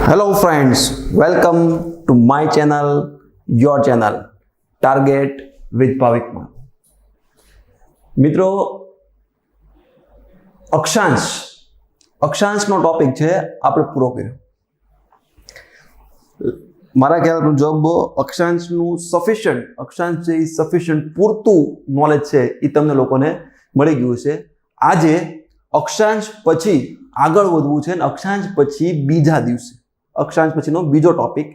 Hello friends, welcome to my channel, your channel, Target with Bhavik Man. મિત્રો અક્ષાંશનો topic છે આપણે પૂરો કર્યો. મારા ખ્યાલ મુજબ અક્ષાંશ જે સફિશિયન્ટ પૂરતું નોલેજ છે એ તમને લોકોને મળી ગયું છે. આજે અક્ષાંશ પછી આગળ વધવું છે અને અક્ષાંશ પછી બીજા દિવસે અક્ષાંશ પછીનો બીજો ટોપિક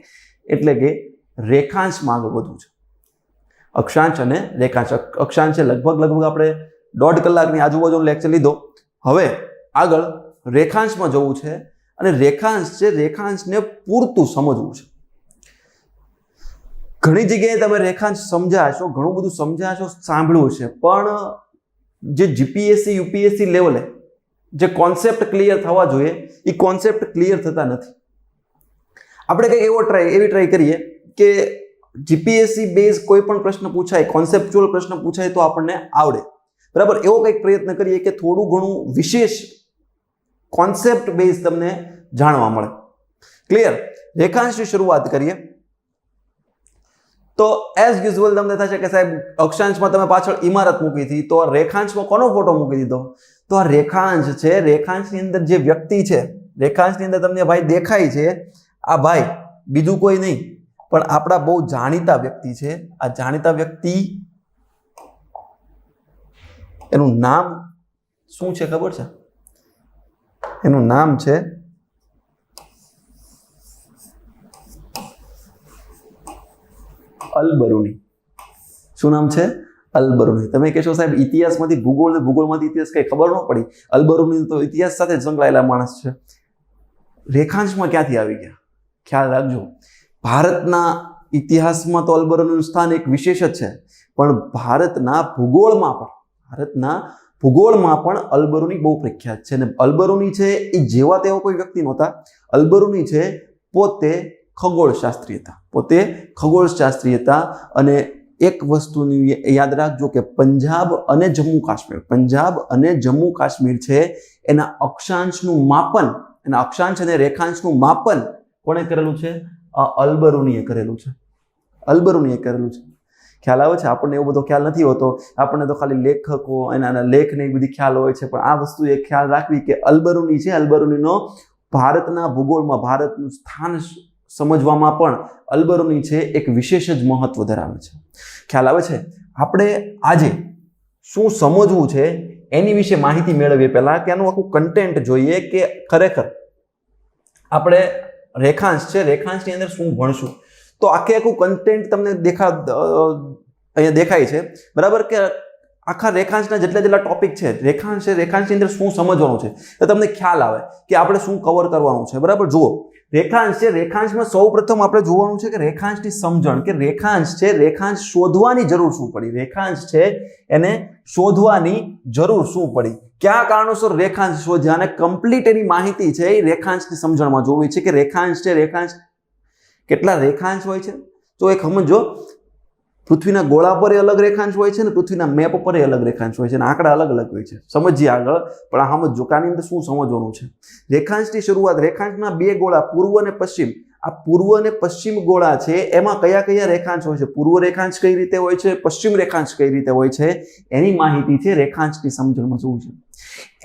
એટલે કે રેખાંશમાં આગળ વધવું છે. અક્ષાંશ અને રેખાંશ. અક્ષાંશ છે લગભગ આપણે 1.5 કલાકની આજુબાજુનો લેક્ચર લીધો. હવે આગળ રેખાંશમાં જવું છે અને રેખાંશને પૂરતું સમજવું છે. ઘણી જગ્યાએ તમે રેખાંશ સમજ્યા હશો, ઘણું બધું સમજ્યા હશો, સાંભળ્યું છે, પણ જે જીપીએસસી યુપીએસસી લેવલે જે કોન્સેપ્ટ ક્લિયર થવા જોઈએ એ કોન્સેપ્ટ ક્લિયર થતા નથી. આપણે કંઈક એવી ટ્રાય કરીએ કે જીપીએસસી બેઝ કોઈ પણ પ્રશ્ન પૂછાય, કોન્સેપ્ચ્યુઅલ પ્રશ્ન પૂછાય તો આપણને આવડે, બરાબર. એવો કંઈક પ્રયત્ન કરીએ કે થોડું ઘણું વિશેષ કોન્સેપ્ટ બેઝ તમને જાણવા મળે. ક્લિયર? રેખાંશની શરૂઆત કરીએ તો એઝ યુઝ્યુઅલ તમને થશે કે સાહેબ અક્ષાંશમાં તમે પાછળ ઇમારત મૂકી હતી, તો રેખાંશમાં કોનો ફોટો મૂકી દીધો? તો આ રેખાંશ છે. રેખાંશની અંદર જે વ્યક્તિ છે, રેખાંશની અંદર તમને ભાઈ દેખાય છે, આ ભાઈ બીજું કોઈ નહીં પણ આપણા બહુ જાણીતા વ્યક્તિ છે. આ જાણીતા વ્યક્તિ એનું નામ શું છે ખબર છે? એનું નામ છે અલ-બરુની. શું નામ છે? અલ-બરુની. તમે કહેશો સાહેબ ઇતિહાસમાંથી ભૂગોળ ને ભૂગોળમાંથી ઇતિહાસ કઈ ખબર ન પડી. અલ-બરુની તો ઇતિહાસ સાથે સંકળાયેલા માણસ છે. રેખાંશમાં ક્યાંથી આવી ગયા? ખ્યાલ રાખજો, ભારતના ઇતિહાસમાં તો અલ-બરુનીનું સ્થાન એક વિશેષ જ છે, પણ ભારતના ભૂગોળમાં પણ અલ-બરુની બહુ પ્રખ્યાત છે. અને અલ-બરુની છે એ જેવા તેવા કોઈ વ્યક્તિ નહોતા. અલ-બરુની છે પોતે ખગોળશાસ્ત્રી હતા. અને એક વસ્તુની યાદ રાખજો કે પંજાબ અને જમ્મુ કાશ્મીર છે એના અક્ષાંશનું માપન, એના અક્ષાંશ અને રેખાંશનું માપન કોણે કરેલું છે? અલ-બરુનીએ કરેલું છે. ખ્યાલ આવે છે? આપણને એવો બધો ખ્યાલ નથી હોતો. આપણને તો ખાલી લેખકો એના લેખ ને એ બધી ખ્યાલ હોય છે, પણ આ વસ્તુ એ ખ્યાલ રાખવી કે અલ-બરુની છે, અલ-બરુનીનો ભારતના ભૂગોળમાં ભારતનું સ્થાન સમજવામાં પણ અલ-બરુની છે એક વિશેષ જ મહત્વ ધરાવે છે. ખ્યાલ આવે છે? આપણે આજે શું સમજવું છે એની વિશે માહિતી મેળવીએ પહેલા કે આનું આખું કન્ટેન્ટ જોઈએ કે ખરેખર આપણે રેખાંશ છે, રેખાંશની અંદર શું ભણશું. તો આખું કન્ટેન્ટ તમને અહીંયા દેખાય છે, બરાબર, કે આખા રેખાંશના જેટલા ટોપિક છે, રેખાંશની અંદર શું સમજવાનું છે તો તમને ખ્યાલ આવે કે આપણે શું કવર કરવાનું છે, બરાબર. જુઓ, રેખાંશ છે, રેખાંશમાં સૌપ્રથમ આપણે જોવાનું છે કે રેખાંશની સમજણ, કે રેખાંશ છે, રેખાંશ શોધવાની જરૂર શું પડી? રેખાંશ છે એને શોધવાની જરૂર શું પડી? કયા કારણોસર રેખાંશ શોધ્યા? અને કમ્પ્લીટ એની માહિતી છે એ રેખાંશની સમજણમાં જોવી છે કે રેખાંશ છે, કેટલા રેખાંશ હોય છે. તો એક સમજો, પૃથ્વીના ગોળા પર અલગ રેખાંશ હોય છે ને પૃથ્વીના મેપ પર અલગ રેખાંશ હોય છે અને આંકડા અલગ હોય છે. સમજીએ આગળ, પણ આ સમજો કાની અંદર શું સમજવાનું છે. રેખાંશની શરૂઆત, રેખાંશના બે ગોળા પૂર્વ અને પશ્ચિમ, આ પૂર્વ અને પશ્ચિમ ગોળા છે એમાં કયા રેખાંશ હોય છે, પૂર્વ રેખાંશ કઈ રીતે હોય છે, પશ્ચિમ રેખાંશ કઈ રીતે હોય છે, એની માહિતી છે રેખાંશની સમજણમાં જોવું છે.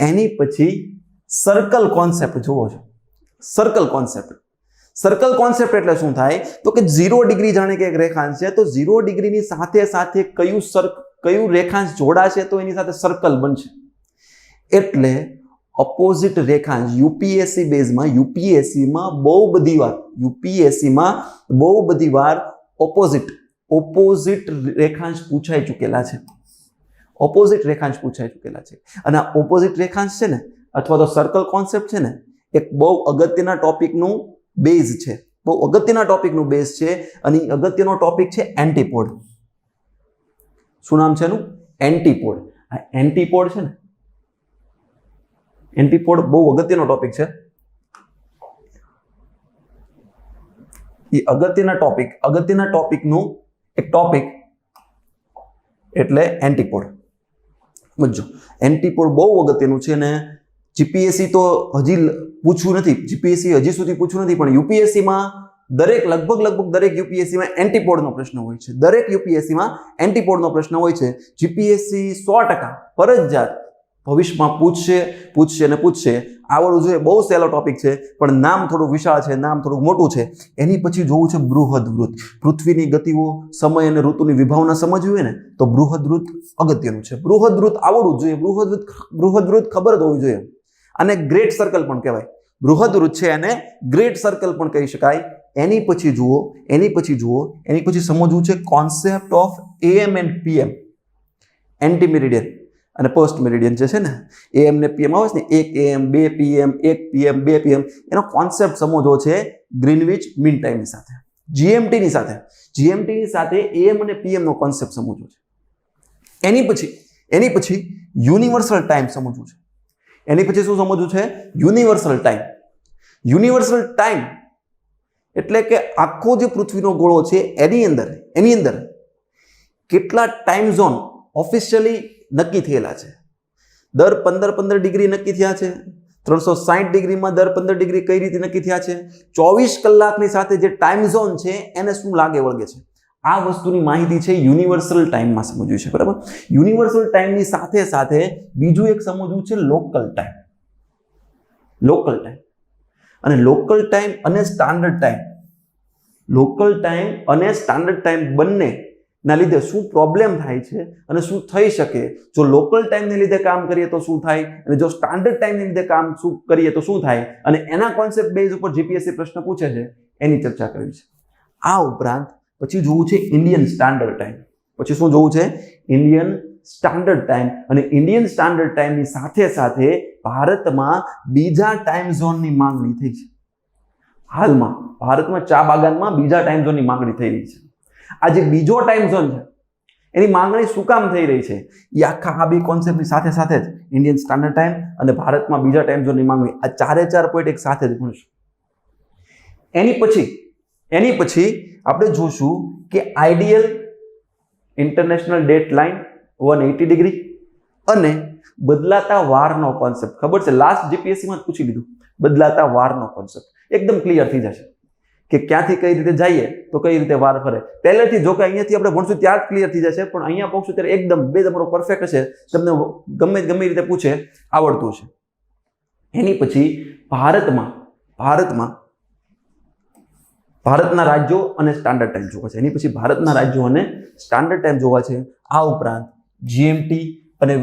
એની પછી સર્કલ કોન્સેપ્ટ જોવો છે. સર્કલ કોન્સેપ્ટ એટલે શું થાય તો કે 0 ડિગ્રી, જાણે કે એક રેખાંશ છે તો 0 ડિગ્રીની સાથે કયું રેખાંશ જોડાશે તો એની સાથે સર્કલ બનશે. એટલે ઓપોઝિટ રેખાંશ યુપીએસસીમાં બહુ બધી વાર ઓપોઝિટ રેખાંશ પૂછાઈ ચૂકેલા છે. અને આ ઓપોઝિટ રેખાંશ છે ને, અથવા તો સર્કલ કોન્સેપ્ટ છે ને, એક બહુ અગત્યના ટોપિકનું બેઝ છે. અને અગત્યનો ટોપિક છે એન્ટીપોડ. શું નામ છે એનું? એન્ટીપોડ. આ એન્ટીપોડ છે ને, એન્ટીપોડ બહુ અગત્યનો ટોપિક છે. એ અગત્યના ટોપિકનું એક ટોપિક એટલે એન્ટીપોડ. સમજો, એન્ટીપોડ બહુ અગત્યનું છે અને જીપીએસસી તો હજી પૂછ્યું નથી, જીપીએસસી હજી સુધી પૂછ્યું નથી, પણ યુપીએસસીમાં લગભગ દરેક યુપીએસસીમાં એન્ટીપોડનો પ્રશ્ન હોય છે. દરેક યુપીએસસીમાં એન્ટીપોડનો પ્રશ્ન હોય છે. જીપીએસસી 100% ફરજિયાત ભવિષ્યમાં પૂછશે. આવડવું જોઈએ. બહુ સહેલો ટોપિક છે, પણ નામ થોડું વિશાળ છે, નામ થોડું મોટું છે. એની પછી જોવું છે બૃહદવૃત્ત. પૃથ્વીની ગતિઓ, સમય અને ઋતુની વિભાવના સમજવી હોય ને તો બૃહદવૃત્ત અગત્યનું છે. બૃહદવૃત્ત આવડવું જોઈએ. બૃહદવૃત્ત ખબર જ હોવી જોઈએ. અને ગ્રેટ સર્કલ પણ કહેવાય. બૃહદવૃત્ત છે એને ગ્રેટ સર્કલ પણ કહી શકાય. એની પછી સમજવું છે concept of AM and PM, anti meridian અને પોસ્ટ મેરિડિયન જે છે ને, AM ને PM આવે છે ને, 1 AM 2 PM 1 PM 2 PM, એનો કોન્સેપ્ટ સમજવો છે ગ્રીનવિચ મીન ટાઈમની સાથે, GMT ની સાથે AM અને PM નો કોન્સેપ્ટ સમજવો છે. એની પછી યુનિવર્સલ ટાઈમ સમજવું છે. એની પછી શું સમજવું છે? યુનિવર્સલ ટાઈમ એટલે કે આખો જે પૃથ્વીનો ગોળો છે એની અંદર કેટલા ટાઈમ ઝોન ઓફિશિયલી નક્કી થયેલા છે. દર 15 ડિગ્રી નક્કી થયા છે. 360 ડિગ્રીમાં દર 15 ડિગ્રી કઈ રીતે નક્કી થયા છે. 24 કલાકની સાથે જે ટાઈમ ઝોન છે એને શું લાગે વળગે છે. આ વસ્તુની માહિતી છે યુનિવર્સલ ટાઈમમાં સમજવી છે. બરાબર. યુનિવર્સલ ટાઈમની સાથે બીજું એક સમજવું છે લોકલ ટાઈમ. અને લોકલ ટાઈમ અને સ્ટાન્ડર્ડ ટાઈમ બંને ના લીધે શું પ્રોબ્લેમ થાય છે અને શું થઈ શકે. જો લોકલ ટાઈમને લીધે કામ કરીએ તો શું થાય, અને જો સ્ટાન્ડર્ડ ટાઈમને લીધે કામ કરીએ તો શું થાય, અને એના કોન્સેપ્ટ બેઝ ઉપર જીપીએસસી પ્રશ્ન પૂછે છે, એની ચર્ચા કરવી છે. આ ઉપરાંત પછી જોવું છે ઇન્ડિયન સ્ટાન્ડર્ડ ટાઈમ. પછી શું જોવું છે? Indian standard time. અને ઇન્ડિયન સ્ટાન્ડર્ડ ટાઈમની સાથે ભારતમાં બીજા ટાઈમ ઝોનની માંગણી થઈ છે. હાલમાં ભારતમાં ચા બાગાનમાં બીજા ટાઈમ ઝોનની માંગણી થઈ રહી છે. આ જે બીજો ટાઈમ ઝોન છે એની માંગણી શું કામ થઈ રહી છે, એ આ બે કોન્સેપ્ટની સાથે જ ઇન્ડિયન સ્ટાન્ડર્ડ ટાઈમ અને ભારતમાં બીજા ટાઈમ ઝોનની માંગણી, આ 4 પોઈન્ટ એક સાથે જ ભણીશું. એની પછી આપણે જોશું કે ideal international date line 180 degree અને બદલાતા વારનો કોન્સેપ્ટ. ખબર છે, લાસ્ટ જીપીએસસીમાં પૂછી લીધું. બદલાતા વારનો કોન્સેપ્ટ એકદમ ક્લિયર થઈ જશે કે ક્યાંથી કઈ રીતે જઈએ તો કઈ રીતે વાર ફરે. પહેલેથી જો કે અહીંયાથી આપણે ભણશું ત્યારે જ ક્લિયર થઈ જશે, પણ અહીંયા પહોંચશું ત્યારે એકદમ તમારો પરફેક્ટ હશે. તમને ગમે રીતે પૂછે આવડતું છે. એની પછી ભારતના રાજ્યો અને સ્ટાન્ડર્ડ ટાઈમ જોવા છે. આ ઉપરાંત GMT અને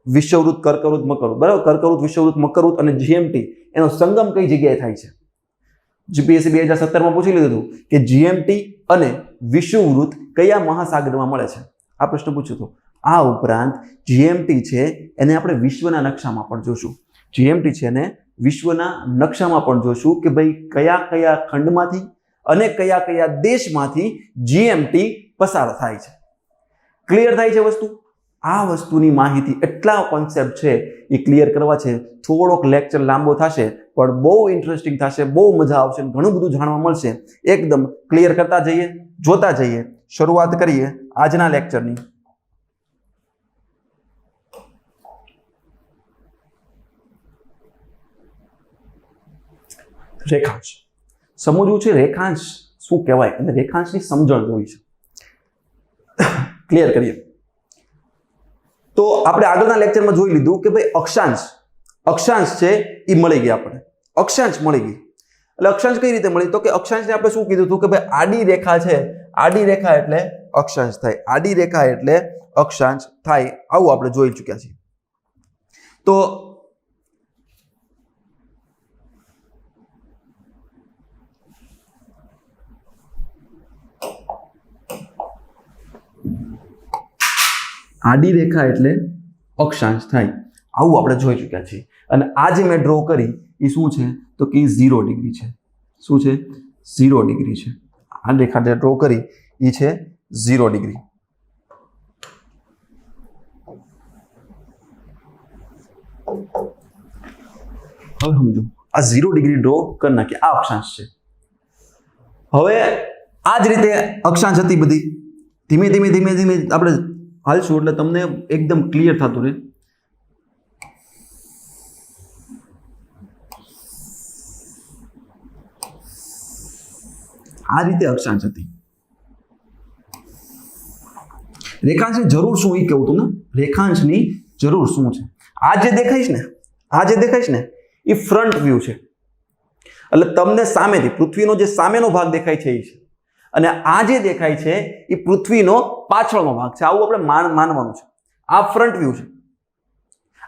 વિષુવવૃત્ત, કર્કવૃત્ત, મકરવૃત્ત. બરાબર. કર્કવૃત્ત, વિષુવવૃત્ત, મકરવૃત્ત અને GMT એનો સંગમ કઈ જગ્યાએ થાય છે. જીપીએસસી 2017માં પૂછી લીધું હતું કે GMT અને વિષુવવૃત્ત કયા મહાસાગરમાં મળે છે. આ પ્રશ્ન પૂછ્યો હતો. આ ઉપરાંત GMT છે એને આપણે વિશ્વના નકશામાં પણ જોશું. કે ભાઈ કયા ખંડમાંથી અને કયા દેશમાંથી GMT પસાર થાય છે. ક્લિયર થાય છે વસ્તુ. આ વસ્તુની માહિતી, એટલા કોન્સેપ્ટ છે એ ક્લિયર કરવા છે. થોડોક લેક્ચર લાંબો થશે પણ બહુ ઇન્ટરેસ્ટિંગ થશે, બહુ મજા આવશે, ઘણું બધું જાણવા મળશે. એકદમ ક્લિયર કરતા જઈએ, જોતા જઈએ. શરૂઆત કરીએ આજના લેક્ચરની. રેખાંશ સમજવું છે. રેખાંશ શું કહેવાય અને રેખાંશની સમજણ જોઈ છે. ક્લિયર કરીએ તો આપણે આગળના લેક્ચરમાં જોઈ લીધું કે ભાઈ અક્ષાંશ છે એ મળી ગઈ. આપણે અક્ષાંશ મળી ગઈ. એટલે અક્ષાંશ કઈ રીતે મળી? તો કે અક્ષાંશને આપણે શું કીધું હતું કે ભાઈ આડી રેખા છે, આડી રેખા એટલે અક્ષાંશ થાય, આડી રેખા એટલે અક્ષાંશ થાય. આવું આપણે જોઈ ચૂક્યા છીએ. તો આડી રેખા એટલે અક્ષાંશ થાય, આવું આપણે જોઈ ચૂક્યા છીએ. અને આ જે મેં ડ્રો કરી એ શું છે તો કે 0 ડિગ્રી છે. શું છે? 0 ડિગ્રી છે. આ રેખા જે ડ્રો કરી એ છે 0 ડિગ્રી. હવે સમજો, આ 0 ડિગ્રી ડ્રો કરી નાખીએ. આ અક્ષાંશ છે. હવે આ જ રીતે અક્ષાંશ હતી બધી. ધીમે ધીમે આપણે હાલશું એટલે તમને એકદમ ક્લિયર થતું રહે. આ રીતે અક્ષાંશ હતી. રેખાંશની જરૂર શું એ કેવું હતું ને, રેખાંશની જરૂર શું છે? આ જે દેખાઈશ ને એ ફ્રન્ટ વ્યૂ છે, એટલે તમને સામેથી પૃથ્વીનો જે સામેનો ભાગ દેખાય છે એ છે, અને આ જે દેખાય છે એ પૃથ્વીનો પાછળનો ભાગ છે. આવું આપણે માનવાનું છે. આ ફ્રન્ટ વ્યૂ છે,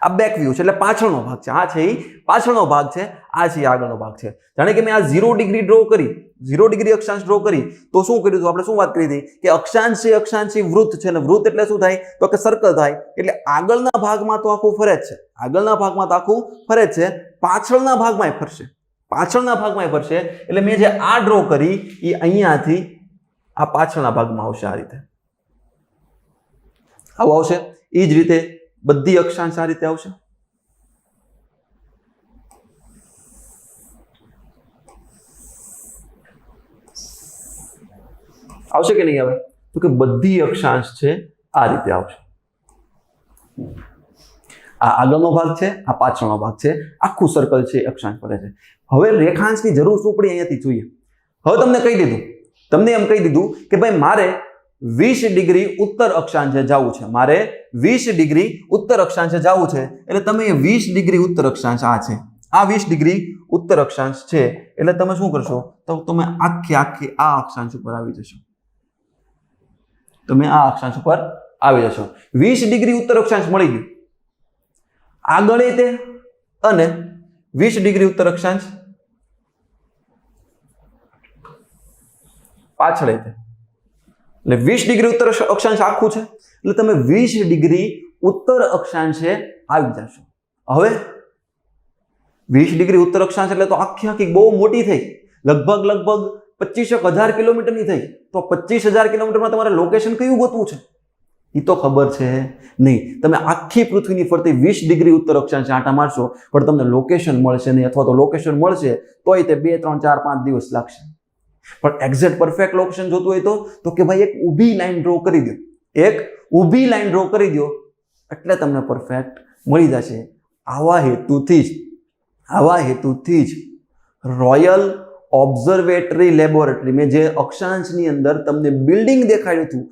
આ બેક વ્યૂ છે, એટલે પાછળનો ભાગ છે. આ છે એ પાછળનો ભાગ છે, આ છે આગળનો ભાગ છે. જાણે કે મેં આ 0 ડિગ્રી ડ્રો કરી, 0 ડિગ્રી અક્ષાંશ ડ્રો કરી, તો શું કર્યું હતું આપણે? શું વાત કરી હતી કે અક્ષાંશ છે, અક્ષાંશી વૃત્ત છે, અને વૃત્ત એટલે શું થાય તો કે સર્કલ થાય. એટલે આગળના ભાગમાં તો આખું ફરે જ છે, આગળના ભાગમાં તો આખું ફરે જ છે, પાછળના ભાગમાં ફરશે, પાછળના ભાગમાં ફરશે. એટલે મેં જે આ ડ્રો કરી એ અહીંયાથી આ પાછળના ભાગમાં આવશે. આ રીતે આવું આવશે. એ જ રીતે બધી અક્ષાંશ આ રીતે આવશે. આવશે કે નહીં આવે? તો કે બધી અક્ષાંશ છે આ રીતે આવશે. આ આગળનો ભાગ છે, આ પાછળનો ભાગ છે, આખું સર્કલ છે અક્ષાંશ ફરે છે. હવે રેખાંશની જરૂર શું પડી અહીંયાથી જોઈએ. હવે તમને કહી દીધું, તમને એમ કહી દીધું કે ભાઈ મારે 20 ડિગ્રી ઉત્તર અક્ષાંશે જવું છે, મારે 20 ડિગ્રી ઉત્તર અક્ષાંશે જવું છે. એટલે તમે 20 ડિગ્રી ઉત્તર અક્ષાંશ આ છે, આ 20 ડિગ્રી ઉત્તર અક્ષાંશ છે, એટલે તમે શું કરશો તો તમે આખી આ અક્ષાંશ ઉપર આવી જશો. તમે આ અક્ષાંશ ઉપર આવી જશો. 20 ડિગ્રી ઉત્તર અક્ષાંશ મળી ગયું આગળ તે, અને 20 ડિગ્રી ઉત્તર અક્ષાંશ પાછળ તે. એટલે 20 ડિગ્રી ઉત્તર અક્ષાંશ આખું છે, એટલે તમે 20 ડિગ્રી ઉત્તર અક્ષાંશે આવી જશો. હવે 20 ડિગ્રી ઉત્તર અક્ષાંશ એટલે તો આખી બહુ મોટી થઈ, લગભગ 25,000 કિલોમીટરની થઈ. તો 25,000 કિલોમીટરમાં તમારે લોકેશન કયું ગોતવું છે એ તો ખબર છે નહીં. તમે આખી પૃથ્વીની ફરતે 20 ડિગ્રી ઉત્તર અક્ષાંશે આંટા મારશો, પણ તમને લોકેશન મળશે નહીં, અથવા તો લોકેશન મળશે તોય તે 2, 3, 4, 5 દિવસ લાગશે. પણ એક્ઝેક્ટ પરફેક્ટ લોકેશન જોતું હોય તો કે ભાઈ એક ઊભી લાઈન ડ્રો કરી દો, એક ઊભી લાઈન ડ્રો કરી દો, એટલે તમને પરફેક્ટ મળી જશે. આવા હેતુથી જ રોયલ ઓબ્ઝર્વેટરી લેબોરેટરી, મેં જે અક્ષાંશની અંદર તમને બિલ્ડિંગ દેખાડ્યું હતું,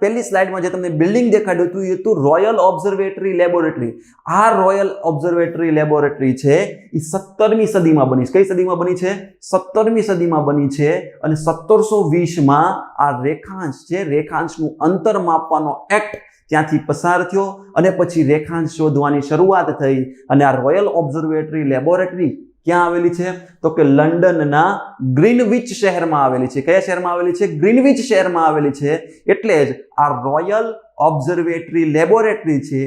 પહેલી સ્લાઇડમાં જે તમને બિલ્ડિંગ દેખાડ્યું હતું એ હતું રોયલ ઓબ્ઝર્વેટરી લેબોરેટરી. આ રોયલ ઓબ્ઝર્વેટરી લેબોરેટરી છે એ 17મી સદીમાં બની છે. કઈ સદીમાં બની છે? 17મી સદીમાં બની છે. અને 1720માં આ રેખાંશ છે, રેખાંશનું અંતર માપવાનો એક્ટ ત્યાંથી પસાર થયો, અને પછી રેખાંશ શોધવાની શરૂઆત થઈ. અને આ રોયલ ઓબ્ઝર્વેટરી લેબોરેટરી ક્યાં આવેલી છે તો કે લંડનના ગ્રીનવિચ શહેરમાં આવેલી છે. કયા શહેરમાં આવેલી છે? ગ્રીનવિચ શહેરમાં આવેલી છે. એટલે જ આ રોયલ ઓબ્ઝર્વેટરી લેબોરેટરી છે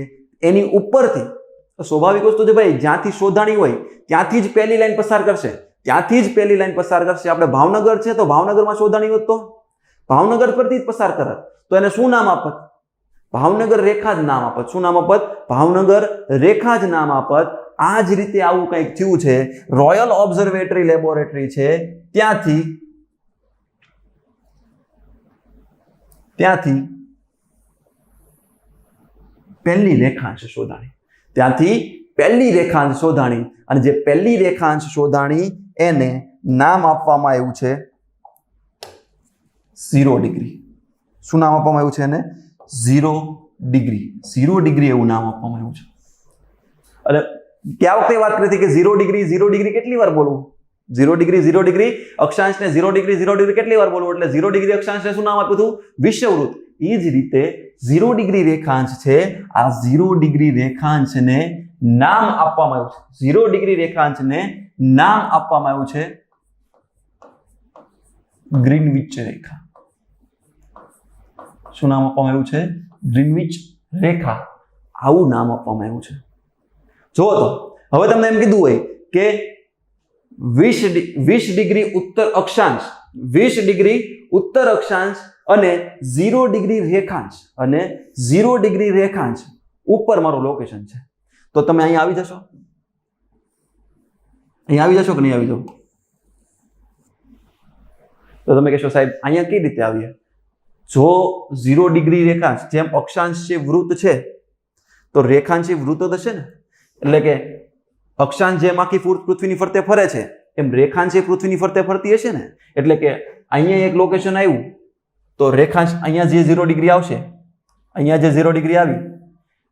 એની ઉપરથી સ્વાભાવિક વસ્તુ છે ભાઈ, જ્યાંથી શોધાણી હોય ત્યાંથી જ પહેલી લાઈન પસાર કરશે, ત્યાંથી જ પહેલી લાઈન પસાર કરશે. આપણે ભાવનગર છે તો ભાવનગરમાં શોધાણી હોત તો ભાવનગર પરથી જ પસાર કરત, તો એને શું નામ આપત? ભાવનગર રેખા જ નામ આપત. શું નામ આપત? ભાવનગર રેખા જ નામ આપત. આ જ રીતે આવું કંઈક થયું છે. રોયલ ઓબ્ઝર્વેટરી લેબોરેટરી છે, ત્યાંથી પહેલી રેખાંશ શોધાણી, અને જે પહેલી રેખાંશ શોધાણી એને નામ આપવામાં આવ્યું છે 0 ડિગ્રી. શું નામ આપવામાં આવ્યું છે એને? 0 ડિગ્રી એવું નામ આપવામાં આવ્યું છે. અને ક્યાં વખતે વાત કરી હતી કે 0 ડિગ્રી કેટલી વાર બોલવું? 0 ડિગ્રી અક્ષાંશને 0 ડિગ્રી કેટલી વાર બોલવું? એટલે 0 ડિગ્રી અક્ષાંશને શું નામ આપ્યું હતું? વિષુવવૃત્ત. એ જ રીતે 0 ડિગ્રી રેખાંશ છે, આ 0 ડિગ્રી રેખાંશને નામ આપવામાં આવ્યું છે. 0 ડિગ્રી રેખાંશને નામ આપવામાં આવ્યું છે ગ્રીનવિચ રેખા. શું નામ આપવામાં આવ્યું છે? ગ્રીનવિચ રેખા. આવું નામ આપવામાં આવ્યું છે. જો તો હવે તમને એમ કીધું હોય કે 20 ડિગ્રી ઉત્તર અક્ષાંશ, 20 ડિગ્રી ઉત્તર અક્ષાંશ અને 0 ડિગ્રી રેખાંશ, અને 0 ડિગ્રી રેખાંશ ઉપર મારું લોકેશન છે, તો તમે અહીં આવી જશો? અહીં આવી જશો કે નહીં આવી જાવ? તો તમે કહેશો સાહેબ અહીંયા કઈ રીતે આવીએ? જો 0 ડિગ્રી રેખાંશ, જેમ અક્ષાંશ છે વૃત્ત છે, તો રેખાંશ વૃત્ત હશે ને, એટલે કે અક્ષાંશ જેમ આખી પૃથ્વીની ફરતે ફરે છે એમ રેખાંશ એ પૃથ્વીની ફરતે ફરતી હશે ને, એટલે કે અહીંયા એક લોકેશન આવ્યું તો રેખાંશ અહીંયા જે 0 ડિગ્રી આવશે, અહીંયા જે 0 ડિગ્રી આવી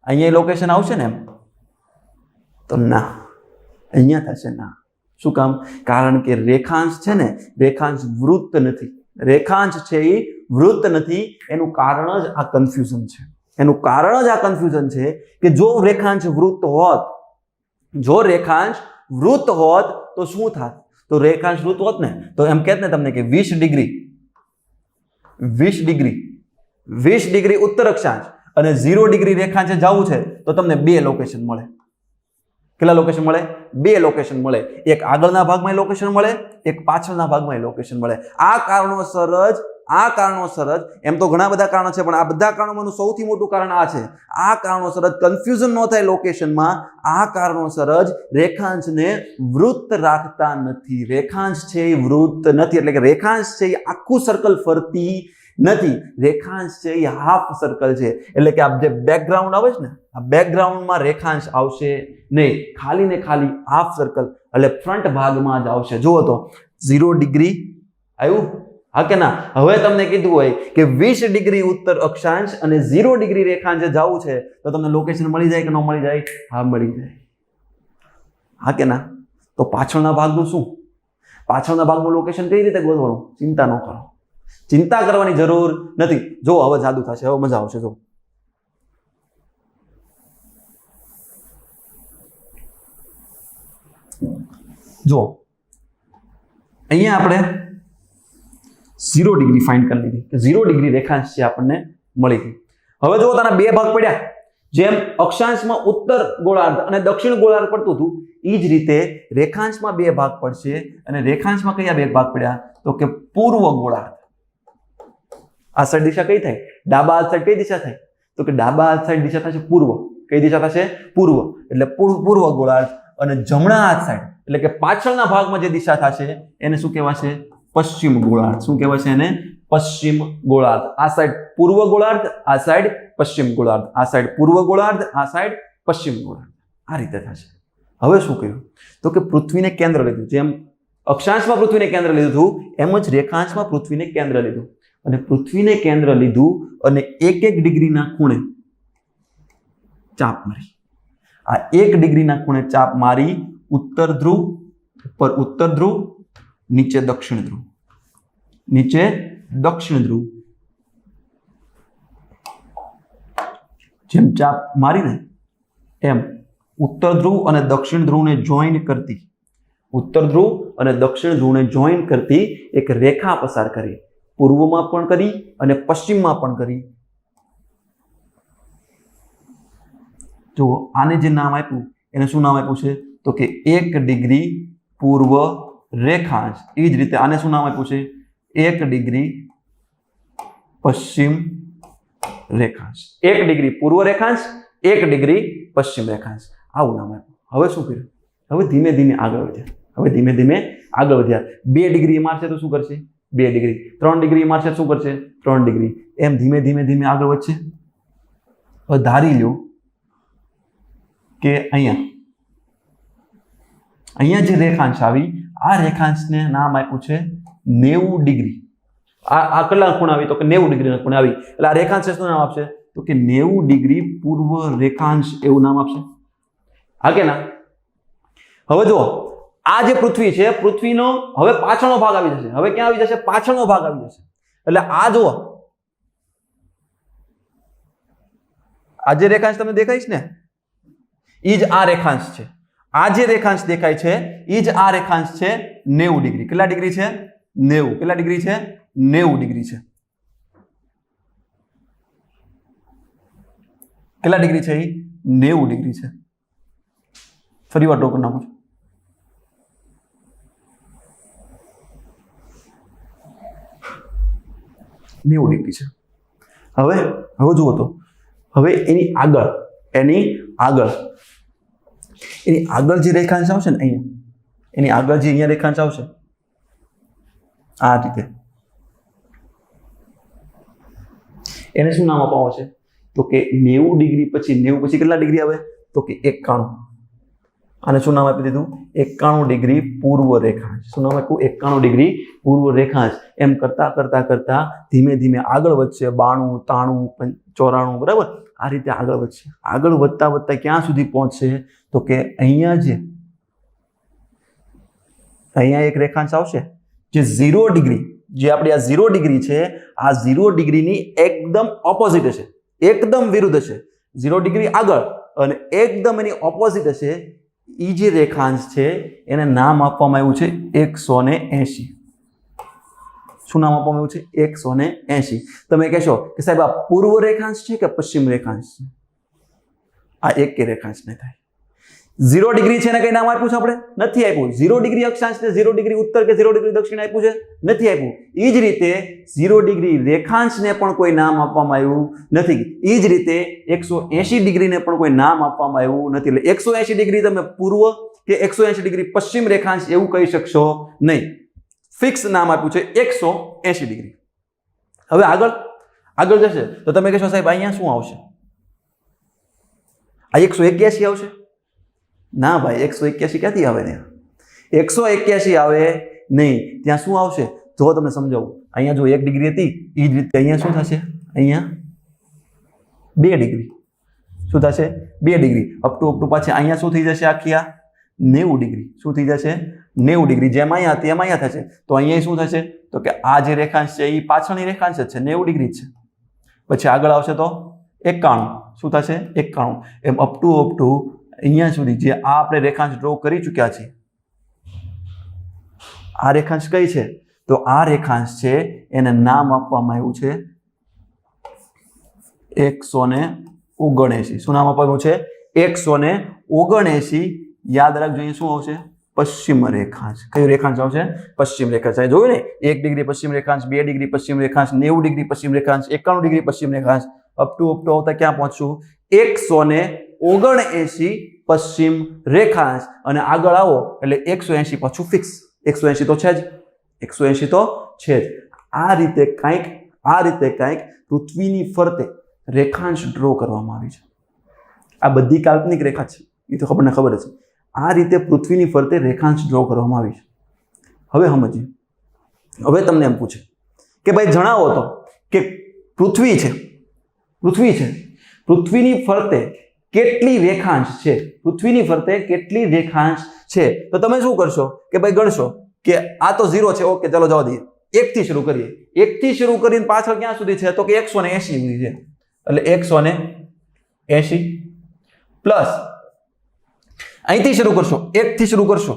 અહીંયા લોકેશન આવશે ને એમ, તો ના, અહીંયા થશે ના. શું કામ? કારણ કે રેખાંશ છે ને, રેખાંશ વૃત્ત નથી. રેખાંશ છે એ વૃત્ત નથી. એનું કારણ જ આ કન્ફ્યુઝન છે. એનું કારણ જ આ કન્ફ્યુઝન છે કે જો રેખાંશ વૃત્ત હોત, જો રેખાંશ વૃત્ત હોત તો શું થાત? તો રેખાંશ વૃત્ત હોત ને તો એમ કહેત ને તમને કે 20 ડિગ્રી ઉત્તર અક્ષાંશ અને 0 ડિગ્રી રેખાંશે જવું છે તો તમને 2 લોકેશન મળે. કેટલા લોકેશન મળે? 2 લોકેશન મળે. એક આગળના ભાગમાં લોકેશન મળે, એક પાછળના ભાગમાં લોકેશન મળે. આ કારણોસર જ એમ તો ઘણા બધા કારણો છે, પણ આ બધા કારણોમાંનું સૌથી મોટું કારણ આ છે. આ કારણોસર જ કન્ફ્યુઝન ન થાય લોકેશનમાં. આ કારણોસર જ રેખાંશને વૃત્ત રાખતા નથી. રેખાંશ છે એ વૃત્ત નથી, એટલે કે રેખાંશ છે એ આખું સર્કલ ફરતી નથી. રેખાંશ છે એ હાફ સર્કલ છે. એટલે કે આ જે બેકગ્રાઉન્ડ આવે છે ને, આ બેકગ્રાઉન્ડમાં રેખાંશ આવશે નહીં, ખાલી ને ખાલી હાફ સર્કલ એટલે ફ્રન્ટ ભાગમાં જ આવશે. જુઓ તો 0 ડિગ્રી આવ્યું, હા કે ના? હવે તમને કીધું હોય કે 20 ડિગ્રી ઉત્તર અક્ષાંશ અને 0 ડિગ્રી રેખાંશે જવું છે તો તમને લોકેશન મળી જાય કે ન મળી જાય? હા, મળી જાય. હા કે ના? તો પાછળના ભાગનું શું? પાછળના ભાગનું લોકેશન કઈ રીતે ગોતવાનું? ચિંતા ન કરો, ચિંતા કરવાની જરૂર નથી. જો હવે જાદુ થશે, હવે મજા આવશે. જો અહીંયા આપણે 0 ડિગ્રી ફાઇન્ડ કરી લીધી કે 0 ડિગ્રી રેખાંશ છે આપણને મળી ગઈ. હવે જો તારા 2 ભાગ પડ્યા, જેમ અક્ષાંશમાં ઉત્તર ગોળાર્ધ અને દક્ષિણ ગોળાર્ધ પડતું હતું એ જ રીતે રેખાંશમાં 2 ભાગ પડશે. અને રેખાંશમાં કયા 2 ભાગ પડ્યા? તો કે પૂર્વ ગોળાર્ધ. આ સાઈડ દિશા કઈ થાય? ડાબા હાથ સાઈડ કઈ દિશા થાય? તો કે ડાબા હાથ સાઈડ દિશા થશે પૂર્વ. કઈ દિશા થશે? પૂર્વ. એટલે પૂર્વ ગોળાર્ધ. અને જમણા હાથ સાઈડ એટલે કે પાછળના ભાગમાં જે દિશા થશે એને શું કહેવાશે? પશ્ચિમ ગોળાર્ધ. શું કહેવાશે એને? પશ્ચિમ ગોળાર્ધ. આ સાઈડ પૂર્વ ગોળાર્ધ, આ સાઈડ પશ્ચિમ ગોળાર્ધ. આ સાઈડ પૂર્વ ગોળાર્ધ, આ સાઈડ પશ્ચિમ ગોળાર્ધ. આ રીતે થશે. હવે શું કર્યું? તો કે પૃથ્વીને કેન્દ્ર લીધું. જેમ અક્ષાંશમાં પૃથ્વીને કેન્દ્ર લીધું એમ જ રેખાંશમાં પૃથ્વીને કેન્દ્ર લીધું. અને પૃથ્વીને કેન્દ્ર લીધું અને 1 ડિગ્રીના ખૂણે ચાપ મારી. આ 1 ડિગ્રીના ખૂણે ચાપ મારી ઉત્તર ધ્રુવ, ઉપર ઉત્તર ધ્રુવ, નીચે દક્ષિણ ધ્રુવ, નીચે દક્ષિણ ધ્રુવ. જેમ ચાપ મારીને એમ ઉત્તર ધ્રુવ અને દક્ષિણ ધ્રુવને જોઈન કરતી, ઉત્તર ધ્રુવ અને દક્ષિણ ધ્રુવને જોઈન કરતી એક રેખા પસાર કરી. પૂર્વમાં પણ કરી અને પશ્ચિમમાં પણ કરી. જો આને જે નામ આપ્યું એને શું નામ આપ્યું છે? તો કે 1 ડિગ્રી પૂર્વ રેખાંશ. એ જ રીતે આને શું નામ આપ્યું છે? 1 ડિગ્રી પશ્ચિમ રેખાંશ. 1 ડિગ્રી પૂર્વ રેખાંશ, 1 ડિગ્રી પશ્ચિમ રેખાંશ. આવું નામ આપ્યું. હવે શું કર્યું? હવે ધીમે ધીમે આગળ વધ્યા. 2 ડિગ્રી મારશે તો શું કરશે? 2 ડિગ્રી. 3 ડિગ્રી મારશે શું કરશે? 3 ડિગ્રી. એમ ધીમે ધીમે આગળ વધશે. હવે ધારી લો કે અહીંયા જે રેખાંશ આવી, આ રેખાંશને નામ આપ્યું છે 90 ડિગ્રી. આ કેટલા ખૂણ આવી? તો કે 90 ડિગ્રીના ખૂણે આવી. એટલે આ રેખાંશ શું નામ આપશે? તો કે 90 ડિગ્રી પૂર્વ રેખાંશ એવું નામ આપશે. હા કે ના? હવે જો આ જે પૃથ્વી છે, પૃથ્વીનો હવે પાછળનો ભાગ આવી જશે. હવે ક્યાં આવી જશે? પાછળનો ભાગ આવી જશે. એટલે આ જુઓ, આ જે રેખાંશ તમને દેખાઈશ ને એ જ આ રેખાંશ છે. આ જે રેખાંશ દેખાય છે એ જ આ રેખાંશ છે 90 ડિગ્રી. કેટલા ડિગ્રી છે? 90. કેટલા ડિગ્રી છે? 90 ડિગ્રી છે. કેટલા ડિગ્રી છે? 90 ડિગ્રી છે. ફરી વાર ટોકન નાખું છું. 90 ડિગ્રી છે. હવે જુઓ તો હવે એની આગળ જે રેખાંશ આવશે ને અહીંયા, એની આગળ જે અહીંયા રેખાંશ આવશે આ રીતે, એને શું નામ આપવામાં આવશે? તો કે 90 ડિગ્રી પછી 90 પછી કેટલા ડિગ્રી આવે? તો કે 91. આને શું નામ આપી દીધું? 91 ડિગ્રી પૂર્વ રેખાંશ. શું નામ આપ્યું? 91 ડિગ્રી પૂર્વ રેખાંશ. એમ કરતા કરતા કરતા ધીમે ધીમે આગળ વધશે. 92, 93, 94, બરાબર, આ રીતે આગળ વધશે. આગળ વધતા વધતા ક્યાં સુધી પહોંચશે? તો કે અહીંયા એક રેખાંશ આવશે જે 0 ડિગ્રી, જે આપણી આ 0 ડિગ્રી છે, આ 0 ડિગ્રીની એકદમ ઓપોઝિટ હશે, એકદમ વિરુદ્ધ હશે. 0 ડિગ્રી આગળ અને એકદમ એની ઓપોઝિટ હશે. એ જે રેખાંશ છે એને નામ આપવામાં આવ્યું છે 180. શું નામ આપવામાં આવ્યું છે? 180. તમે કહેશો કે સાહેબ આ પૂર્વ રેખાંશ છે કે પશ્ચિમ રેખાંશ છે? આ એક રેખાંશ ને થાય. 0 ડિગ્રી છે ને કઈ નામ આપ્યું છે આપણે? નથી આપ્યું. 0 ડિગ્રી અક્ષાંશ ને 0 ડિગ્રી ઉત્તર કે 0 ડિગ્રી દક્ષિણ આપ્યું છે? નથી આપ્યું. એ જ રીતે 0 ડિગ્રી રેખાંશને પણ કોઈ નામ આપવામાં આવ્યું નથી. એ જ રીતે 180 ડિગ્રીને પણ કોઈ નામ આપવામાં આવ્યું નથી. એટલે 180 ડિગ્રી તમે પૂર્વ કે 180 ડિગ્રી પશ્ચિમ રેખાંશ એવું કહી શકશો નહીં. ફિક્સ નામ આપ્યું છે 180 ડિગ્રી. હવે આગળ જશે તો તમે કહેશો સાહેબ અહીંયા શું આવશે? આ 181 આવશે? ના ભાઈ, 181 ક્યાંથી આવે ને? 181 આવે નહીં. ત્યાં શું આવશે? જો તમને સમજાવું. અહીંયા જો 1 ડિગ્રી હતી, એ જ રીતે અહીંયા શું થશે? અહીંયા 2 ડિગ્રી. શું થશે? 2 ડિગ્રી. અપ ટુ પાછી અહીંયા શું થઈ જશે? આખી આ 90 ડિગ્રી. શું થઈ જશે? 90 ડિગ્રી. જેમ અહીંયા હતી એમ અહીંયા થશે. તો અહીંયા શું થશે? તો કે આ જે રેખાંશ છે એ પાછળની રેખાંશ જ છે, 90 ડિગ્રી જ છે. પછી આગળ આવશે તો 91. શું થશે? 91. એમ અપ ટુ અહીંયા સુધી જે આ આપણે રેખાંશ ડ્રો કરી ચૂક્યા છીએ. આ રેખાંશ કઈ છે? તો આ રેખાંશ છે એને નામ આપવામાં આવ્યું છે 179. શું નામ આપવાનું છે? 179. યાદ રાખજો અહીંયા શું આવશે? પશ્ચિમ રેખાંશ. કયું રેખાંશ આવશે? પશ્ચિમ રેખાંશ. અહીં જોયું ને, 1 ડિગ્રી પશ્ચિમ રેખાંશ, 2 ડિગ્રી પશ્ચિમ રેખાંશ, 90 ડિગ્રી પશ્ચિમ રેખાંશ, 91 ડિગ્રી પશ્ચિમ રેખાંશ. અપ ટુ આવતા ક્યાં પહોંચશું? 179 પશ્ચિમ રેખાંશ. અને આગળ આવો એટલે 180 પાછું ફિક્સ. 180 તો છે જ, 180 તો છે જ. આ રીતે કંઈક પૃથ્વીની ફરતે રેખાંશ ડ્રો કરવામાં આવી છે. આ બધી કાલ્પનિક રેખા છે, એ તો ખબર છે. આ રીતે પૃથ્વીની ફરતે રેખાંશ ડ્રો કરવામાં આવી છે. હવે સમજીએ. હવે તમને એમ પૂછે કે ભાઈ જણાવો તો કે પૃથ્વી છે, પૃથ્વીની ફરતે કેટલી રેખાંશ છે? પૃથ્વીની ફરતે કેટલી રેખાંશ છે? તો તમે શું કરશો કે ભાઈ ગણશો કે આ તો 0 છે. ઓકે, ચાલો જવા દઈએ. 1 થી શરૂ કરીએ. 1 થી શરૂ કરીને પાછળ ક્યાં સુધી છે? તો કે 180 સુધી છે. એટલે 180 પ્લસ અહીંથી શરૂ કરશો. 1 થી શરૂ કરશો.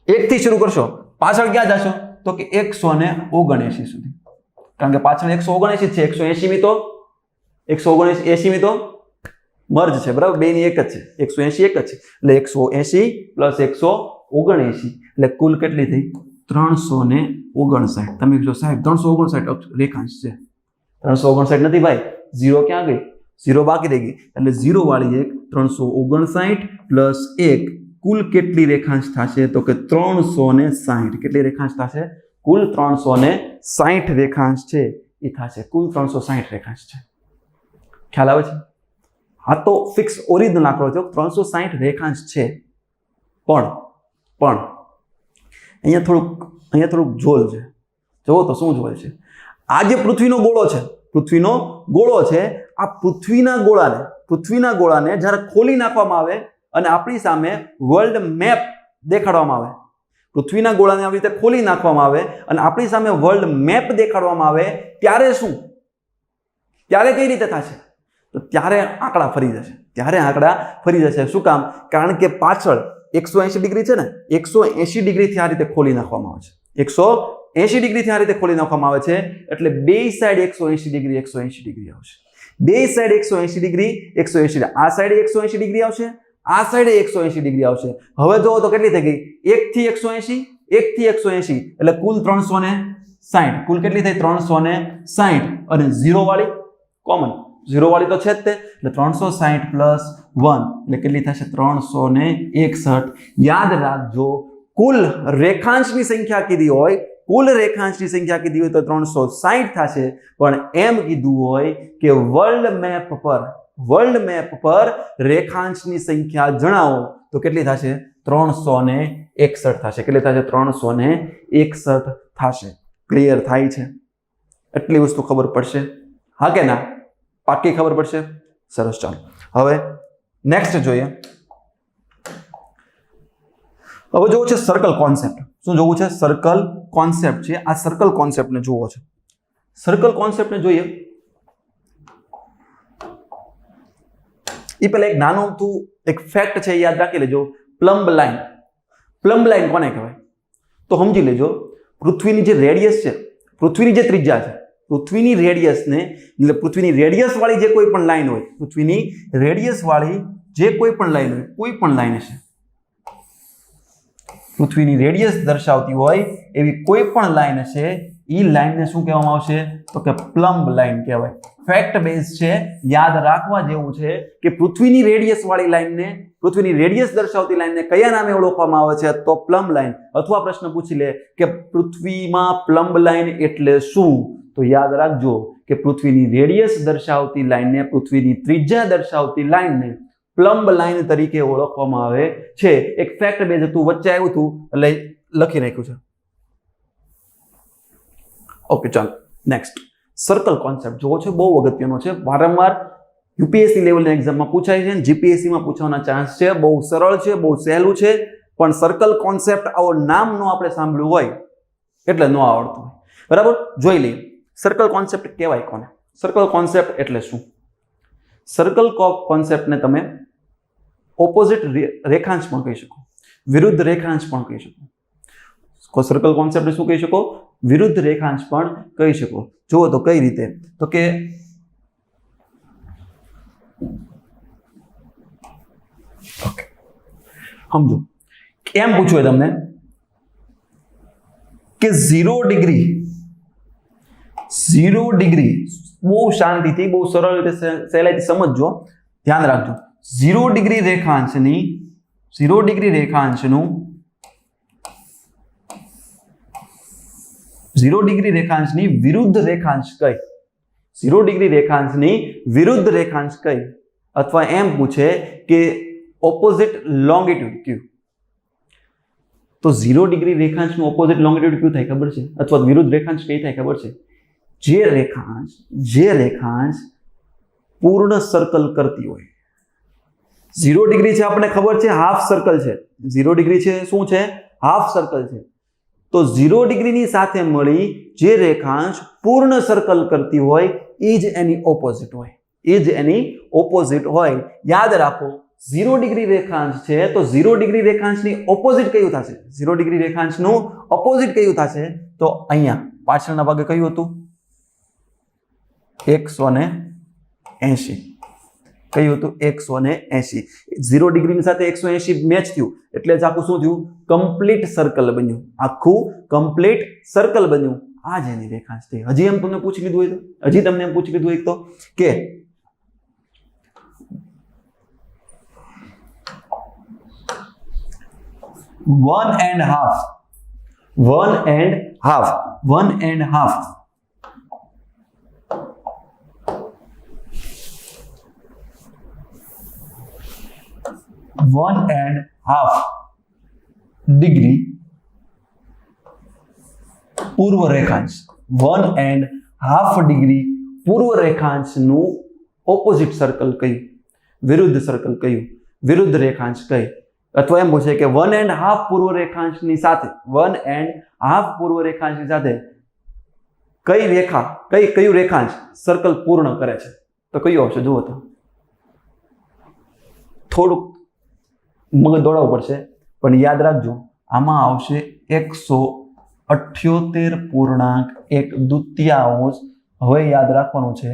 1 થી શરૂ કરશો. પાછળ ક્યાં જશો? તો કે 179 સુધી. કારણ કે પાછળ 179 છે. 180 તો 179 તો મર્જ છે, બરાબર? બે ની એક જ છે. 180 એક જ છે. એટલે 180 પ્લસ 179 એટલે કુલ કેટલી થઈ? 359. તમે કહો સાહેબ 359 રેખાંશ છે. 359 નથી ભાઈ, 0 ક્યાં ગઈ? 0 બાકી રહી ગઈ. એટલે 0 વાળી એક 359 પ્લસ 1 કુલ કેટલી રેખાંશ થશે? તો કે 360. કેટલી રેખાંશ થશે? કુલ 360 રેખાંશ છે એ થશે. કુલ 360 રેખાંશ છે. ખ્યાલ આવે છે? હા, તો ફિક્સ ઓરિજિનલ આંકડો છે, 360 રેખાંશ છે. પણ અહીંયા થોડુંક જોલ છે. જુઓ તો શું જોલ છે? આ જે પૃથ્વીનો ગોળો છે, આ પૃથ્વીના ગોળાને જ્યારે ખોલી નાખવામાં આવે અને આપણી સામે વર્લ્ડ મેપ દેખાડવામાં આવે, પૃથ્વીના ગોળાને આવી રીતે ખોલી નાખવામાં આવે અને આપણી સામે વર્લ્ડ મેપ દેખાડવામાં આવે, ત્યારે શું? ત્યારે કઈ રીતે થશે? તો ત્યારે આંકડા ફરી જશે. શું કામ? કારણ કે પાછળ 180 ડિગ્રી છે ને, 180 ડિગ્રીથી આ રીતે ખોલી નાખવામાં આવે છે. 180 ડિગ્રીથી આ રીતે ખોલી નાખવામાં આવે છે. એટલે બે સાઈડ 180 ડિગ્રી આવશે. બે સાઈડ 180 ડિગ્રી. આ સાઈડ 180 ડિગ્રી આવશે, આ સાઈડ 180 ડિગ્રી આવશે. હવે જો તો કેટલી થઈ ગઈ? 1 થી 180 એટલે કુલ 360. કુલ કેટલી થઈ? 360. અને 0 વાળી કોમન, 0 વાળી તો છે જ તે. એટલે 360 પ્લસ 1 એટલે કેટલી થશે? 361. યાદ રાખજો, કુલ રેખાંશની સંખ્યા કીધી હોય તો 360 થશે. પણ એમ કીધું હોય કે વર્લ્ડ મેપ પર રેખાંશની સંખ્યા જણાવો, તો કેટલી થશે 361 થશે કેટલી થશે 361 થશે ક્લિયર થાય છે એટલી વસ્તુ ખબર પડશે હા કે ના પાકી ખબર પડશે સરસ ચાલો હવે નેક્સ્ટ જોઈએ હવે જોવું છે સર્કલ કોન્સેપ્ટ શું જોવું છે સર્કલ કોન્સેપ્ટ છે આ સર્કલ કોન્સેપ્ટને જોવો છે સર્કલ કોન્સેપ્ટને જોઈએ એ પહેલા એક નાનું તું એક ફેક્ટ છે યાદ રાખી લેજો પ્લમ્બ લાઈન કોને કહેવાય તો સમજી લેજો પૃથ્વીની જે રેડિયસ છે પૃથ્વીની જે ત્રિજ્યા છે પૃથ્વીની રેડિયસને એટલે પૃથ્વીની રેડિયસ વાળી જે કોઈ પણ લાઈન હોય પૃથ્વીની રેડિયસ વાળી જે કોઈ પણ લાઈન હોય કોઈ પણ લાઈન હશે પૃથ્વીની રેડિયસ દર્શાવતી હોય એવી કોઈ પણ લાઈન હશે એ લાઈનને શું કહેવામાં આવશે તો કે પ્લમ્બ લાઈન કહેવાય ફેક્ટ બેઝ છે યાદ રાખવા જેવું છે કે પૃથ્વીની રેડિયસ વાળી લાઈનને પૃથ્વીની રેડિયસ દર્શાવતી લાઈનને કયા નામે ઓળખવામાં આવે છે તો પ્લમ્બ લાઈન અથવા પ્રશ્ન પૂછી લે કે પૃથ્વીમાં પ્લમ્બ લાઈન એટલે શું તો યાદ રાખજો કે પૃથ્વીની રેડિયસ દર્શાવતી લાઈનને પૃથ્વીની ત્રિજ્યા દર્શાવતી લાઈનને પ્લમ્બ લાઈન તરીકે ઓળખવામાં આવે છે એક ફેક્ટ બેઝ હતું વચ્ચે આવ્યું હતું એટલે લખી રાખ્યું છે ઓકે ચાલો નેક્સ્ટ સર્કલ કોન્સેપ્ટ જોવો છે બહુ અગત્યનો છે વારંવાર યુપીએસસી લેવલની એક્ઝામમાં પૂછાય છે અને જીપીએસસીમાં પૂછવાના ચાન્સ છે બહુ સરળ છે બહુ સહેલું છે પણ સર્કલ કોન્સેપ્ટ આવો નામ નો આપણે સાંભળ્યું હોય એટલે ન આવડતું હોય બરાબર જોઈ લઈએ સર્કલ કોન્સેપ્ટ કહેવાય કોને સર્કલ કોન્સેપ્ટ એટલે શું સર્કલ કોન્સેપ્ટને તમે ઓપોઝિટ રેખાંશ પણ કહી શકો વિરુદ્ધ રેખાંશ પણ કહી શકો સર્કલ કોન્સેપ્ટ શું કહી શકો વિરુદ્ધ રેખાંશ પણ કહી શકો જુઓ તો કઈ રીતે તો કે ઓકે સમજો એમ પૂછ્યું તમને કે 0 ડિગ્રી બહુ શાંતિથી બહુ સરળ રીતે સહેલાઈથી સમજજો ધ્યાન રાખજો 0 ડિગ્રી રેખાંશનું વિરુદ્ધ રેખાંશ કઈ 0 ડિગ્રી રેખાંશની વિરુદ્ધ રેખાંશ કઈ અથવા એમ પૂછે કે ઓપોઝિટ લોંગિટ્યુડ કયું તો 0 ડિગ્રી રેખાંશનું ઓપોઝિટ લોંગિટ્યુડ કયું થાય ખબર છે અથવા વિરુદ્ધ રેખાંશ કઈ થાય ખબર છે જે રેખાંશ પૂર્ણ સર્કલ કરતી હોય 0 ડિગ્રી છે આપણને ખબર છે હાફ સર્કલ છે 0 ડિગ્રી છે શું છે હાફ સર્કલ છે તો 0 ડિગ્રીની સાથે મળી જે રેખાંશ પૂર્ણ સર્કલ કરતી હોય એ જ એની ઓપોઝિટ હોય યાદ રાખો 0 ડિગ્રી રેખાંશ છે તો 0 ડિગ્રી રેખાંશની ઓપોઝિટ કયું થશે 0 ડિગ્રી રેખાંશનું ઓપોઝિટ કયું થશે તો અહીંયા પાછળના ભાગે કયું હતું 180 કયું હતું 180 0 ડિગ્રીની સાથે 180 મેચ થયું એટલે જ આખું શું થયું કમ્પ્લીટ સર્કલ બન્યું આ જ એની રેખાંશ થઈ હજી એમ તમને પૂછી લીધું હોય તો હજી તમને એમ પૂછી લીધું હોય તો કે one and half one and half degree પૂર્વ રેખાંશ 1.5 ડિગ્રી પૂર્વ રેખાંશનું ઓપોઝિટ સર્કલ કયું વિરુદ્ધ સર્કલ કયું વિરુદ્ધ રેખાંશ કઈ અથવા એમ પૂછે કે 1.5 પૂર્વ રેખાંશની સાથે 1.5 પૂર્વ રેખાંશની સાથે કયું રેખાંશ સર્કલ પૂર્ણ કરે છે તો કયું આવશે જુઓ તો થોડુંક મગજ દોડાવવું પડશે પણ યાદ રાખજો આમાં આવશે 178.1 હવે યાદ રાખવાનું છે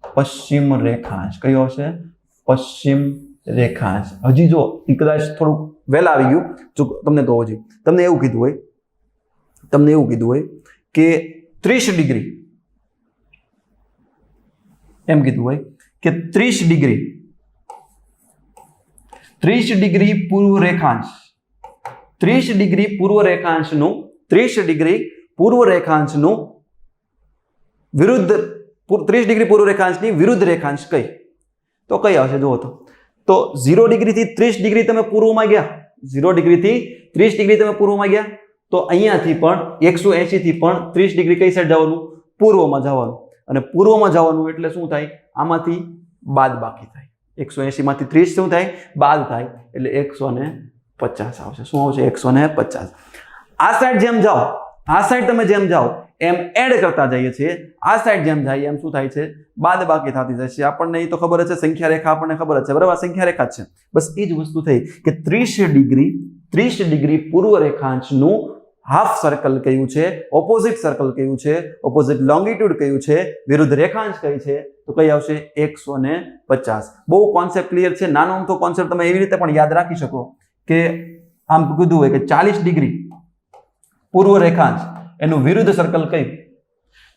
પશ્ચિમ રેખાંશ કયો આવશે પશ્ચિમ રેખાંશ હજી જો કદાચ થોડુંક વહેલા આવી ગયું જો તમને કહું હજી તમને એવું કીધું હોય કે 30 ડિગ્રી એમ કીધું હોય કે 30 ડિગ્રી પૂર્વ રેખાંશ 30 ડિગ્રી પૂર્વ રેખાંશનું વિરુદ્ધ 30 ડિગ્રી પૂર્વ રેખાંશની વિરુદ્ધ રેખાંશ કઈ તો કઈ આવશે જુઓ તો તો 0 ડિગ્રીથી 30 ડિગ્રી તમે પૂર્વમાં ગયા, 0 ડિગ્રીથી 30 ડિગ્રી તમે પૂર્વમાં ગયા, તો અહીંયાથી પણ 180 થી પણ 30 ડિગ્રી કઈ સાઈડ જવાનું? પૂર્વમાં જવાનું. અને પૂર્વમાં જવાનું એટલે શું થાય? આમાંથી બાદ બાકી થાય. 180 માંથી 30 શું થાય? બાદ થાય, એટલે 150 આવશે. શું આવશે? 150. આ સાઈડ જેમ જાઓ, આ સાઈડ તમે જેમ જાઓ એમ એડ કરતા જઈએ છીએ, આ સાઈડ જેમ જાય એમ શું થાય છે? બાદ બાકી થતી જશે. આપણને એ તો ખબર છે, સંખ્યા રેખા આપણને ખબર છે, બરાબર? સંખ્યા રેખા જ છે. બસ એ જ વસ્તુ થઈ કે 30 ડિગ્રી પૂર્વ રેખાંશનું હાફ સર્કલ કયું છે, ઓપોઝિટ સર્કલ કયું છે, ઓપોઝિટ લોંગિટ્યુડ કયું છે, વિરુદ્ધ રેખાંશ કઈ છે, તો કઈ આવશે? 150. બહુ કોન્સેપ્ટ ક્લિયર છે. નાનો અમથો કોન્સેપ્ટ તમે એવી રીતે પણ યાદ રાખી શકો કે આમ કીધું હોય કે 40 ડિગ્રી પૂર્વ રેખાંશ એનું વિરુદ્ધ સર્કલ કયું?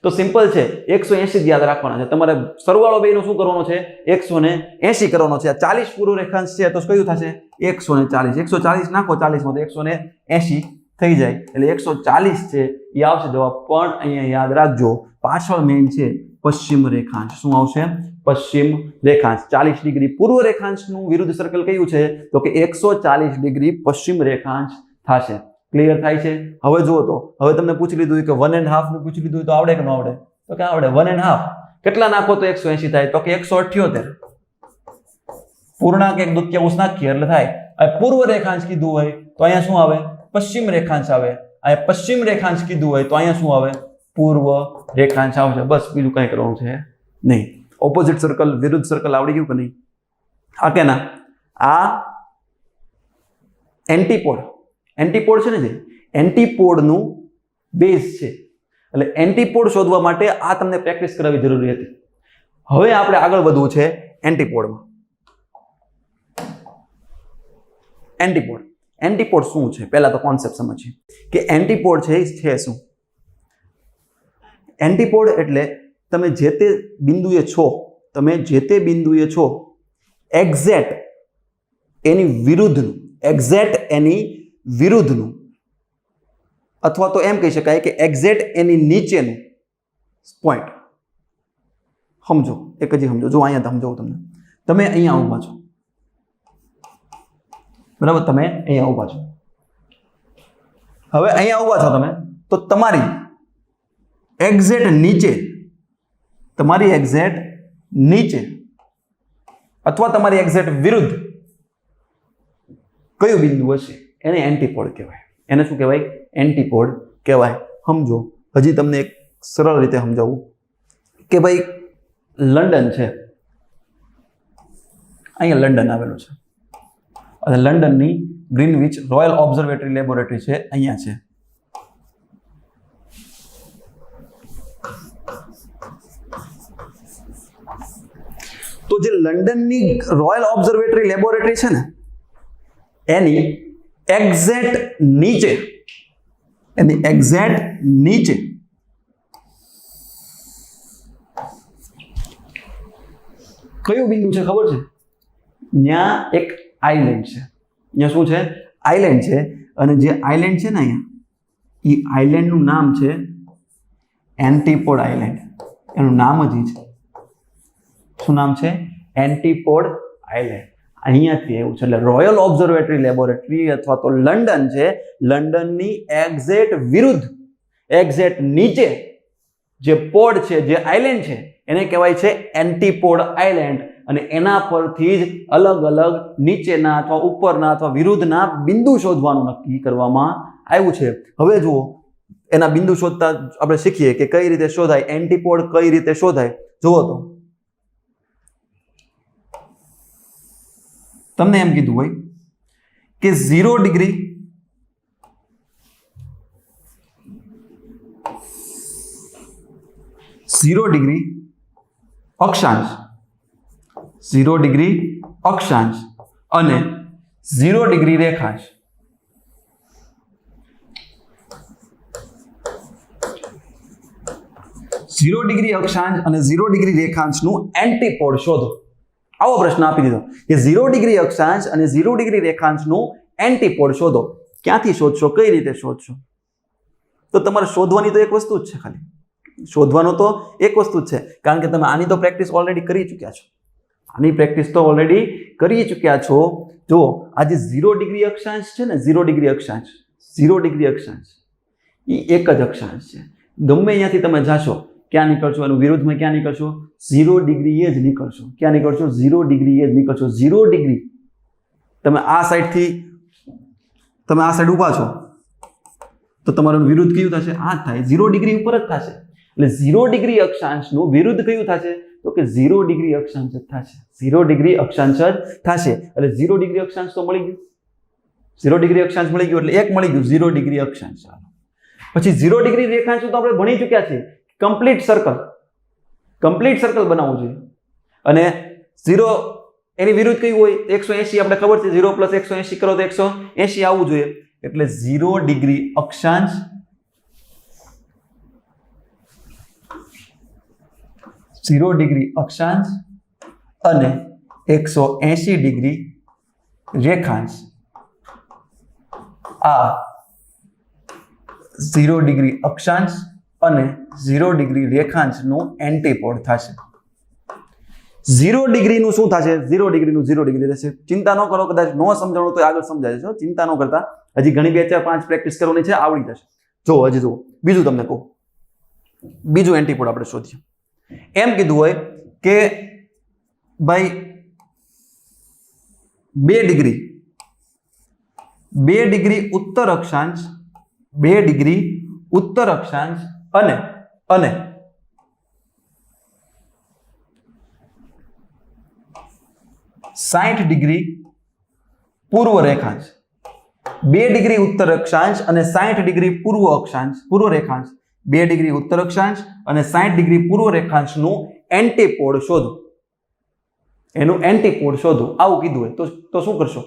તો સિમ્પલ છે, 180 જ યાદ રાખવાના છે. તમારે સરવાળો બેનો શું કરવાનો છે? 180 કરવાનો છે. આ 40 પૂર્વ રેખાંશ છે તો કયું થશે? 140. 140 નાખો 40 માં તો 180 થઈ જાય, એટલે 140 છે એ આવશે જવાબ. પણ અહીંયા યાદ રાખજો, પાછળ મેઇન છે પશ્ચિમ રેખાંશ. શું આવશે? પશ્ચિમ રેખાંશ. 40 ડિગ્રી પૂર્વ રેખાંશનું વિરુદ્ધ સર્કલ કયું છે? તો કે 140 ડિગ્રી પશ્ચિમ રેખાંશ થશે. ક્લિયર થાય છે? હવે જુઓ તો હવે તમને પૂછી લીધું કે 1.5 નું પૂછી લીધું તો આવડે કે ન આવડે? તો કે આવડે. 1.5 કેટલા નાખો તો 180 થાય? તો કે 178. પૂર્ણાંક એક દુત્યાંશ નાખીએ એટલે થાય. આ પૂર્વ રેખાંશ કીધું હોય તો અહીંયા શું આવે? પશ્ચિમ રેખાંશ આવે. આ પશ્ચિમ રેખાંશ કીધું હોય તો અહીંયા શું આવે? પૂર્વ રેખાંશ આવશે. બસ બીજું કંઈ કરવાનું છે નહીં. ઓપોઝિટ સર્કલ, વિરુદ્ધ સર્કલ આવડી ગયું કે નહીં? આ કેના? આ એન્ટીપોડ. એન્ટીપોડ છે ને, જે એન્ટીપોડનું બેઝ છે. એટલે એન્ટીપોડ શોધવા માટે આ તમને પ્રેક્ટિસ કરાવવી જરૂરી હતી. હવે આપણે આગળ વધવું છે એન્ટીપોડમાં. એન્ટીપોડ. એન્ટીપોડ શું છે? પહેલા તો કોન્સેપ્ટ સમજીએ કે એન્ટીપોડ છે એ છે શું. એન્ટીપોડ એટલે તમે જે તે બિંદુએ છો, તમે જે તે બિંદુએ છો એક્ઝેક્ટ એની વિરુદ્ધનું, એક્ઝેક્ટ એની વિરુદ્ધનું, અથવા તો એમ કહી શકાય કે એક્ઝેક્ટ એની નીચેનું પોઈન્ટ. સમજો, એક જ સમજો. જો અહીંયા સમજાવું તમને. તમે અહીંયા ઊભા છો, બરાબર? તમે અહીંયા ઊભા છો. હવે અહીંયા ઊભા છો તમે, તો તમારી એક્ઝેક્ટ નીચે, તમારી એક્ઝેક્ટ નીચે અથવા તમારી એક્ઝેક્ટ વિરુદ્ધ કયું બિંદુ હશે? એને એન્ટીપોડ કહેવાય. એને શું કહેવાય? એન્ટીપોડ કહેવાય. સમજો, હજી તમને એક સરળ રીતે સમજાવું કે ભાઈ લંડન છે, અહીંયા લંડન આવેલું છે, અને લંડનની ગ્રીનવિચ રોયલ ઓબ્ઝર્વેટરી લેબોરેટરી છે અહીંયા છે. તો જે લંડનની રોયલ ઓબ્ઝર્વેટરી લેબોરેટરી છે ને, એની એક્ઝેક્ટ નીચે, એની એક્ઝેક્ટ નીચે કયું બિંદુ છે ખબર છે? ત્યાં એક આઇલેન્ડ છે. અહીંયા શું છે? આઇલેન્ડ છે. અને જે આઇલેન્ડ છે ને અહીંયા, એ આઇલેન્ડનું નામ છે એન્ટીપોડ આઇલેન્ડ. એનું નામ જ છે. શું નામ છે? એન્ટીપોડ આઇલેન્ડ. અહીંયાથી એવું છે. એટલે રોયલ ઓબ્ઝર્વેટરી લેબોરેટરી અથવા તો લંડન છે, લંડનની એક્ઝેક્ટ વિરુદ્ધ, એક્ઝેક્ટ નીચે જે પોડ છે, જે આઇલેન્ડ છે, એને કહેવાય છે એન્ટીપોડ આઇલેન્ડ. અને એના પરથી જ અલગ અલગ નીચેના અથવા ઉપરના અથવા વિરુદ્ધના બિંદુ શોધવાનું નક્કી કરવામાં આવ્યું છે. હવે જુઓ, એના બિંદુ શોધતા આપણે શીખીએ કે કઈ રીતે શોધાય, એન્ટીપોડ કઈ રીતે શોધાય. જુઓ તો તમને એમ કીધું હોય કે 0 ડિગ્રી અક્ષાંશ, 0 ડિગ્રી અક્ષાંશ અને 0 ડિગ્રી રેખાંશ. 0 ડિગ્રી અક્ષાંશ અને 0 ડિગ્રી રેખાંશનું એન્ટીપોડ શોધો. આવો પ્રશ્ન આપી દીધો કે 0 ડિગ્રી અક્ષાંશ અને 0 ડિગ્રી રેખાંશનું એન્ટીપોડ શોધો. ક્યાંથી શોધશો? કઈ રીતે શોધશો? તો તમારે શોધવાની તો એક વસ્તુ જ છે, ખાલી શોધવાનો તો એક વસ્તુ જ છે, કારણ કે તમે આની તો પ્રેક્ટિસ ઓલરેડી કરી ચૂક્યા છો. આની પ્રેક્ટિસ તો ઓલરેડી કરી ચૂક્યા છો. જો આ જે 0 ડિગ્રી અક્ષાંશ છે ને, 0 ડિગ્રી અક્ષાંશ, 0 ડિગ્રી અક્ષાંશ એ એક જ અક્ષાંશ છે. ગમે અહીંયાથી તમે જાશો ક્યાં નીકળશો, એનું વિરુદ્ધમાં ક્યાં નીકળશો? 0 ડિગ્રીએ જ નીકળશો. ક્યાં નીકળશો? 0 ડિગ્રીએ જ નીકળશો. 0 ડિગ્રી તમે આ સાઈડથી તમે આ સાઈડ ઊભા છો તો તમારું વિરુદ્ધ કયું થશે? આ થાય. 0 ડિગ્રી ઉપર જ થશે. એટલે 0 ડિગ્રી અક્ષાંશનું વિરુદ્ધ કયું થશે? તો કે 0 ડિગ્રી અક્ષાંશ જ થશે. 0 ડિગ્રી અક્ષાંશ જ થશે. એટલે 0 ડિગ્રી અક્ષાંશ તો મળી ગયું. 0 ડિગ્રી અક્ષાંશ મળી ગયું એટલે એક મળી ગયું 0 ડિગ્રી અક્ષાંશ. પછી 0 ડિગ્રી રેખાંશ તો આપણે ભણી ચૂક્યા છીએ. કમ્પ્લીટ સર્કલ બનાવવું જોઈએ. અને 0 એની વિરુદ્ધ કયું હોય? 180. આપણે ખબર છે 0 + 180 કરો તો 180 આવવું જોઈએ. એટલે 0 ડિગ્રી અક્ષાંશ અને 180 ડિગ્રી રેખાંશ. આ 0 ડિગ્રી અક્ષાંશ અને 0 ડિગ્રી રેખાંશનું એન્ટીપોડ થશે. 0 ડિગ્રીનું શું થશે? 0 ડિગ્રીનું 0 ડિગ્રી થશે. ચિંતા ન કરો, કદાચ ન સમજાણું તો આગળ સમજાય છે. ચિંતા ન કરતા, હજી ઘણી 2 4 5 પ્રેક્ટિસ કરવાની છે, આવડી જશે. જો હજી જુઓ, બીજું તમને કહું, બીજું એન્ટીપોડ આપણે શોધીએ. એમ કીધું હોય કે ભાઈ 2 ડિગ્રી ઉત્તર અક્ષાંશ, 2 ડિગ્રી ઉત્તર અક્ષાંશ અને 60 ડિગ્રી પૂર્વ રેખાંશ. 2 ડિગ્રી ઉત્તર અક્ષાંશ અને 60 ડિગ્રી પૂર્વ રેખાંશ. 2 ડિગ્રી ઉત્તર અક્ષાંશ અને 60 ડિગ્રી પૂર્વ રેખાંશનું એન્ટીપોડ શોધો. એનું એન્ટીપોડ શોધો, આવું કીધું હોય તો શું કરશો?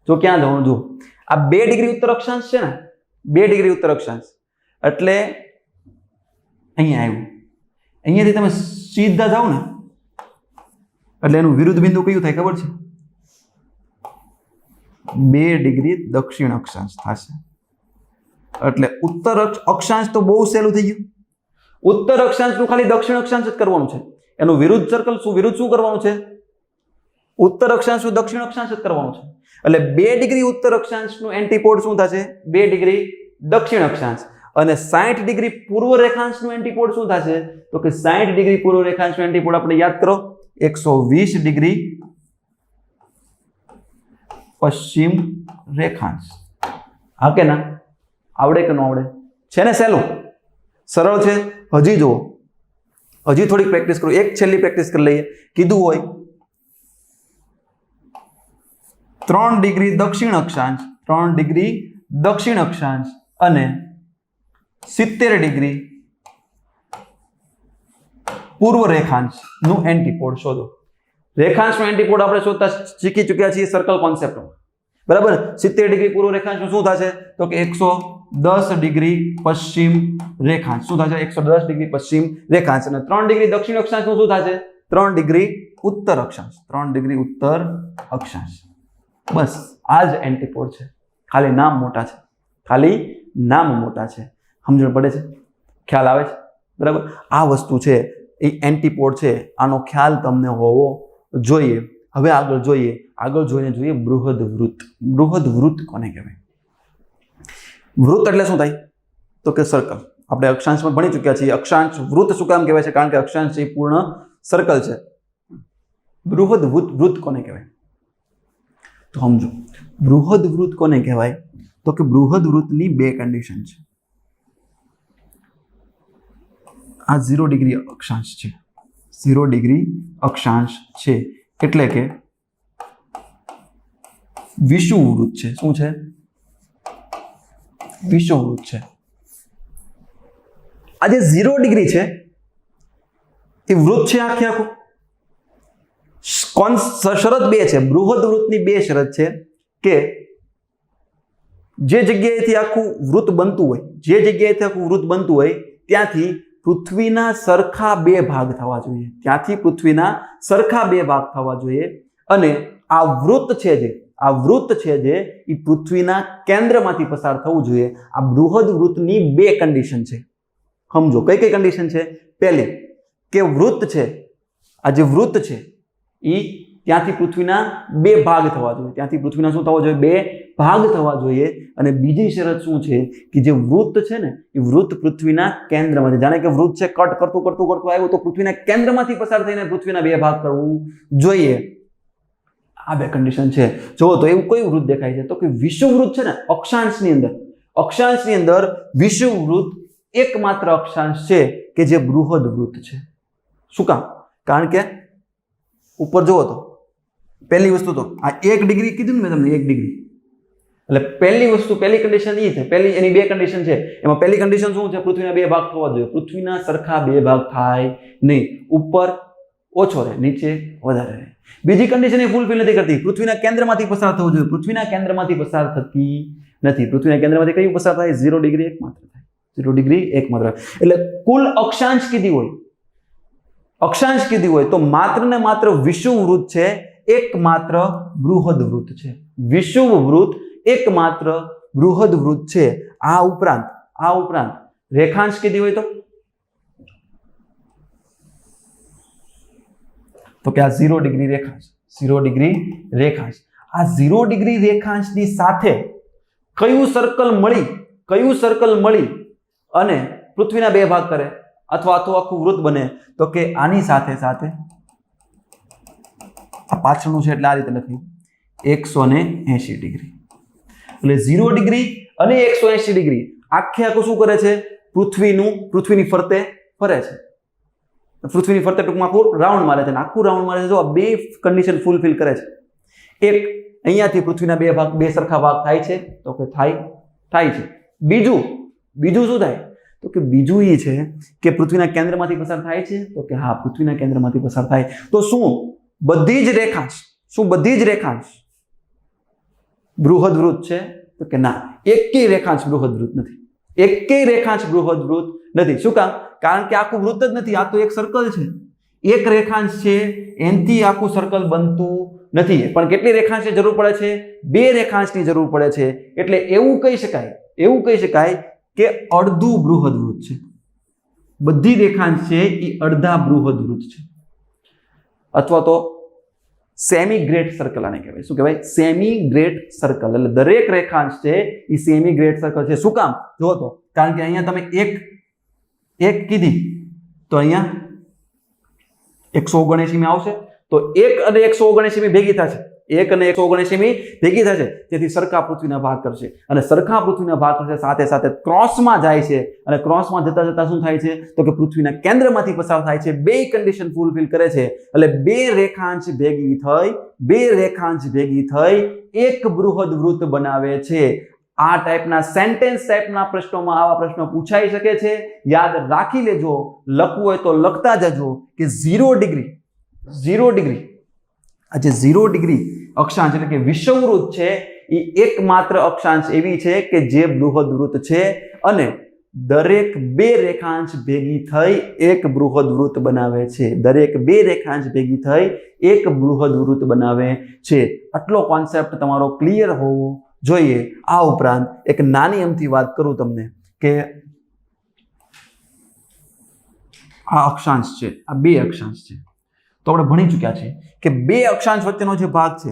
જો ક્યાં જવાનું? જો આ 2 ડિગ્રી ઉત્તર અક્ષાંશ છે ને, 2 ડિગ્રી ઉત્તર અક્ષાંશ એટલે અહીંયા આવ્યું. અહીંયાથી તમે સીધા જાઓ ને એટલે એનું વિરુદ્ધ બિંદુ કયું થાય ખબર છે? 2 ડિગ્રી દક્ષિણ અક્ષાંશ થશે. એટલે ઉત્તર અક્ષાંશ તો બહુ સહેલું થઈ ગયું. ઉત્તર અક્ષાંશનું ખાલી દક્ષિણ અક્ષાંશ જ કરવાનું છે. એનું વિરુદ્ધ સર્કલ શું કરવાનું છે? ઉત્તર અક્ષાંશનું દક્ષિણ અક્ષાંશ જ કરવાનું છે. એટલે 2 ડિગ્રી ઉત્તર અક્ષાંશનું એન્ટીપોડ શું થશે? 2 ડિગ્રી દક્ષિણ અક્ષાંશ. અને 60 ડિગ્રી પૂર્વ રેખાંશનું એન્ટીપોડ શું થશે? તો કે 60 ડિગ્રી પૂર્વ રેખાંશનું એન્ટીપોડ આપણે યાદ કરો, 120 ડિગ્રી પશ્ચિમ રેખાંશ. હા કે ના? આવડે કે ન આવડે? છે ને સહેલું, સરળ છે. હજી જુઓ, હજી થોડીક પ્રેક્ટિસ કરો. એક છેલ્લી પ્રેક્ટિસ કરી લઈએ. કીધું હોય 3 ડિગ્રી દક્ષિણ અક્ષાંશ, 3 ડિગ્રી દક્ષિણ અક્ષાંશ અને 70 ડિગ્રી પૂર્વ રેખાંશનું એન્ટીપોડ શોધો. રેખાંશનું એન્ટીપોડ આપણે શોધતા શીખી ચૂક્યા છીએ સર્કલ કોન્સેપ્ટમાં, બરાબર? 70 ડિગ્રી પૂર્વ રેખાંશનું શું થશે? તો કે 110 ડિગ્રી પશ્ચિમ રેખાંશ. શું થશે? 110 ડિગ્રી પશ્ચિમ રેખાંશ. અને 3 ડિગ્રી દક્ષિણ અક્ષાંશનું શું થશે? 3 ડિગ્રી ઉત્તર અક્ષાંશ. 3 ડિગ્રી ઉત્તર અક્ષાંશ. બસ આ જ એન્ટીપોડ છે. ખાલી નામ મોટા છે, સમજણ પડે છે? ખ્યાલ આવે છે? બરાબર? આ વસ્તુ છે એ એન્ટીપોડ છે. આનો ખ્યાલ તમને હોવો જોઈએ. હવે આગળ જોઈએ બૃહદ વૃત્ત. બૃહદ વૃત્ત કોને કહેવાય? વૃત્ત એટલે શું થાય? તો કે સર્કલ. આપણે અક્ષાંશમાં ભણી ચૂક્યા છીએ. અક્ષાંશ વૃત્ત શું કામ કહેવાય છે? કારણ કે અક્ષાંશ એ પૂર્ણ સર્કલ છે. બૃહદ વૃત્ત કોને કહેવાય? તો સમજો, બૃહદ વૃત્ત કોને કહેવાય? તો કે બૃહદ વૃત્તની 2 કન્ડિશન છે. આ 0 ડિગ્રી અક્ષાંશ છે, 0 ડિગ્રી અક્ષાંશ છે એટલે કે વિષુવવૃત્ત છે. શું છે? વિષુવવૃત્ત છે. આ જે 0 ડિગ્રી છે એ વૃત્ત છે આખું. શરત 2 છે. બૃહદ વૃત્તની 2 શરત છે કે જે જગ્યાએથી આખું વૃત્ત બનતું હોય, ત્યાંથી પૃથ્વીના સરખા 2 ભાગ થવા જોઈએ. અને આ વૃત્ત છે જે એ પૃથ્વીના કેન્દ્રમાંથી પસાર થવું જોઈએ. આ બૃહદ વૃત્તની 2 કન્ડિશન છે. સમજો કઈ કન્ડિશન છે? પહેલી કે વૃત્ત છે, આ જે વૃત્ત છે ઈ ત્યાંથી પૃથ્વીના 2 ભાગ થવા જોઈએ, ત્યાંથી પૃથ્વીના શું થવા જોઈએ? 2 ભાગ થવા જોઈએ. અને બીજી શરત શું છે કે જે વૃત્ત છે ને એ વૃત્ત પૃથ્વીના કેન્દ્રમાંથી, જાણે કે વૃત્ત છે કટ કરતું આવ્યું તો પૃથ્વીના કેન્દ્રમાંથી પસાર થઈને પૃથ્વીના 2 ભાગ કરવું જોઈએ. આ 2 કન્ડિશન છે. જો તો એવું કયું વૃત્ત દેખાય છે? તો કે વિષુવવૃત્ત છે ને અક્ષાંશની અંદર વિષુવવૃત્ત એકમાત્ર અક્ષાંશ છે કે જે બૃહદ વૃત્ત છે. શું કામ? કારણ કે ઉપર જુઓ તો પહેલી વસ્તુ તો આ 1 ડિગ્રી કીધું ને મેં તમને, 1 ડિગ્રી એટલે પહેલી કન્ડિશન એ છે. પહેલી એની 2 કન્ડિશન છે. એમાં પહેલી કન્ડિશન શું છે? પૃથ્વીના 2 ભાગ થવા જોઈએ. પૃથ્વીના સરખા 2 ભાગ થાય નહીં, ઉપર ઓછો રહે, નીચે વધારે રહે. બીજી કન્ડિશન એ ફૂલફિલ નથી કરતી. પૃથ્વીના કેન્દ્રમાંથી પસાર થવું જોઈએ. પૃથ્વીના કેન્દ્રમાંથી પસાર થતી નથી. પૃથ્વીના કેન્દ્રમાંથી કયું પસાર થાય? 0 ડિગ્રી એકમાત્ર થાય. 0 ડિગ્રી એકમાત્ર. એટલે કુલ અક્ષાંશ કીધી હોય તો માત્ર ને માત્ર વિષુવવૃત્ત છે એકમાત્ર બૃહદ વૃત્ત છે. વિષુવવૃત્ત એકમાત્ર બૃહદ વૃત્ત છે. આ ઉપરાંત રેખાંશ કીધી હોય તો કે આ 0 ડિગ્રી રેખાંશ, 0 ડિગ્રી રેખાંશ. આ 0 ડિગ્રી રેખાંશની સાથે કયું સર્કલ મળી અને પૃથ્વીના 2 ભાગ કરે અથવા તો આખું વૃત્ત બને? તો કે આની સાથે આ પાછળનું છે એટલે આ રીતે લખ્યું 180 ડિગ્રી. એટલે 0 ડિગ્રી અને 180 ડિગ્રી આખું શું કરે છે? પૃથ્વીની ફરતે ફરે છે. પૃથ્વીની ફરતે ટૂંકમાં આખું રાઉન્ડ મારે છે. આખું રાઉન્ડ મારે છે. જો આ 2 કન્ડિશન ફૂલફિલ કરે છે. એક, અહીંયાથી પૃથ્વીના 2 સરખા ભાગ થાય છે તો કે થાય છે. બીજું શું થાય? તો કે બીજું એ છે કે પૃથ્વીના કેન્દ્રમાંથી પસાર થાય છે તો કે હા, પૃથ્વીના કેન્દ્રમાંથી પસાર થાય. તો શું બધી જ રેખાંશ બૃહદ વૃત્ત છે? તો કે ના, એકેય રેખાંશ બૃહદ વૃત્ત નથી. શું કામ? કારણ કે આખું વૃત્ત જ નથી, આ તો એક સર્કલ છે. એક રેખાંશ છે એનથી આખું સર્કલ બનતું નથી. પણ કેટલી રેખાંશની જરૂર પડે છે? 2 રેખાંશની જરૂર પડે છે. એટલે એવું કહી શકાય કે અડધું બૃહદ વૃત્ત છે. બધી રેખાંશ છે એ અડધા બૃહદ વૃત્ત છે. અથવા તો સેમી ગ્રેટ સર્કલ આને કહેવાય. શું કહેવાય? Semi great circle. એટલે દરેક રેખાંશ છે એ સેમી ગ્રેટ સર્કલ છે. શું કામ? જો તો કારણ કે અહીંયા તમે એક કીધી તો અહીંયા 179 આવશે તો 1 અને 179 ભેગી થશે. 1 અને 179 ભેગી થશે, તેથી સરખા પૃથ્વીના ભાગ કરશે. અને સરખા પૃથ્વીના ભાગ કરશે સાથે ક્રોસમાં જાય છે. અને ક્રોસમાં જતા શું થાય છે? તો કે પૃથ્વીના કેન્દ્રમાંથી પસાર થાય છે. 2 કન્ડિશન ફૂલફિલ કરે છે. એટલે 2 રેખાંશ ભેગી થઈ એક બૃહદ વૃત્ત બનાવે છે. આ ટાઈપના સેન્ટેન્સ ટાઈપના પ્રશ્નોમાં આવા પ્રશ્નો પૂછાઈ શકે છે. યાદ રાખી લેજો. લખવું હોય તો લખતા જજો કે 0 ડિગ્રી આ જે 0 ડિગ્રી અક્ષાંશ એટલે કે વિષુવવૃત્ત છે એ એકમાત્ર અક્ષાંશ એવી છે કે જે બૃહદ વૃત્ત છે અને દરેક 2 રેખાંશ ભેગી થઈ એક બૃહદ વૃત્ત બનાવે છે. આટલો કોન્સેપ્ટ તમારો ક્લિયર હોવો જોઈએ. આ ઉપરાંત એક નાની અમથી વાત કરું તમને કે આ અક્ષાંશ છે, આ 2 અક્ષાંશ છે તો આપણે ભણી ચૂક્યા છે કે 2 અક્ષાંશ વચ્ચેનો જે ભાગ છે,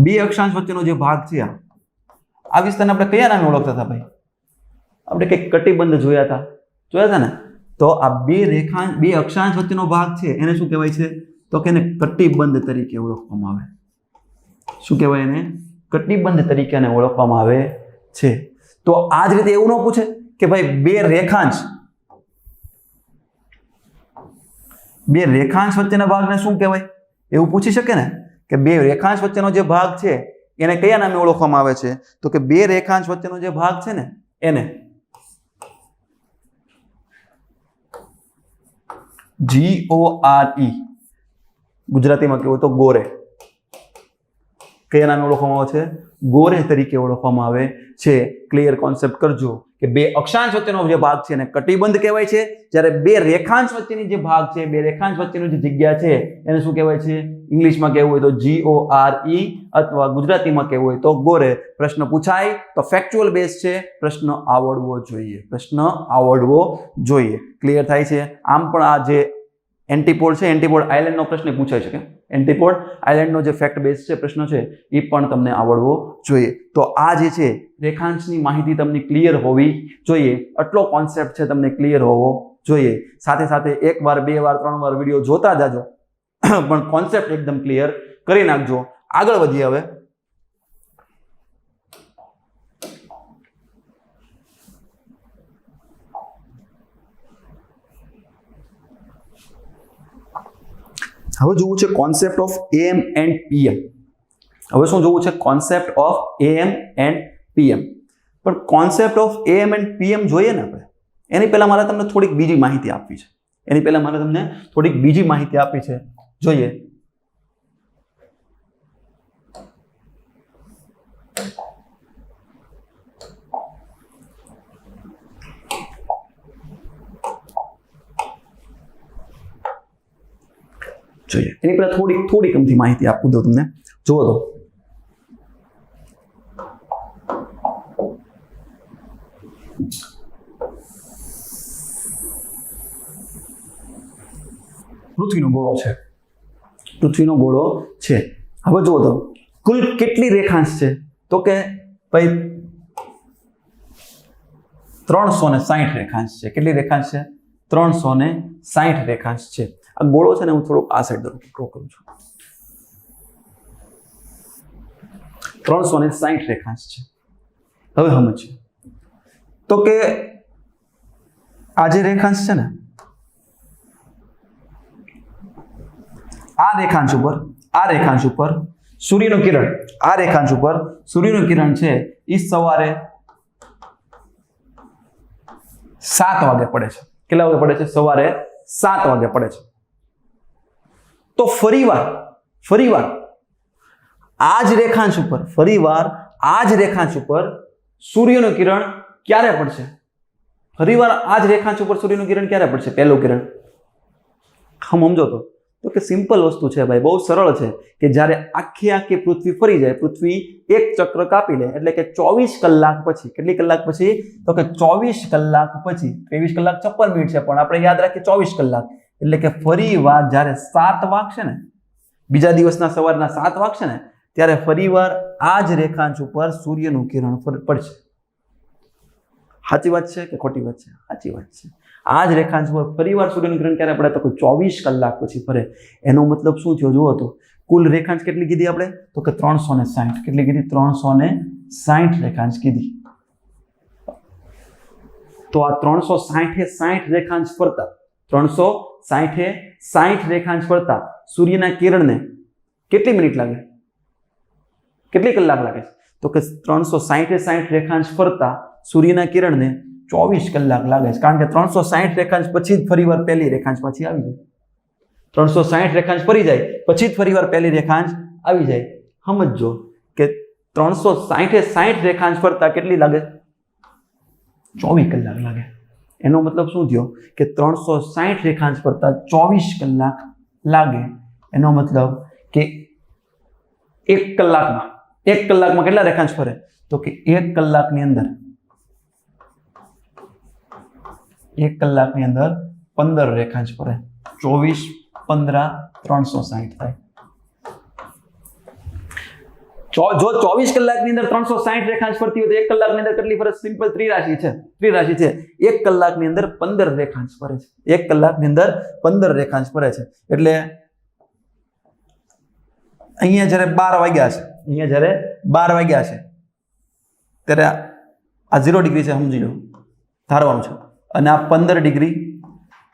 2 અક્ષાંશ વચ્ચેનો જે ભાગ છે આ વિસ્તારને આપણે કયા નામે ઓળખતા હતા ભાઈ? આપણે કંઈક કટિબંધ જોયા હતા ને? તો આ 2 અક્ષાંશ વચ્ચેનો ભાગ છે એને શું કહેવાય છે? તો કે એને કટિબંધ તરીકે ઓળખવામાં આવે. શું કહેવાય એને? કટિબંધ તરીકે એને ઓળખવામાં આવે છે. તો આ જ રીતે એવું ન પૂછે કે ભાઈ 2 રેખાંશ વચ્ચેના ભાગને શું કહેવાય? એવું પૂછી શકે ને કે 2 રેખાંશ વચ્ચેનો જે ભાગ છે એને કયા નામે ઓળખવામાં આવે છે? તો કે 2 રેખાંશ વચ્ચેનો જે ભાગ છે ને એને GORE, ગુજરાતીમાં કહેવું તો ગોરે. કયા નામે ઓળખવામાં આવે છે? ગોરે તરીકે ઓળખવામાં આવે છે. ક્લિયર કોન્સેપ્ટ કરજો કે બે અક્ષાંશ વચ્ચેનો જે ભાગ છે એને કટિબંધ કહેવાય છે, જ્યારે બે રેખાંશ વચ્ચેની જે ભાગ છે, બે રેખાંશ વચ્ચેની જે જગ્યા છે એને શું કહેવાય છે? ઇંગ્લિશમાં કહેવું હોય તો GORE અથવા ગુજરાતીમાં કહેવું હોય તો ગોરે. પ્રશ્ન પૂછાય તો ફેક્ચ્યુઅલ બેઝ છે, પ્રશ્ન આવડવો જોઈએ, પ્રશ્ન આવડવો જોઈએ. ક્લિયર થાય છે? આમ પણ આ જે એન્ટીપોડ છે, એન્ટીપોડ આઇલેન્ડનો પ્રશ્ન પૂછાઈ શકે. એન્ટીપોડ આઇલેન્ડનો જે ફેક્ટ બેઝ છે પ્રશ્ન છે એ પણ તમને આવડવો જોઈએ. તો આ જે છે રેખાંશની માહિતી તમને ક્લિયર હોવી જોઈએ, આટલો કોન્સેપ્ટ છે તમને ક્લિયર હોવો જોઈએ. સાથે સાથે એક વાર, બે વાર, ત્રણ વાર વિડીયો જોતા જાજો, પણ કોન્સેપ્ટ એકદમ ક્લિયર કરી નાખજો. આગળ વધીએ હવે. હવે જોવું છે concept of AM and PM. હવે શું જોવું છે? Concept of AM and PM. પણ concept of AM and PM જોઈએ ને આપણે, એની પહેલા મારે તમને થોડીક બીજી માહિતી આપવી છે. જોઈએ. એની પહેલા થોડીક અમથી માહિતી આપું દઉં તમને. જુઓ તો પૃથ્વીનો ગોળો છે. હવે જુઓ તો કુલ કેટલી રેખાંશ છે? તો કે ભાઈ 360 રેખાંશ છે. કેટલી રેખાંશ છે? 360 રેખાંશ છે. આ ગોળો છે ને હું થોડોક આ સાઈડ ડ્રો કરું છું. 360 રેખાંશ છે. હવે સમજીએ તો કે આ જે રેખાંશ છે ને, આ રેખાંશ ઉપર સૂર્યનું કિરણ, આ રેખાંશ ઉપર સૂર્યનું કિરણ છે એ સવારે 7 વાગે પડે છે. કેટલા વાગે પડે છે? સવારે 7 વાગે પડે છે. તો ફરીવાર આ જ રેખાંશ ઉપર સૂર્યનું કિરણ ક્યારે પડશે? પહેલું કિરણ. સમજો તો કે સિમ્પલ વસ્તુ છે ભાઈ, બહુ સરળ છે કે જ્યારે આખી પૃથ્વી ફરી જાય, પૃથ્વી એક ચક્ર કાપી લે એટલે કે 24 કલાક પછી, કેટલી કલાક પછી? તો કે 24 કલાક પછી. 23 કલાક 56 મિનિટ છે, પણ આપણે યાદ રાખીએ 24 કલાક. એટલે કે ફરીવાર જ્યારે 7 વાગશે ને, બીજા દિવસના સવારના 7 વાગશે ને, ત્યારે ફરીવાર આ જ રેખાંશ ઉપર સૂર્યનું કિરણ પડશે. સાચી વાત છે કે ખોટી વાત છે? સાચી વાત છે. આ જ રેખાંશ પર ફરીવાર સૂર્યનું કિરણ ક્યારે પડે? તો કે 24 કલાક પછી ફરે. એનો મતલબ શું થયો? જુઓ તો કુલ રેખાંશ કેટલી કીધી આપણે? તો કે 360. કેટલી કીધી? 360 રેખાંશ કીધી. તો આ 360 રેખાંશ ફરતા 360 રેખાંશ ફરતા સૂર્યના કિરણને કેટલી મિનિટ લાગે? કેટલી કલાક લાગે? તો કે 360 રેખાંશ ફરતા સૂર્યના કિરણને 24 કલાક લાગે છે. કારણ કે 360 રેખાંશ પછી જ ફરીવાર પહેલી રેખાંશ પાછી આવી જાય. 360 રેખાંશ ફરી જાય પછી જ ફરીવાર પહેલી રેખાંશ આવી જાય. સમજો કે 360 રેખાંશ ફરતા કેટલી લાગે? 24 કલાક લાગે. એનો મતલબ શું થયો? કે 360 રેખાંશ ફરતા 24 કલાક લાગે. એનો મતલબ કે 1 કલાકમાં કેટલા રેખાંશ ફરે? તો કે 1 કલાકની અંદર 15 રેખાંશ ફરે. 24 15 360 થાય. જો 24 કલાકની અંદર 360 રેખાંશ ફરતી હોય તો 1 કલાકની અંદર કેટલી ફરે? સિમ્પલ ત્રિરાશિ છે. 1 કલાકની અંદર 15 રેખાંશ ફરે છે. 1 કલાકની અંદર 15 રેખાંશ ફરે છે. એટલે અહીંયા જ્યારે 12 વાગ્યા છે, ત્યારે આ 0 ડિગ્રી છે, સમજી લો, ધારવાનું છે. અને આ 15 ડિગ્રી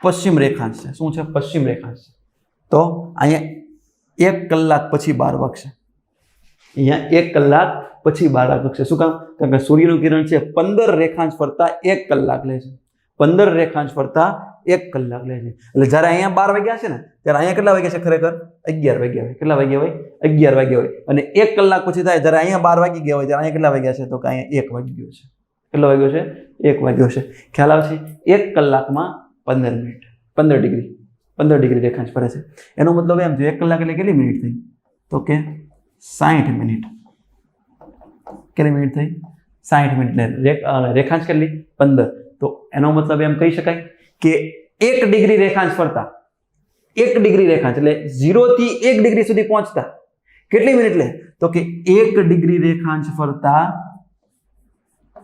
પશ્ચિમ રેખાંશ છે. શું છે? પશ્ચિમ રેખાંશ છે. તો અહીંયા 1 કલાક પછી 12 વાગશે. શું કામ? કારણ કે સૂર્યનું કિરણ છે 15 રેખાંશ ફરતા 1 કલાક લે છે. 15 રેખાંશ ફરતા 1 કલાક લે છે. એટલે જ્યારે અહીંયા 12 વાગ્યા છે ને ત્યારે અહીંયા કેટલા વાગ્યા છે? ખરેખર 11 વાગ્યા હોય. કેટલા વાગ્યા હોય? 11 વાગ્યા હોય. અને 1 કલાક પછી થાય જ્યારે અહીંયા 12 વાગી ગયા હોય ત્યારે અહીંયા કેટલા વાગ્યા છે? તો કે અહીંયા 1 વાગી ગયો છે. કેટલો વાગ્યો છે? 1 વાગ્યો છે. ખ્યાલ આવશે? 1 કલાકમાં 15 મિનિટ, 15 ડિગ્રી રેખાંશ ફરે છે. એનો મતલબ એમ છે 1 કલાક એટલે કેટલી મિનિટ થઈ? તો કે 60 મિનિટ. કેટલી મિનિટ થઈ? 60 મિનિટ. રેખાંશ કેટલી? 15. તો એનો મતલબ એમ કહી શકાય કે 1 ડિગ્રી રેખાંશ ફરતા 1 ડિગ્રી રેખાંશ એટલે 0 થી 1 ડિગ્રી સુધી પહોંચતા કેટલી મિનિટ લે? તો કે 1 ડિગ્રી રેખાંશ ફરતા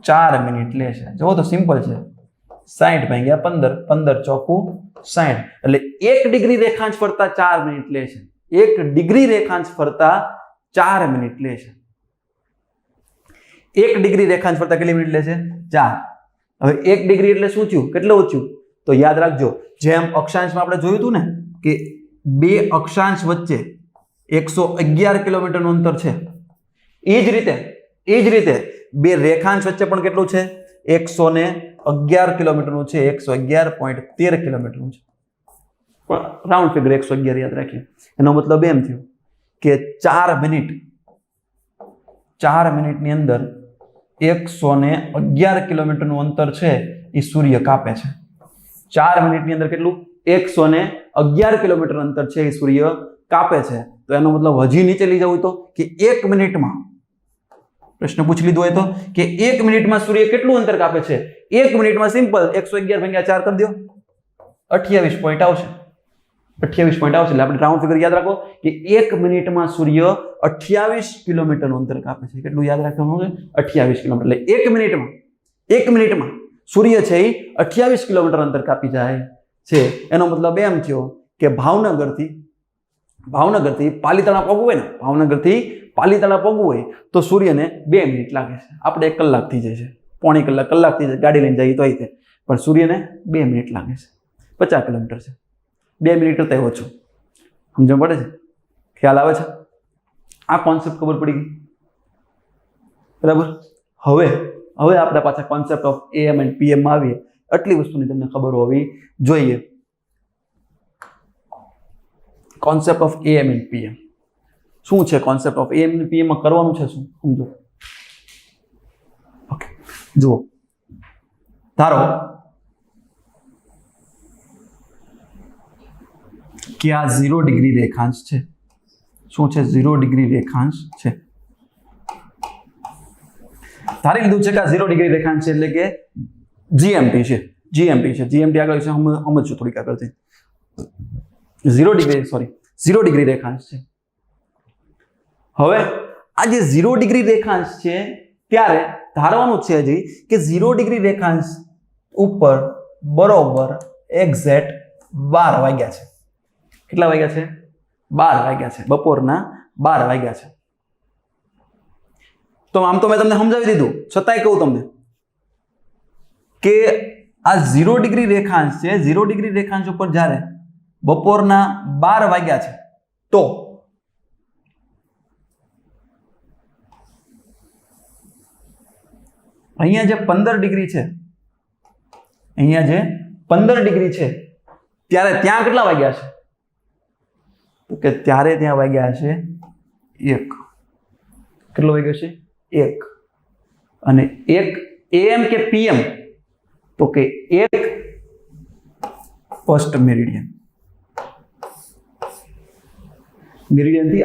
4 મિનિટ લે છે. જો તો સિમ્પલ છે. 60 ભાગ્યા 15, 15 ચોકું 60. એટલે 1 ડિગ્રી રેખાંશ ફરતા 4 મિનિટ લે છે. 1 ડિગ્રી રેખાંશ ફરતા 4 મિનિટ લે છે. 1 ડિગ્રી રેખાંશ ફરતા કેટલી મિનિટ લે છે? 4. હવે 1 ડિગ્રી એટલે શું થયું? કેટલું ઓછું? તો યાદ રાખજો, જેમ અક્ષાંશમાં આપણે જોયું હતું ને કે બે અક્ષાંશ વચ્ચે 111 કિલોમીટરનું અંતર છે. એ જ રીતે બે રેખાંશ વચ્ચે પણ કેટલું છે? 111 કિલોમીટરનું છે. 111.13 કિલોમીટરનું છે. પણ રાઉન્ડ ફિગર 111 યાદ રાખીએ. એનો મતલબ એમ થયો કે 4 મિનિટની અંદર 111 કિલોમીટરનું અંતર છે એ સૂર્ય કાપે છે. 4 મિનિટની અંદર કેટલું? 111 કિલોમીટર અંતર છે એ સૂર્ય કાપે છે. તો એનો મતલબ હજી નીચે લઈ જવું તો કે 1 મિનિટમાં, પ્રશ્ન પૂછી લીધો હોય તો કે 1 મિનિટમાં સૂર્ય કેટલું અંતર કાપે છે? 1 મિનિટમાં સિમ્પલ 111 ભાગ્યા 4 કરી દો, 28 પોઈન્ટ આવશે. 28 પોઈન્ટ આવશે. એટલે આપણે રાઉન્ડ ફિગર યાદ રાખો કે 1 મિનિટમાં સૂર્ય 28 કિલોમીટરનું અંતર કાપે છે. કેટલું યાદ રાખવાનું છે? 28 કિલોમીટર. એટલે 1 મિનિટમાં સૂર્ય છે એ 28 કિલોમીટર અંતર કાપી જાય છે. એનો મતલબ એમ થયો કે ભાવનગરથી પાલીતાણા પહોંચવું હોય ને, ભાવનગરથી પાલીતાણા પહોંચવું હોય તો સૂર્યને 2 મિનિટ લાગે છે. આપણે 1 કલાક થઈ જાય છે, પોણી કલાક થઈ જાય, ગાડી લઈને જઈએ તો અહીં પણ સૂર્યને 2 મિનિટ લાગે છે. 50 કિલોમીટર છે. 2 મિનિટ કરતા ઓછું. સમજણ પડે છે? ખ્યાલ આવે છે? આ કોન્સેપ્ટ ખબર પડી ગઈ? બરાબર. હવે આપણે પાછા concept of AM and PM માં આવીએ. આટલી વસ્તુની તમને ખબર હોવી જોઈએ. Concept of AM and PM શું છે? Concept of AM and PM માં કરવાનું છે શું? સમજો. ઓકે, જુઓ. ધારો કે આ 0 ડિગ્રી રેખાંશ છે. શું છે? 0 ડિગ્રી રેખાંશ છે. ધારી લીધું છે કે આ 0 ડિગ્રી રેખાંશ છે એટલે કે GMT છે. GMT આગળ છે સમજશું થોડીક આગળથી. 0 ડિગ્રી રેખાંશ છે. હવે આ જે 0 ડિગ્રી રેખાંશ છે ત્યારે ધારવાનું છે હજી કે 0 ડિગ્રી રેખાંશ ઉપર બરોબર એક્ઝેક્ટ 12 વાગ્યા છે. કેટલા વાગ્યા છે? 12 વાગ્યા છે. બપોરના 12 વાગ્યા છે. તો આમ તો મેં તમને સમજાવી દીધું, છતાંય કહું તમને કે આ 0 ડિગ્રી રેખાંશ છે. 0 ડિગ્રી રેખાંશ ઉપર જ્યારે બપોરના 12 વાગ્યા છે તો અહીંયા જે 15 ડિગ્રી છે, ત્યારે ત્યાં કેટલા વાગ્યા છે? તો કે ત્યારે ત્યાં વાગ્યા છે 1. કેટલો વાગ્યો છે? 1. અને 1 AM કે PM? તો કે 1 ફર્સ્ટ મેરિડિયન. મેરિડિયનથી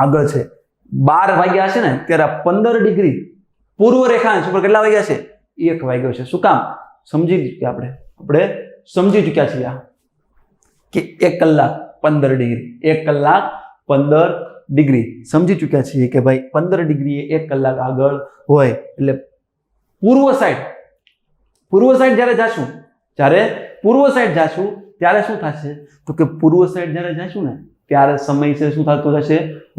આગળ છે. 12 વાગ્યા છે ને ત્યારે 15 ડિગ્રી પૂર્વ રેખાંશ ઉપર કેટલા વાગ્યા છે? 1 વાગ્યો છે. શું કામ? સમજી ચૂક્યા આપણે સમજી ચૂક્યા છીએ કે 1 કલાક 15 ડિગ્રી, 1 કલાક 15 ડિગ્રી સમજી ચૂક્યા છીએ કે ભાઈ 15 ડિગ્રી 1 કલાક આગળ હોય એટલે પૂર્વ સાઈડ જ્યારે જાશું ત્યારે શું થશે? તો કે પૂર્વ સાઈડ જ્યારે જાશું ને ત્યારે સમય છે શું થતો જશે?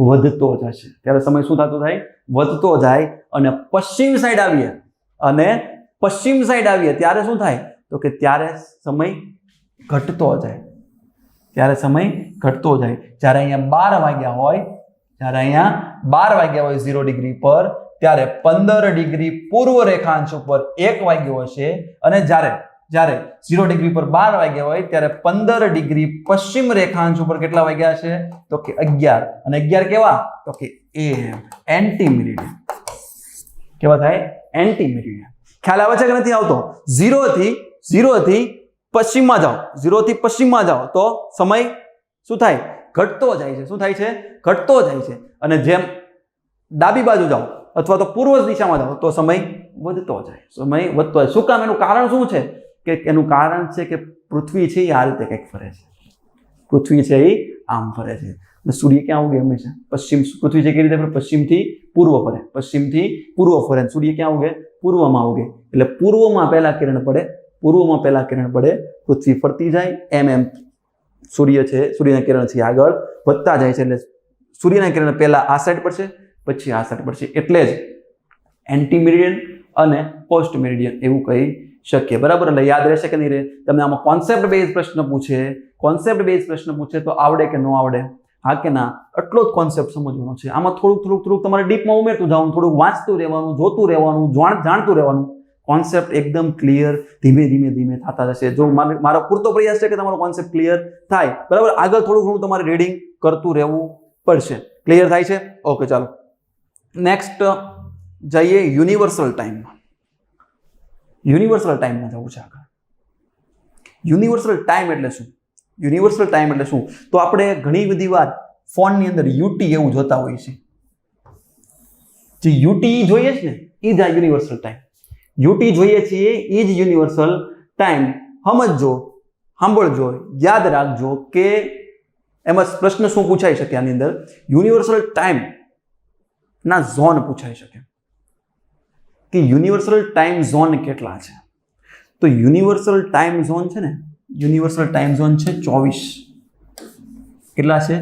વધતો જશે. ત્યારે સમય શું થતો જાય? વધતો જાય. અને પશ્ચિમ સાઈડ આવીએ ત્યારે શું થાય? તો કે ત્યારે સમય ઘટતો જાય. જ્યારે અહીંયા 12 વાગ્યા હોય 0 ડિગ્રી પર ત્યારે 15 ડિગ્રી પૂર્વ રેખાંશ ઉપર 1 વાગ્યો હશે અને જ્યારે 0 ડિગ્રી પર 12 વાગ્યા હોય ત્યારે 15 ડિગ્રી પશ્ચિમ રેખાંશ ઉપર કેટલા વાગ્યા હશે? તો કે 11. અને 11 કેવા? તો કે AM, એન્ટી મેરિડિયન. કેવા થાય? Anti meridian. ખ્યાલ આવે છે કે નથી આવતો? 0 થી પશ્ચિમમાં જાઓ, 0 થી પશ્ચિમમાં જાઓ તો સમય શું થાય? ઘટતો જાય છે. શું થાય છે? ઘટતો જાય છે. અને જેમ ડાબી બાજુ જાઓ અથવા તો પૂર્વ દિશામાં જાઓ તો સમય વધતો જાય. સમય વધતો જાય. શું કામ? એનું કારણ શું છે? કે એનું કારણ છે કે પૃથ્વી છે એ આ રીતે કંઈક ફરે છે. પૃથ્વી છે એ આમ ફરે છે. અને સૂર્ય ક્યાં ઉગે? હંમેશા પશ્ચિમ. પૃથ્વી છે કેવી રીતે ફરે? પશ્ચિમથી પૂર્વ ફરે. પશ્ચિમથી પૂર્વ ફરે. સૂર્ય ક્યાં ઉગે? પૂર્વમાં ઉગે. એટલે પૂર્વમાં પહેલા કિરણ પડે. પૂર્વમાં પહેલા કિરણ પડે, પૃથ્વી ફરતી જાય. એમ સૂર્ય છે, સૂર્યના કિરણ છે આગળ વધતા જાય છે. એટલે સૂર્યના કિરણ પહેલા આ સાઈડ પડશે, પછી આ સાઈડ પડશે. એટલે જ એન્ટી મેરિડિયન અને પોસ્ટ મેરિડિયન એવું કહી શકીએ. બરાબર? એટલે યાદ રહેશે કે નહીં રહે? તમને આમાં કોન્સેપ્ટ બેઝ પ્રશ્ન પૂછે તો આવડે કે ન આવડે? હા કે ના? આટલો જ કોન્સેપ્ટ સમજવાનો છે. આમાં થોડુંક તમારે ડીપમાં ઉમેરતું જવાનું, થોડુંક વાંચતું રહેવાનું, જોતું રહેવાનું, જાણતું રહેવાનું. કોન્સેપ્ટ એકદમ ક્લિયર ધીમે ધીમે થતા જશે. જો મારો પૂરતો પ્રયાસ છે કે તમારો કોન્સેપ્ટ ક્લિયર થાય. બરાબર? આગળ થોડું ઘણું તમારે રીડિંગ કરતું રહેવું પડશે. ક્લિયર થાય છે? ઓકે, ચાલો નેક્સ્ટ જઈએ યુનિવર્સલ ટાઈમમાં. યુનિવર્સલ ટાઈમમાં જવું છે આગળ. યુનિવર્સલ ટાઈમ એટલે શું? યુનિવર્સલ ટાઈમ એટલે શું? તો આપણે ઘણી બધી વાર ફોનની અંદર યુટી એવું જોતા હોઈએ છીએ. જે યુટી જોઈએ છે ને એ જ આ યુનિવર્સલ ટાઈમ. યુટી જોઈએ છીએ એ જ યુનિવર્સલ ટાઈમ. સમજજો, સાંભળજો, યાદ રાખજો કે એમાં પ્રશ્ન શું પૂછાઈ શકે આની અંદર? યુનિવર્સલ ટાઈમ ના ઝોન પૂછાઈ શકે કે યુનિવર્સલ ટાઈમ ઝોન કેટલા છે. તો યુનિવર્સલ ટાઈમ ઝોન છે ને, યુનિવર્સલ ટાઈમ ઝોન છે 24. કેટલા છે?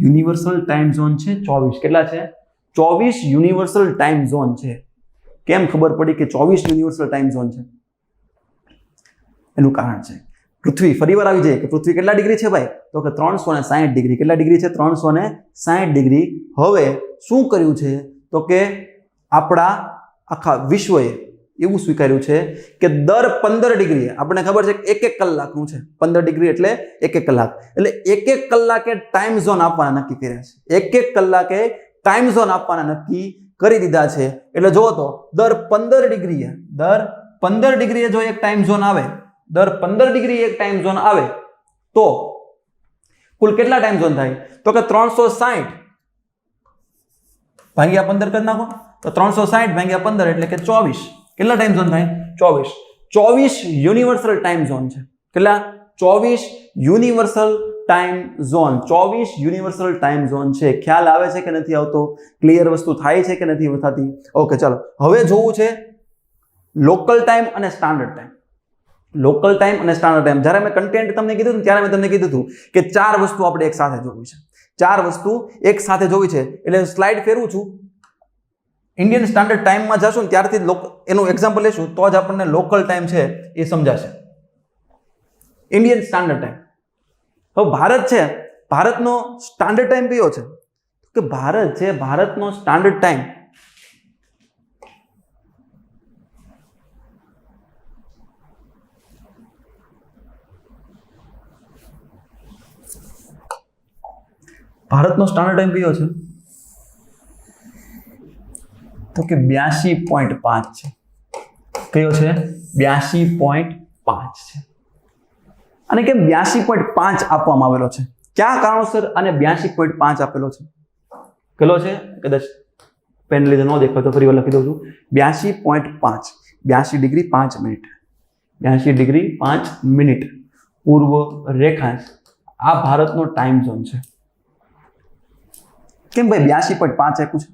યુનિવર્સલ ટાઈમ ઝોન છે 24. કેટલા છે? 24 યુનિવર્સલ ટાઈમ ઝોન છે. કેમ ખબર પડી કે 24 યુનિવર્સલ ટાઈમ ઝોન છે? એનું કારણ છે પૃથ્વી. ફરીવાર આવી જાય કે પૃથ્વી કેટલા ડિગ્રી છે ભાઈ? તો કે 360 ડિગ્રી. કેટલા ડિગ્રી છે? 360 ડિગ્રી. હવે શું કર્યું છે? તો કે આપણા આખા વિશ્વએ એવું સ્વીકાર્યું છે કે દર 15 ડિગ્રીએ, આપણને ખબર છે કે 1 કલાકનું છે. 15 ડિગ્રી એટલે 1 કલાક. એટલે 1 કલાકે ટાઈમ ઝોન આપવાના નક્કી કર્યા છે. 1 કલાકે ટાઈમ ઝોન આપવાના નક્કી કરી દીધા છે. એટલે જો તો દર 15 ડિગ્રીએ જો એક ટાઈમ ઝોન આવે, દર 15 ડિગ્રી એક ટાઈમ ઝોન આવે તો કુલ કેટલા ટાઈમ ઝોન થાય? તો કે 360 ભાગ્યા 15 કરી નાખો તો 360 ભાગ્યા 15 એટલે કે 24. કેટલા ટાઈમ ઝોન થાય? 24 યુનિવર્સલ ટાઈમ ઝોન છે. કેટલા? 24 universal time zone. 24 universal time zone છે. ખ્યાલ આવે છે કે નથી આવતો? ક્લિયર વસ્તુ થાય છે કે નથી થતી? ઓકે, ચાલો હવે જોવું છે લોકલ ટાઈમ અને સ્ટાન્ડર્ડ ટાઈમ. લોકલ ટાઈમ અને સ્ટાન્ડર્ડ ટાઈમ. જ્યારે મેં કન્ટેન્ટ તમને કીધું ત્યારે મેં તમને કીધું હતું કે 4 વસ્તુ આપણે એક સાથે જોવી છે. 4 વસ્તુ એક સાથે જોવી છે. એટલે સ્લાઇડ ફેરવું છું. ઇન્ડિયન સ્ટાન્ડર્ડ ટાઈમમાં જશું ને ત્યારથી એનું એક્ઝામ્પલ લેશું તો જ આપણને લોકલ ટાઈમ છે એ સમજાશે. Indian standard time. હવે ભારત છે, ભારતનો સ્ટાન્ડર્ડ ટાઈમ કયો છે? કે ભારત છે, ભારતનો સ્ટાન્ડર્ડ ટાઈમ કયો છે? તો કે 82.5 છે. કયો છે? 82.5 છે. અને કેમ 82.5 આપવામાં આવેલો છે? ક્યાં કારણોસર આને 82.5 આપેલો છે? કેટલો છે? કદાચ પેન લીધે ન દેખાય તો ફરી વાર લખી દઉં છું. 82.5, 82 ડિગ્રી 5 મિનિટ, 82 ડિગ્રી 5 મિનિટ પૂર્વ રેખાંશ. આ ભારતનો ટાઈમ ઝોન છે. કેમ ભાઈ 82.5 આપ્યું છે?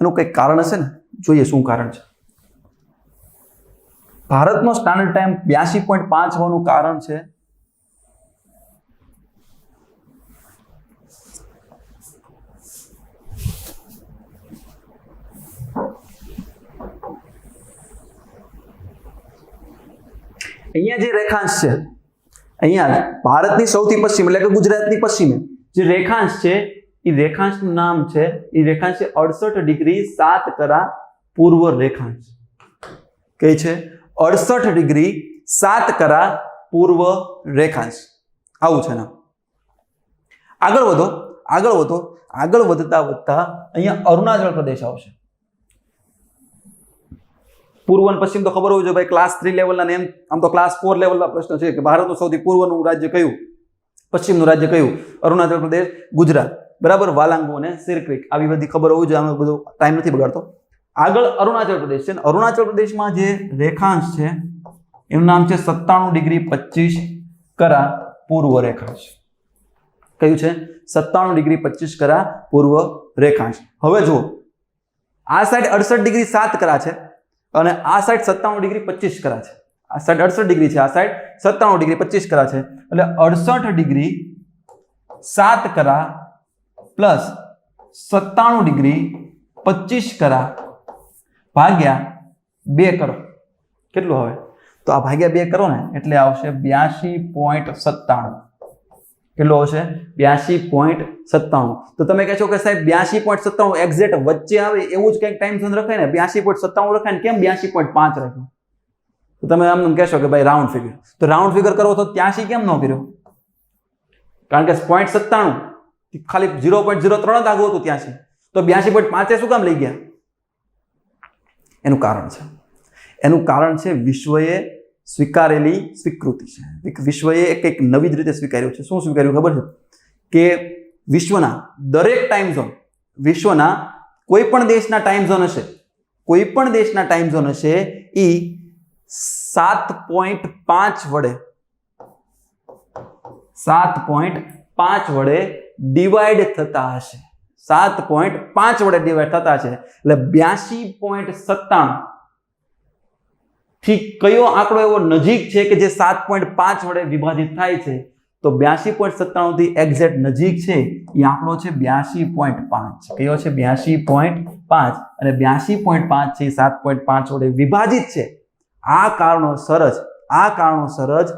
એનું કંઈક કારણ હશે ને, જોઈએ શું કારણ છે. ભારતનો સ્ટાન્ડર્ડ ટાઈમ 82.5 હોવાનું કારણ છે અહીંયા જે રેખાંશ છે, અહીંયા ભારતની સૌથી પશ્ચિમ એટલે કે ગુજરાતની પશ્ચિમે જે રેખાંશ છે એ રેખાંશનું નામ છે, એ રેખાંશ છે 68 ડિગ્રી 7 કરા પૂર્વ રેખાંશ કઈ છે 68 ડિગ્રી 7 કરા પૂર્વ રેખાંશ આવું છે ને આગળ વધો આગળ વધતા અહીંયા અરુણાચલ પ્રદેશ આવશે પૂર્વ અને પશ્ચિમ તો ખબર હોવી જોઈએ ભાઈ ક્લાસ 3 લેવલના ને આમ તો ક્લાસ 4 લેવલના પ્રશ્ન છે કે ભારતનું સૌથી પૂર્વનું રાજ્ય કયું પશ્ચિમનું રાજ્ય કયું અરુણાચલ પ્રદેશ ગુજરાત બરાબર વાલાંગુ અને સિરક્રીક આવી બધી ખબર હોવી જોઈએ આમાં બધો ટાઈમ નથી બગાડતો આગળ અરુણાચલ પ્રદેશ છે અરુણાચલ પ્રદેશમાં જે રેખાંશ છે એનું નામ છે 97 ડિગ્રી 25 કરા પૂર્વ રેખાંશ કયું છે 97 ડિગ્રી 25 કરા પૂર્વ રેખાંશ હવે જુઓ આ સાઈડ 68 ડિગ્રી 7 કરા છે અને આ સાઈડ 97 ડિગ્રી 25 કરા છે આ સાઈડ 68 ડિગ્રી છે આ સાઈડ 97 ડિગ્રી 25 કરા છે એટલે 68 ડિગ્રી 7 કરા પ્લસ 97 ડિગ્રી 25 કરા ભાગ્યા 2 કરો કેટલું આવે તો આ ભાગ્યા 2 કરો ને એટલે આવશે 82.97 કેટલો આવશે 82.97 તો તમે કહેશો કે સાહેબ 82.97 એક્ઝેક્ટ વચ્ચે આવે એવું જ કંઈક ટાઈમ ઝોન રખાય ને 82.97 રખાય ને કેમ 82.5 રાખ્યું તો તમે આમ કહેશો કે ભાઈ રાઉન્ડ ફિગર તો રાઉન્ડ ફિગર કરો તો 83 કેમ ન કર્યો કારણ કે 0.97 ખાલી 0.03 જ આગળ હતું 83 તો 82.5 શું કામ લઈ ગયા એનું કારણ છે વિશ્વએ સ્વીકારેલી સ્વીકૃતિ છે વિશ્વએ એક નવી જ રીતે સ્વીકાર્યું છે શું સ્વીકાર્યું ખબર છે કે વિશ્વના દરેક ટાઈમ ઝોન વિશ્વના કોઈ પણ દેશના ટાઈમ ઝોન હશે એ 7.5 વડે ડિવાઈડ થતા હશે 7.5 વડે ડિવાઈડ થતા હશે એટલે 82.97 થી કયો આંકડો એવો નજીક છે કે જે 7.5 વડે વિભાજિત થાય છે તો 82.97 થી એક્ઝેક્ટ નજીક છે એ આંકડો છે 82.5 કયો છે 82.5 અને 82.5 છે 7.5 વડે વિભાજિત છે આ કારણોસર જ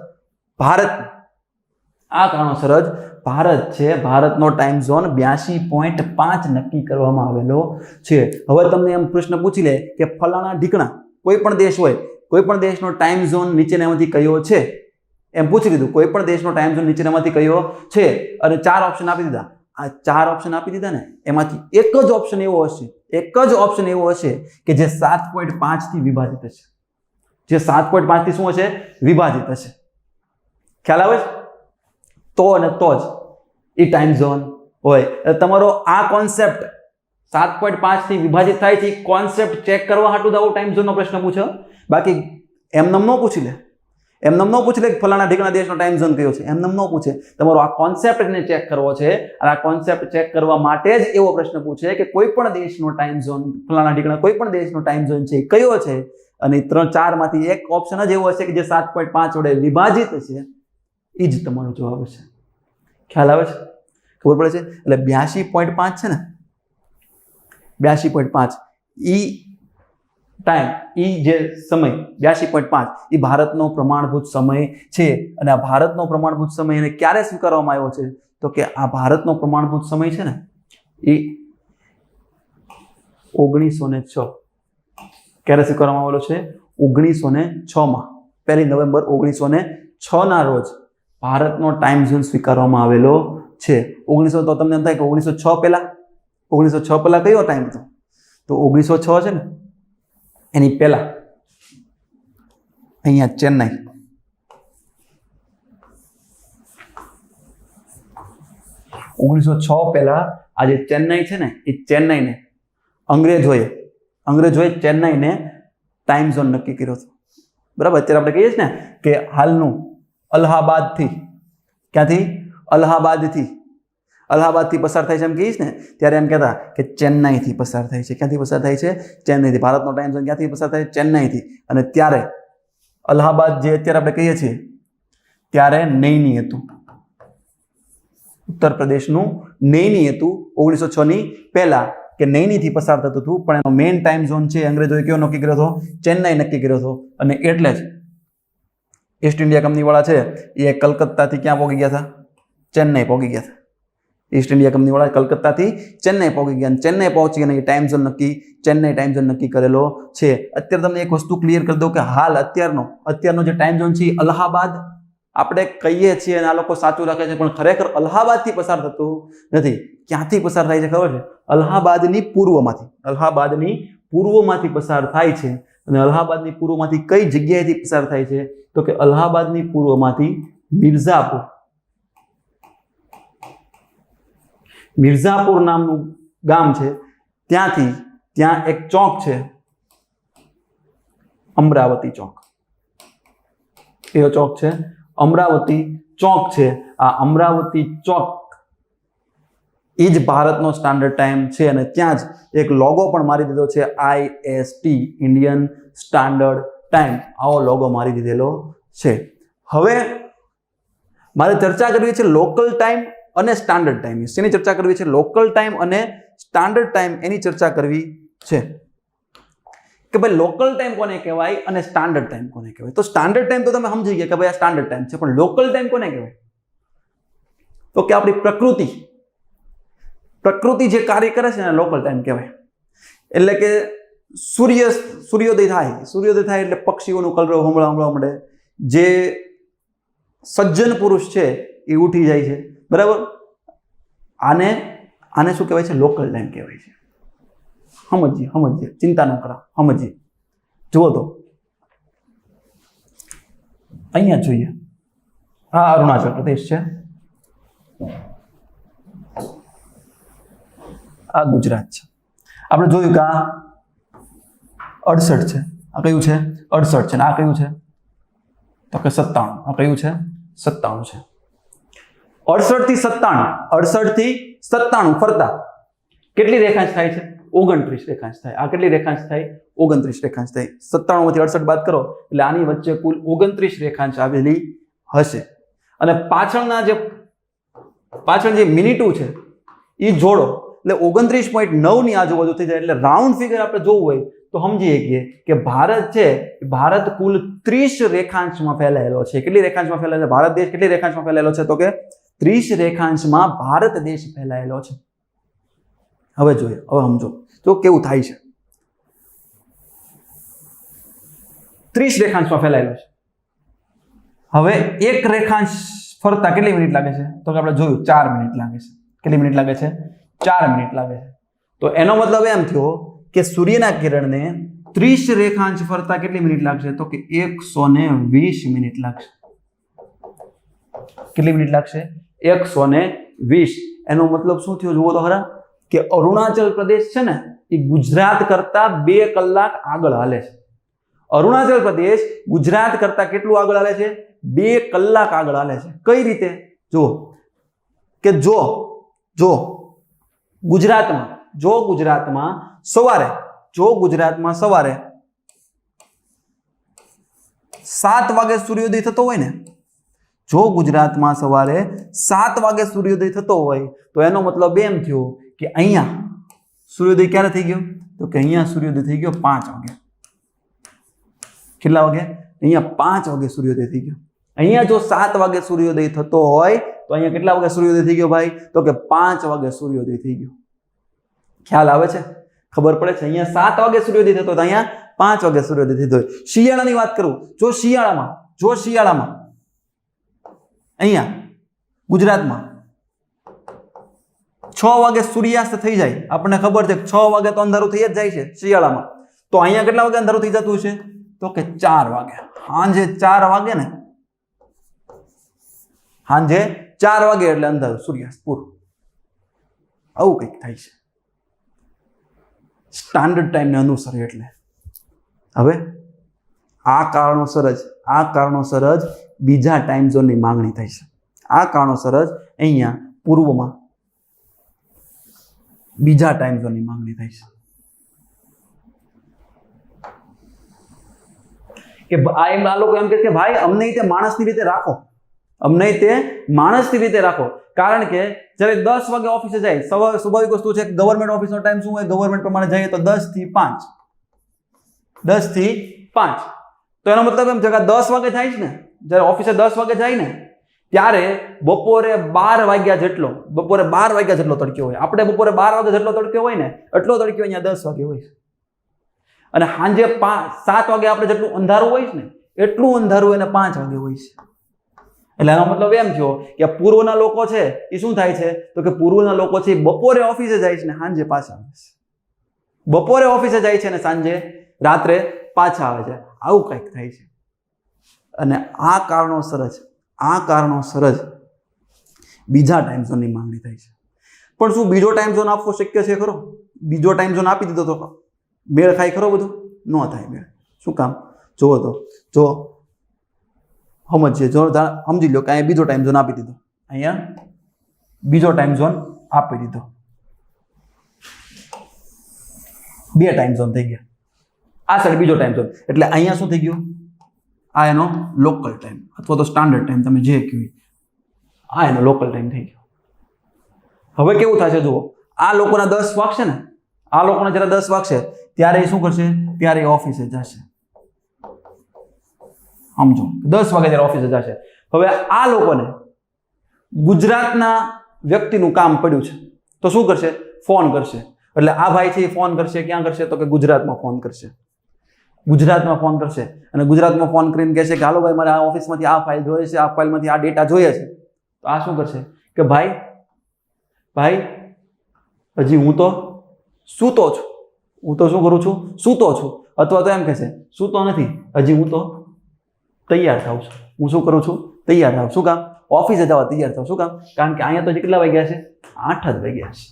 ભારત છે ભારતનો ટાઈમ ઝોન 82.5 નક્કી કરવામાં આવેલો છે હવે તમને એમ પ્રશ્ન પૂછી લે કે ફલાણા ઢીકણા કોઈ પણ દેશ હોય કોઈ પણ દેશનો ટાઈમ ઝોન નીચેનામાંથી કયો છે એમ પૂછી લીધું કોઈ પણ દેશનો ટાઈમ ઝોન નીચેનામાંથી કયો છે અને 4 ઓપ્શન આપી દીધા આ 4 ઓપ્શન આપી દીધા ને એમાંથી એક જ ઓપ્શન એવો હશે કે જે 7.5 થી વિભાજિત હશે જે 7.5 થી શું હશે વિભાજિત હશે ખ્યાલ આવે તો અને તો જ એ ટાઈમ ઝોન હોય એટલે તમારો આ કોન્સેપ્ટ 7.5 થી વિભાજિત થાય છે કોન્સેપ્ટ ચેક કરવા હાટુ આવો ટાઈમ ઝોનનો પ્રશ્ન પૂછો બાકી એમનેમ ન પૂછી લે કે ફલાણા ઢીકણા દેશનો ટાઈમ ઝોન કયો છે એમનેમ ન પૂછે તમારો આ કોન્સેપ્ટને ચેક કરવો છે અને આ કોન્સેપ્ટ ચેક કરવા માટે જ એવો પ્રશ્ન પૂછે કે કોઈ પણ દેશનો ટાઈમ ઝોન ફલાણા ઢીકણા કોઈ પણ દેશનો ટાઈમ ઝોન છે કયો છે અને 3-4 માંથી એક ઓપ્શન જ એવો હશે કે જે 7.5 વડે વિભાજિત છે એ જ તમારો જવાબ છે ખ્યાલ આવે છે ખબર પડે છે એટલે 82.5 છે ને 82.5 ઈ ટાઈમ ઈ જે સમય 82.5 એ ભારતનો પ્રમાણભૂત સમય છે અને આ ભારતનો પ્રમાણભૂત સમય એને ક્યારે સ્વીકારવામાં આવ્યો છે તો કે આ ભારતનો પ્રમાણભૂત સમય છે ને એ 1906 ક્યારે સ્વીકારવામાં આવેલો છે 1906 માં 1 નવેમ્બર 1906 ના રોજ ભારતનો ટાઈમ ઝોન સ્વીકારવામાં આવેલો છે 1900 તો તમને એમ થાય કે 1906 પહેલા કયો ટાઈમ હતો તો 1906 છે ને એની પહેલા અહીંયા ચેન્નાઈ 1906 પહેલા આ જે ચેન્નાઈ છે ને એ ચેન્નાઈને અંગ્રેજોએ ચેન્નાઈને ટાઈમ ઝોન નક્કી કર્યો હતો બરાબર અત્યારે આપણે કહીએ છીએ ને કે હાલનું અલ્હાબાદથી ક્યાંથી અલ્હાબાદથી પસાર થાય છે એમ કહીશ ને ત્યારે એમ કહેતા કે ચેન્નાઈથી પસાર થાય છે ક્યાંથી પસાર થાય છે ચેન્નાઈથી ભારતનો ટાઈમ ઝોન ક્યાંથી પસાર થાય ચેન્નાઈથી અને ત્યારે અલ્હાબાદ જે અત્યારે આપણે કહીએ છીએ ત્યારે નૈની હતું ઉત્તર પ્રદેશનું નૈની હતું 1906 ની પહેલા કે નૈનીથી પસાર થતું હતું પણ એનો મેઇન ટાઈમ ઝોન છે અંગ્રેજોએ કયો નક્કી કર્યો હતો ચેન્નાઈ નક્કી કર્યો હતો અને એટલે જ ઈસ્ટ ઇન્ડિયા કંપની વાળા છે એ કલકત્તાથી ક્યાં પહોંચી ગયા હતા ચેન્નાઈ પહોંચી ગયા હતા ઈસ્ટ ઇન્ડિયા કંપનીવાળા કલકત્તાથી ચેન્નઈ પહોંચી ગયા. ચેન્નઈ પહોંચી અને ટાઈમ ઝોન નક્કી ચેન્નઈ ટાઈમ ઝોન નક્કી કરેલો છે. અત્યારે તમને એક વસ્તુ ક્લિયર કરી દઉં કે હાલ અત્યારનો જે ટાઈમ ઝોન છે એ અલ્હાબાદ આપણે કહીએ છીએ અને આ લોકો સાચું રાખે છે, પણ ખરેખર અલ્હાબાદથી પસાર થતું નથી. ક્યાંથી પસાર થાય છે ખબર છે? અલ્હાબાદની પૂર્વમાંથી પસાર થાય છે. અને અલ્હાબાદની પૂર્વમાંથી કઈ જગ્યાએથી પસાર થાય છે? તો કે અલ્હાબાદની પૂર્વમાંથી મિર્ઝાપુર નામનું ગામ છે, ત્યાં એક ચોક છે અમરાવતી ચોક. એ ચોક છે અમરાવતી ચોક છે. આ અમરાવતી ચોક એ જ ભારતનો સ્ટાન્ડર્ડ ટાઈમ છે અને ત્યાં જ એક લોગો પણ મારી દીધો છે, IST ઇન્ડિયન સ્ટાન્ડર્ડ ટાઈમ. આવો લોગો મારી દીધેલો છે. હવે મારે ચર્ચા કરવી છે લોકલ ટાઈમ અને સ્ટાન્ડર્ડ ટાઈમ. શેની ચર્ચા કરવી છે? લોકલ ટાઈમ અને સ્ટાન્ડર્ડ ટાઈમ એની ચર્ચા કરવી છે કે ભાઈ લોકલ ટાઈમ કોને કહેવાય અને સ્ટાન્ડર્ડ ટાઈમ કોને કહેવાય. તો સ્ટાન્ડર્ડ ટાઈમ તો તમે સમજી ગયા કે ભાઈ આ સ્ટાન્ડર્ડ ટાઈમ છે, પણ લોકલ ટાઈમ કોને કહેવાય? તો કે આપણી પ્રકૃતિ જે કાર્ય કરે છે એને લોકલ ટાઈમ કહેવાય. એટલે કે સૂર્યોદય થાય એટલે પક્ષીઓનું કલરવ હમણાં મળે. જે સજ્જન પુરુષ છે એ ઉઠી જાય છે, બરાબર. આને શું કહેવાય છે? લોકલ ટાઈમ કહેવાય છે. સમજીએ, ચિંતા ન કરા, સમજીએ. જુઓ તો અહીંયા જોઈએ, આ અરુણાચલ પ્રદેશ છે, આ ગુજરાત છે. આપણે જોયું કે આ 68 છે, આ કયું છે? 68 છે. આ કયું છે? તો કે 97. આ કયું છે? 97 છે. 68 થી 97 ફરતા કેટલી રેખાંશ થાય છે? 29 રેખાંશ થાય. આ કેટલી રેખાંશ થાય? 29 રેખાંશ થાય. 97 માંથી 68 બાદ કરો એટલે આની વચ્ચે કુલ 29 રેખાંશ આવેલી હશે. અને પાછળ જે મિનિટો છે એ જોડો એટલે 29.9 ની આજુબાજુ થઈ જાય. એટલે રાઉન્ડ ફિગર આપણે જોવું હોય તો સમજી શકીએ કે ભારત કુલ 30 રેખાંશમાં ફેલાયેલો છે. કેટલી રેખાંશમાં ફેલાયેલો છે ભારત દેશ? કેટલી રેખાંશમાં ફેલાયેલો છે? તો કે 30 રેખાંશમાં ભારત દેશ ફેલાયેલો છે. હવે જોઈએ, હવે સમજો તો કેવું થાય છે. 30 રેખાંશમાં ફેલાયેલો છે. હવે એક રેખાંશ ફરતા કેટલી મિનિટ લાગે છે? તો કે આપણે જોયું 4 મિનિટ લાગે છે. કેટલી મિનિટ લાગે છે? 4 મિનિટ લાગે છે. તો એનો મતલબ એમ થયો કે સૂર્યના કિરણને 30 રેખાંશ ફરતા કેટલી મિનિટ લાગશે? તો કે 120 મિનિટ લાગશે. કેટલી મિનિટ લાગશે? 120. એનો મતલબ શું થયો? જુઓ તો ખરા કે અરુણાચલ પ્રદેશ છે ને એ ગુજરાત કરતા 2 કલાક આગળ હાલે છે. અરુણાચલ પ્રદેશ ગુજરાત કરતા કેટલું આગળ હાલે છે? 2 કલાક આગળ હાલે છે. કઈ રીતે? જુઓ કે જો ગુજરાતમાં સવારે 7 વાગે સૂર્યોદય થતો હોય ને, જો ગુજરાતમાં સવારે 7 વાગે સૂર્યોદય થતો હોય તો એનો મતલબ એમ થયો કે અહીંયા સૂર્યોદય ક્યારે થઈ ગયો? તો કે અહીંયા સૂર્યોદય થઈ ગયો 5 વાગે. કેટલા વાગે? અહીંયા 5 વાગે સૂર્યોદય થઈ ગયો. અહીંયા જો 7 વાગે સૂર્યોદય થતો હોય તો અહીંયા કેટલા વાગે સૂર્યોદય થઈ ગયો ભાઈ? તો કે 5 વાગે સૂર્યોદય થઈ ગયો. ખ્યાલ આવે છે? ખબર પડે છે? અહીંયા 7 વાગે સૂર્યોદય થતો તો અહીંયા 5 વાગે સૂર્યોદય થતો હોય. શિયાળાની વાત કરું, જો શિયાળામાં અહીંયા ગુજરાતમાં 6 વાગે સૂર્યાસ્ત થઈ જાય. આપણને ખબર છે 6 વાગે તો અંધારું થઈ જ જાય છે શિયાળામાં. તો અહીંયા કેટલા વાગે અંધારું થઈ જતું છે? તો કે 4 વાગે. સાંજે 4 વાગે ને, સાંજે 4 વાગે એટલે અંધારું, સૂર્યાસ્ત પૂરું. આવું કંઈક થાય છે સ્ટાન્ડર્ડ ટાઈમને અનુસરે. એટલે હવે આ કારણોસર જ બીજા ટાઈમ ઝોનની માંગણી થઈ છે. આ કારણોસર જ અહીંયા પૂર્વમાં બીજા ટાઈમ ઝોનની માંગણી થઈ છે કે આ લોકો એમ કહે કે ભાઈ અમને તે માણસની રીતે રાખો, કારણ કે જ્યારે 10 વાગે ઓફિસે જાય, સ્વાભાવિક વસ્તુ છે ગવર્મેન્ટ ઓફિસનો ટાઈમ શું હોય? ગવર્મેન્ટ પ્રમાણે જઈએ તો 10 થી 5. તો એનો મતલબ એમ છે કે 10 વાગે જાય છે ને, જ્યારે ઓફિસે 10 વાગે જાય ને ત્યારે બપોરે 12 વાગ્યા જેટલો તડક્યો હોય. આપણે બપોરે 12 વાગ્યા જેટલો તડક્યો હોય ને એટલો તડક્યો અહીંયા 10 વાગે હોય છે. અને સાંજે 7 વાગે આપણે જેટલું અંધારું હોય છે ને એટલું અંધારું એને 5 વાગે હોય છે. એટલે આનો મતલબ એમ થયો કે પૂર્વના લોકો છે એ શું થાય છે તો કે પૂર્વના લોકો છે બપોરે ઓફિસે જાય છે ને સાંજે પાછા આવે છે. બપોરે ઓફિસે જાય છે ને સાંજે રાત્રે પાછા આવે છે. આવું કંઈક થાય છે. અને આ કારણોસર જ બીજા ટાઈમ ઝોનની માંગણી થાય છે. પણ શું બીજો ટાઈમ ઝોન આપવો શક્ય છે ખરો? બીજો ટાઈમ ઝોન આપી દીધો તો મેળ ખાય ખરો? બધું ન થાય મેળ. શું કામ? જો સમજીએ, સમજી લો કે અહીંયા બીજો ટાઈમ ઝોન આપી દીધો. અહીંયા બીજો ટાઈમ ઝોન આપી દીધો. 2 ટાઈમ ઝોન થઈ ગયા. આ સાઈડ બીજો ટાઈમ ઝોન એટલે અહીંયા શું થઈ ગયું? આ એનો લોકલ ટાઈમ અથવા તો સ્ટાન્ડર્ડ ટાઈમ, તમે જે કહ્યું આ એનો લોકલ ટાઈમ થઈ ગયો. હવે કેવું થશે જુઓ, આ લોકોના 10 વાગશે ને, આ લોકોને જ્યારે 10 વાગશે ત્યારે એ શું કરશે? ત્યારે ઓફિસે જશે. સમજો, 10 વાગે ત્યારે ઓફિસે જશે. હવે આ લોકોને ગુજરાતના વ્યક્તિનું કામ પડ્યું છે તો શું કરશે? ફોન કરશે. એટલે આ ભાઈ છે એ ફોન કરશે. ક્યાં કરશે? તો કે ગુજરાતમાં ફોન કરશે. અને ગુજરાતમાં ફોન કરીને કહેશે કે હાલો ભાઈ, મારે આ ઓફિસમાંથી આ ફાઇલ જોઈએ છે, આ ફાઇલમાંથી આ ડેટા જોઈએ છે. તો આ શું કરશે કે ભાઈ હજી હું તો સૂતો છું. હું તો શું કરું છું? સૂતો છું. અથવા તો એમ કહેશે સૂતો નથી, હજી હું તો તૈયાર થાઉં છું. હું શું કરું છું? તૈયાર થાઉં. શું કામ? ઓફિસે જવા તૈયાર થાઉં. શું કામ? કારણ કે અહીંયા તો હજી કેટલા વાગ્યા છે? 8 જ વાગ્યા છે.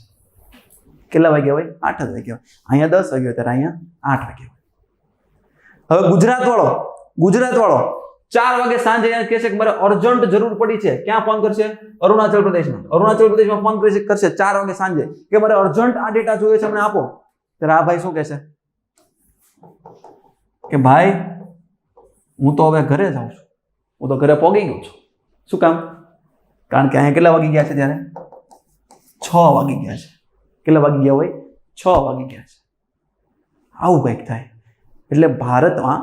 કેટલા વાગ્યા હોય? 8 જ વાગ્યા હોય. અહીંયા 10 વાગ્યા ત્યારે અહીંયા 8 વાગ્યા હોય. હવે ગુજરાત વાળો 4 વાગે સાંજે કહે છે કે મારે અર્જન્ટ જરૂર પડી છે. ક્યાં ફોન કરશે? અરુણાચલ પ્રદેશમાં ફોન કરશે 4 વાગે સાંજે કે મારે અર્જન્ટ આ ડેટા જોઈએ છે, મને આપો. ત્યારે આ ભાઈ શું કહેશે કે ભાઈ હું તો હવે ઘરે જાઉં છું, હું તો ઘરે પોગી ગયો છું. શું કામ? કારણ કે અહીંયા કેટલા વાગી ગયા છે? ત્યારે 6 વાગી ગયા છે. કેટલા વાગી ગયા હોય? 6 વાગી ગયા છે. આવું કંઈક થાય. એટલે ભારતમાં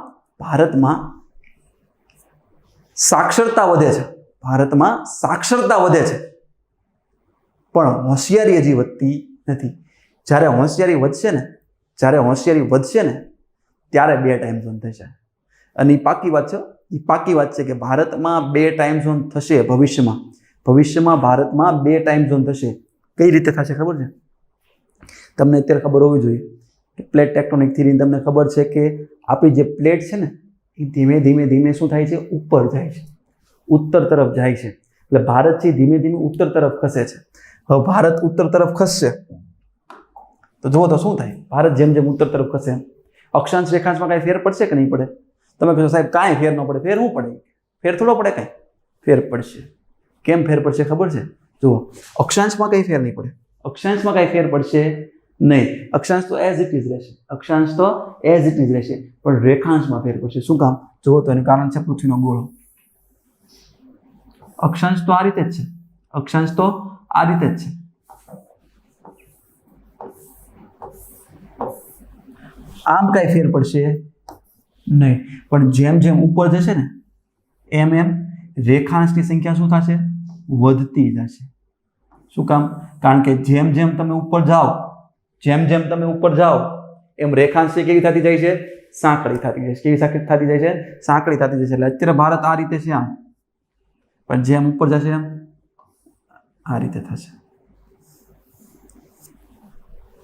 સાક્ષરતા વધે છે. પણ હોશિયારી હજી વધતી નથી. જ્યારે હોશિયારી વધશે ને ત્યારે 2 ટાઈમ ઝોન થશે. અને એ પાકી વાત છે કે ભારતમાં 2 ટાઈમ ઝોન થશે ભવિષ્યમાં ભારતમાં 2 ટાઈમ ઝોન થશે. કઈ રીતે થશે ખબર છે તમને? અત્યારે ખબર હોવી જોઈએ કે પ્લેટ ટેક્ટોનિક થિયરી તમને ખબર છે કે આપણી જે પ્લેટ છે ને એ ધીમે ધીમે શું થાય છે? ઉપર જાય છે, ઉત્તર તરફ જાય છે. એટલે ભારત છે ધીમે ધીમે ઉત્તર તરફ ખસે છે. હવે ભારત ઉત્તર તરફ ખસશે તો જુઓ તો શું થાય? ભારત જેમ ઉત્તર તરફ ખસે અક્ષાંશ રેખાંશમાં કાંઈ ફેર પડશે કે નહીં પડે? તમે કહો સાહેબ કાંઈ ફેર ન પડે. ફેર શું પડે? ફેર થોડો પડે. કાંઈ ફેર પડશે. કેમ ફેર પડશે ખબર છે? જુઓ, અક્ષાંશમાં કંઈ ફેર નહીં પડે. અક્ષાંશમાં કાંઈ ફેર પડશે નહીં. અક્ષાંશ તો એઝ ઇટ ઇઝ રહેશે. પણ રેખાંશમાં ફેર પડશે. શું કામ? જુઓ તો એનું કારણ છે પૃથ્વીનો ગોળો. અક્ષાંશ તો આ રીતે જ છે. આમ કાંઈ ફેર પડશે નહીં. પણ જેમ ઉપર જશે ને એમ રેખાંશની સંખ્યા શું થશે? વધતી જશે. શું કામ? કારણ કે જેમ તમે ઉપર જાઓ એમ રેખાંશ કેવી થતી જાય છે? સાંકડી થતી જાય છે. સાંકડી થતી જશે. એટલે અત્યારે ભારત આ રીતે છે આમ, પણ જેમ ઉપર જશે એમ આ રીતે થશે.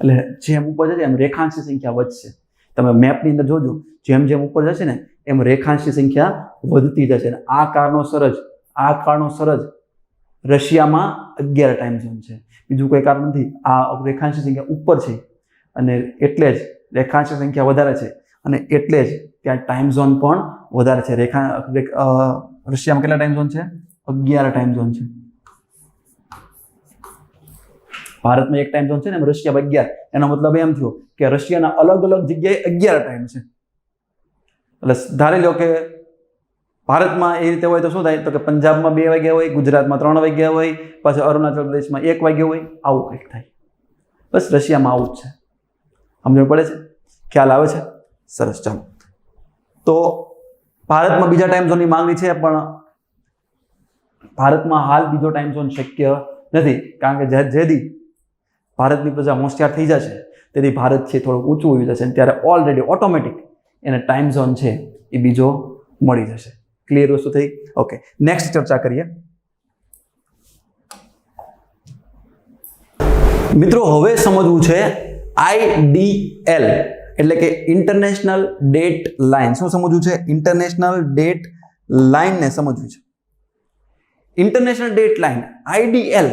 એટલે જેમ ઉપર જશે એમ રેખાંશની સંખ્યા વધશે. તમે મેપની અંદર જોજો, જેમ ઉપર જશે ને એમ રેખાંશની સંખ્યા વધતી જશે. આ કારણોસર જ રશિયામાં 11 ટાઈમ ઝોન છે. બીજું કોઈ કારણ નથી. આ રેખાંશની સંખ્યા ઉપર છે અને એટલે જ રેખાંશની સંખ્યા વધારે છે અને એટલે જ ત્યાં ટાઈમ ઝોન પણ વધારે છે. રશિયામાં કેટલા ટાઈમ ઝોન છે? 11 ટાઈમ ઝોન છે. ભારતમાં 1 ટાઈમ ઝોન છે ને, એમ રશિયામાં 11. એનો મતલબ એમ થયો કે રશિયાના અલગ જગ્યાએ 11 ટાઈમ છે. એટલે ધારી લો કે ભારતમાં એ રીતે હોય તો શું થાય? તો કે પંજાબમાં 2 વાગ્યા હોય, ગુજરાતમાં 3 વાગ્યા હોય, પાછું અરુણાચલ પ્રદેશમાં 1 વાગ્યા હોય. આવું કંઈક થાય. બસ રશિયામાં આવું જ છે. સમજણ પડે છે? ખ્યાલ આવે છે? સરસ. ચાલો, તો ભારતમાં બીજા ટાઈમ ઝોનની માંગણી છે, પણ ભારતમાં હાલ બીજો ટાઈમ ઝોન શક્ય નથી, કારણ કે જેથી ભારતની પ્રજા હોશિયાર થઈ જશે તેથી ભારત છે થોડુંક ઊંચું આવી જશે, ત્યારે ઓલરેડી ઓટોમેટિક એને ટાઈમ ઝોન છે એ બીજો મળી જશે. ક્લિયર વસ્તુ થઈ? ઓકે, નેક્સ્ટ ચર્ચા કરીએ મિત્રો. હવે સમજવું છે IDL એટલે કે ઇન્ટરનેશનલ ડેટ લાઇન. શું સમજવું છે? ઇન્ટરનેશનલ ડેટ લાઇન ને સમજવું છે. ઇન્ટરનેશનલ ડેટ લાઇન IDL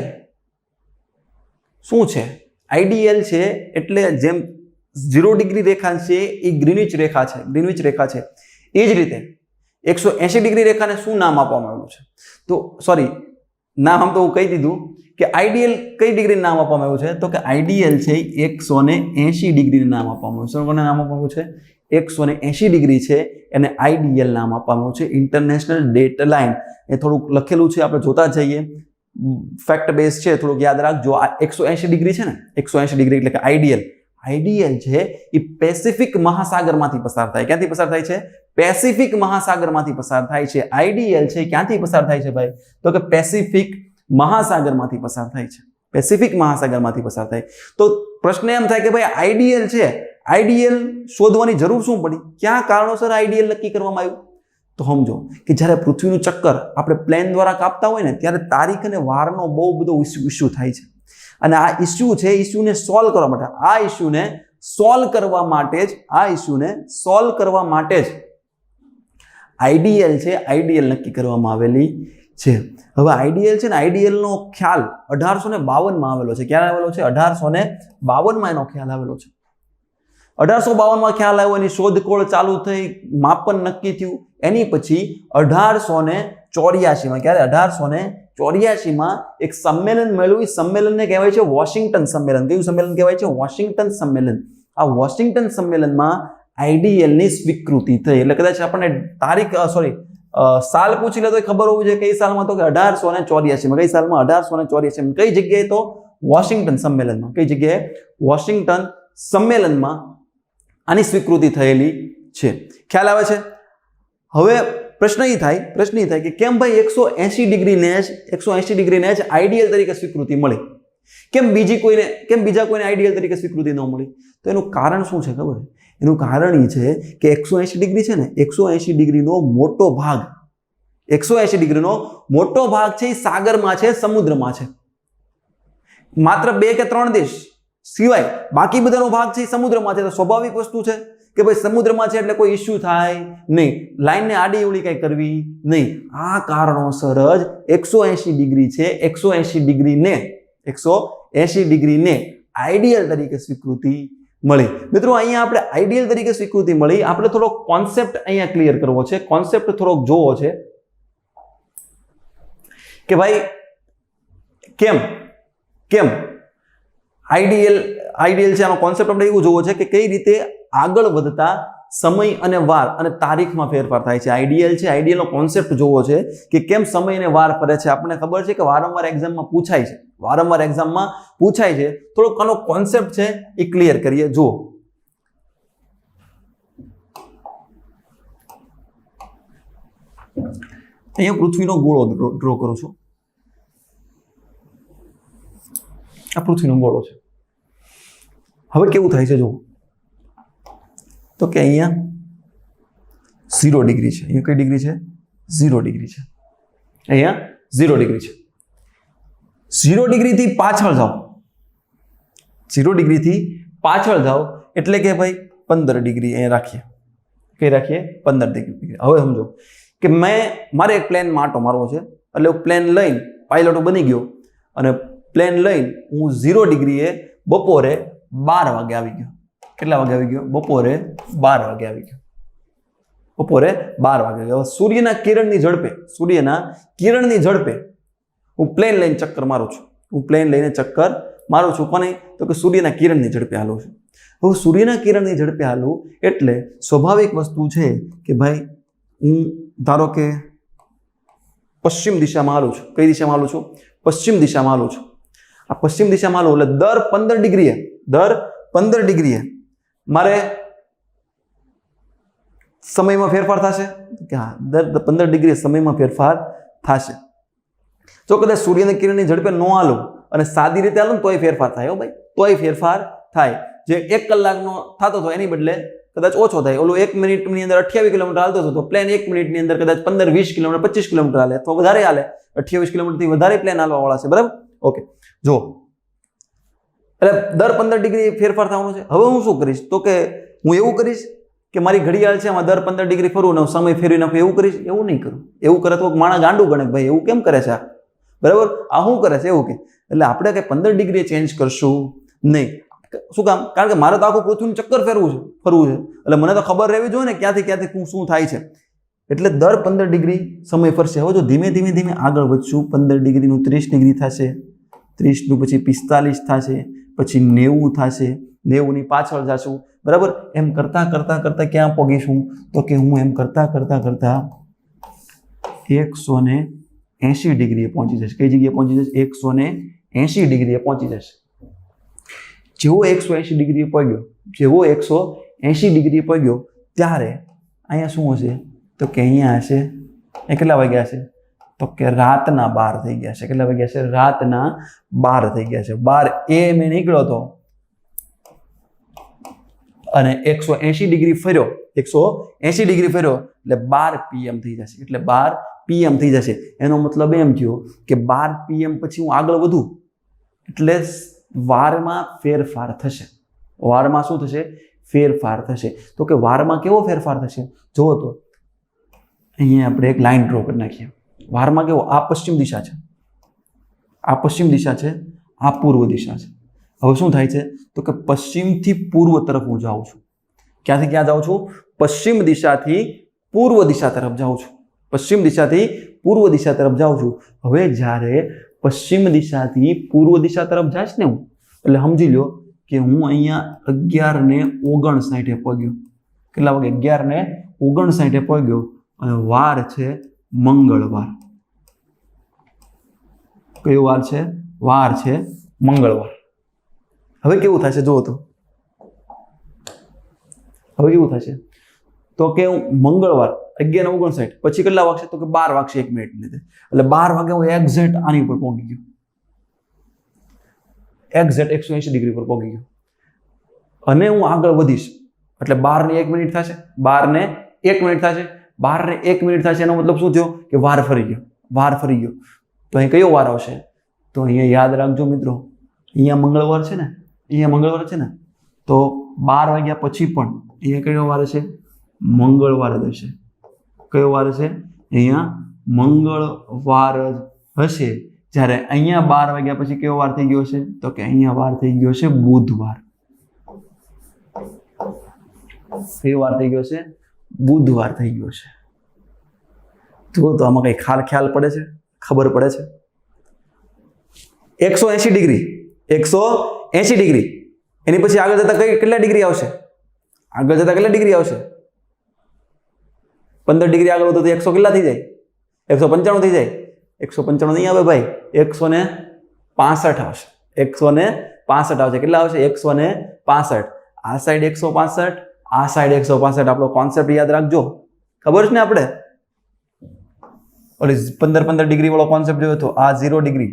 શું છે? IDL છે એટલે જેમ 0 ડિગ્રી રેખા છે એ ગ્રીનવિચ રેખા છે, ગ્રીનવિચ રેખા છે, એ જ રીતે 180 ડિગ્રી રેખાને શું નામ આપવામાં આવ્યું છે? તો સોરી, નામ આમ તો હું કહી દીધું કે IDL કઈ ડિગ્રી નામ આપવામાં આવ્યું છે? તો કે IDL છે 180 ડિગ્રી નામ આપવામાં આવ્યું છે. કોને નામ આપવામાં આવ્યું છે? 180 ડિગ્રી છે એને IDL નામ આપવામાં આવ્યું છે, ઇન્ટરનેશનલ ડેટ લાઇન. એ થોડુંક લખેલું છે, આપણે જોતા જઈએ. ફેક્ટ બેઝ છે, થોડુંક યાદ રાખજો. આ 180 ડિગ્રી છે ને, 180 ડિગ્રી એટલે કે IDL છે એ પેસિફિક મહાસાગરમાંથી પસાર થાય. ક્યાંથી પસાર થાય છે? પેસિફિક મહાસાગરમાંથી પસાર થાય છે. IDL છે ક્યાંથી પસાર થાય છે ભાઈ? તો કે પેસિફિક મહાસાગરમાંથી પસાર થાય છે, પેસિફિક મહાસાગરમાંથી પસાર થાય. તો પ્રશ્ન એમ થાય કે ભાઈ IDL છે, IDL શોધવાની જરૂર શું પડી? ક્યાં કારણોસર IDL નક્કી કરવામાં આવ્યું? તો સમજો કે જ્યારે પૃથ્વીનું ચક્કર આપણે પ્લેન દ્વારા કાપતા હોય ને ત્યારે તારીખ અને વારનો બહુ બધો ઇસ્યુ થાય છે. અને આ ઇસ્યુ છે, ઇસ્યુને સોલ્વ કરવા માટે, આ ઇસ્યુને સોલ્વ કરવા માટે જ IDL છે, IDL નક્કી કરવામાં આવેલી છે. હવે IDL છે ને, IDL નો ખ્યાલ 1852 માં આવેલો છે. ક્યારે આવેલો છે? 1852 માં એનો ખ્યાલ આવેલો છે. 1852 માં ખ્યાલ આવ્યો, એની શોધખોળ ચાલુ થઈ, માપન નક્કી થયું. એની પછી 1884 માં, ક્યારે? 1884 માં એક સંમેલન મળ્યું. એ સંમેલનને કહેવાય છે વોશિંગટન સંમેલન. કયું સંમેલન કહેવાય છે? વોશિંગટન સંમેલન. આ વોશિંગટન સંમેલનમાં IDL ની સ્વીકૃતિ થઈ. એટલે કદાચ આપણને તારીખ સાલ પૂછી લે તો ખબર હોવી જોઈએ કઈ સાલમાં. તો કે 1884 માં. કઈ સાલમાં? 1884. કઈ જગ્યાએ? તો વોશિંગટન સંમેલનમાં. કઈ જગ્યાએ? વોશિંગટન સંમેલનમાં આની સ્વીકૃતિ થયેલી છે. ખ્યાલ આવે છે? હવે પ્રશ્ન એ થાય કે કેમ ભાઈ 180 ડિગ્રીને જ IDL તરીકે સ્વીકૃતિ મળી? કેમ બીજા કોઈને IDL તરીકે સ્વીકૃતિ ન મળી? તો એનું કારણ શું છે ખબર? એનું કારણ એ છે કે 180 ડિગ્રી છે ને, 180 ડિગ્રીનો મોટો ભાગ, 180 ડિગ્રીનો મોટો ભાગ છે એ સાગરમાં છે, સમુદ્રમાં છે. માત્ર 2 કે 3 દેશ સિવાય બાકી બધાનો ભાગ છે એ સમુદ્રમાં છે. તો સ્વાભાવિક વસ્તુ છે કે ભાઈ સમુદ્રમાં છે એટલે કોઈ ઇસ્યુ થાય નહીં, લાઈનને આડી અવળી કઈ કરવી નહીં. આ કારણોસર જ 180 ડિગ્રી છે, 180 ડિગ્રીને IDL તરીકે સ્વીકૃતિ મળી. મિત્રો અહીંયા આપણે IDL તરીકે સ્વીકૃતિ મળી, આપણે થોડો કોન્સેપ્ટ અહીંયા ક્લિયર કરવો છે, કોન્સેપ્ટ થોડોક જોવો છે કે ભાઈ કેમ IDL છે. આનો કોન્સેપ્ટ આપણે એવું જોવો છે કે કઈ રીતે આગળ વધતા સમય અને વાર અને તારીખમાં ફેરફાર થાય છે. IDL છે, IDL નો કોન્સેપ્ટ જોવો છે કે કેમ સમય અને વાર ફરે છે. આપણને ખબર છે કે વારંવાર એક્ઝામમાં પૂછાય છે, થોડોક આનો કોન્સેપ્ટ છે એ ક્લિયર કરીએ. જુઓ, અહીંયા પૃથ્વીનો ગોળો ડ્રો કરું છું. આ પૃથ્વીનો ગોળો છે. હવે કેવું થાય છે જુઓ, તો કે અહીંયા 0 ડિગ્રી છે. અહીંયા કઈ ડિગ્રી છે? 0 ડિગ્રી છે. અહીંયા 0 ડિગ્રી છે. 0 ડિગ્રીથી પાછળ જાઓ, 0 ડિગ્રીથી પાછળ જાઓ એટલે કે ભાઈ 15 ડિગ્રી અહીંયા રાખીએ. કઈ રાખીએ? 15 ડિગ્રી. હવે સમજો કે મારે એક પ્લેનમાં આંટો મારવો છે, એટલે હું પ્લેન લઈને પાયલોટ બની ગયો અને પ્લેન લઈને હું 0 ડિગ્રીએ બપોરે 12 વાગે આવી ગયો. કેટલા વાગે આવી ગયો? બપોરે 12 વાગે આવી ગયો. બપોરે 12 વાગે. હવે સૂર્યના કિરણની ઝડપે હું પ્લેન લઈને ચક્કર મારું છું. કોને? તો કે સૂર્યના કિરણની ઝડપે હાલું છું. હવે સૂર્યના કિરણની ઝડપે હાલું એટલે સ્વાભાવિક વસ્તુ છે કે ભાઈ હું ધારો કે પશ્ચિમ દિશામાં હાલું છું. કઈ દિશામાં હાલું છું? પશ્ચિમ દિશામાં હાલું છું. આ પશ્ચિમ દિશામાં હાલું એટલે દર 15 ડિગ્રીએ મારે સમયમાં ફેરફાર થશે કે હા, દર 15 ડિગ્રી સમયમાં ફેરફાર થશે. જો કદાચ સૂર્યની કિરણની ઝડપે ન હાલું અને સાદી રીતે હાલું તોય ફેરફાર થાય. હો ભાઈ, તોય ફેરફાર થાય. જે 1 કલાકનો થતો હતો એની બદલે કદાચ ઓછો થાય. ઓલું 1 મિનિટની અંદર 28 કિલોમીટર હાલતો હતો તો પ્લેન 1 મિનિટની અંદર કદાચ 15-20 કિલોમીટર 25 કિલોમીટર હાલે અથવા વધારે હાલે. 28 કિલોમીટરથી વધારે પ્લેન હાલવા વાળા છે. બરાબર, ઓકે. જો એટલે દર 15 ડિગ્રી ફેરફાર થવાનો છે. હવે હું શું કરીશ તો કે હું એવું કરીશ કે મારી ઘડિયાળ છે એમાં દર 15 ડિગ્રી ફરવું ને સમય ફેરવી નાખું, એવું કરીશ? એવું નહીં કરું. એવું કરે તો માણસ ગાંડું ગણે, ભાઈ એવું કેમ કરે છે આ? બરાબર, આ શું કરે છે એવું કે. એટલે આપણે કઈ 15 ડિગ્રી ચેન્જ કરશું નહીં. શું કામ? કારણ કે મારે તો આખું પૃથ્વીનું ચક્કર ફરવું છે. એટલે મને તો ખબર રહેવી જોઈએ ને ક્યાંથી શું થાય છે. એટલે દર 15 ડિગ્રી સમય ફરશે. હવે જો ધીમે ધીમે આગળ વધશું, 15 ડિગ્રીનું 30 ડિગ્રી થશે, 30નું પછી 45 થશે, પછી 90 થશે, 90ની પાછળ જશું. બરાબર, એમ કરતા ક્યાં પહોંચીશું તો કે હું એમ કરતા 180 ડિગ્રીએ પહોંચી જશે. કઈ જગ્યાએ પહોંચી જશે? 180 ડિગ્રીએ પહોંચી જશે. જેવો 180 ડિગ્રીએ પહોંચ્યો ત્યારે અહીંયા શું હશે તો કે અહીંયા હશે કેટલા વાગ્યા હશે તો કે રાતના 12 થઈ ગયા છે. કેટલા વાગ્યા છે? રાતના 12 થઈ ગયા છે. 12 AM નીકળ્યો હતો અને 180 ડિગ્રી ફર્યો, 180 ડિગ્રી ફર્યો એટલે 12 PM થઈ જશે. એટલે 12 PM થઈ જશે. એનો મતલબ એમ થયો કે 12 PM પછી હું આગળ વધું એટલે વારમાં ફેરફાર થશે. વારમાં શું થશે? ફેરફાર થશે. તો કે વારમાં કેવો ફેરફાર થશે? જુઓ તો અહીંયા આપણે એક લાઈન ડ્રો કરી નાખીએ. વારમાં કેવો? આ પશ્ચિમ દિશા છે, આ પશ્ચિમ દિશા છે, આ પૂર્વ દિશા છે. હવે શું થાય છે તો કે પશ્ચિમથી પૂર્વ તરફ હું જાઉં છું. ક્યાંથી ક્યાં જાઉં છું? પશ્ચિમ દિશાથી પૂર્વ દિશા તરફ જાઉં છું. પશ્ચિમ દિશાથી પૂર્વ દિશા તરફ જાઉં છું. હવે જ્યારે પશ્ચિમ દિશાથી પૂર્વ દિશા તરફ જઈશ ને હું, એટલે સમજી લો કે હું અહીંયા 11:59 પહોંચ્યો. કેટલા વાગે? 11:59 પહોંચ્યો અને વાર છે મંગળવાર. કયો વાર છે? વાર છે મંગળવાર. હવે કેવું થશે જુઓ તો, હવે કેવું થશે તો કે હું મંગળવાર 11:59 પછી કેટલા વાગશે તો કે 12 વાગશે 1 મિનિટ લીધે. એટલે 12 વાગે હું એક્ઝેક્ટ આની ઉપર પહોંચી ગયો, એક્ઝેક્ટ 180 ડિગ્રી પર પહોંચી ગયો. અને હું આગળ વધીશ એટલે 12 ને 1 મિનિટ થશે, 12 ને 1 મિનિટ થશે, 12 ને 1 મિનિટ થશે. એનો મતલબ શું થયો કે વાર ફરી ગયો, વાર ફરી ગયો. તો અહીં કયો વાર આવશે તો અહીંયા યાદ રાખજો મિત્રો, અહીંયા મંગળવાર છે ને, અહીંયા મંગળવાર છે ને, તો 12 વાગ્યા પછી પણ અહીંયા કયો વાર છે? મંગળવાર જ હશે. કયો વાર છે? અહીંયા મંગળવાર જ હશે. જ્યારે અહીંયા 12 વાગ્યા પછી કયો વાર થઈ ગયો છે તો કે અહીંયા વાર થઈ ગયો છે બુધવાર. કયો વાર થઈ ગયો છે? બુધવાર થઈ ગયો છે. જુઓ તો આમાં કઈ ખ્યાલ પડે છે? ખબર પડે છે? 180 ડિગ્રી, 180 ડિગ્રી એની પછી આગળ જતા કેટલા ડિગ્રી આવશે? આગળ જતા કેટલા ડિગ્રી આવશે? 15 ડિગ્રી આગળ વધો તો 100 કેટલા થઈ જાય? 195 થઈ જાય. 195 નહીં આવે ભાઈ, 165 આવશે. 165 આવશે. કેટલા આવશે? 165. આ સાઈડ 165, આ સાઈડ 165. આપણો કોન્સેપ્ટ યાદ રાખજો. ખબર છે ને આપણે ઓલી 15 ડિગ્રી વાળો કોન્સેપ્ટ જોયો તો આ 0 ડિગ્રી,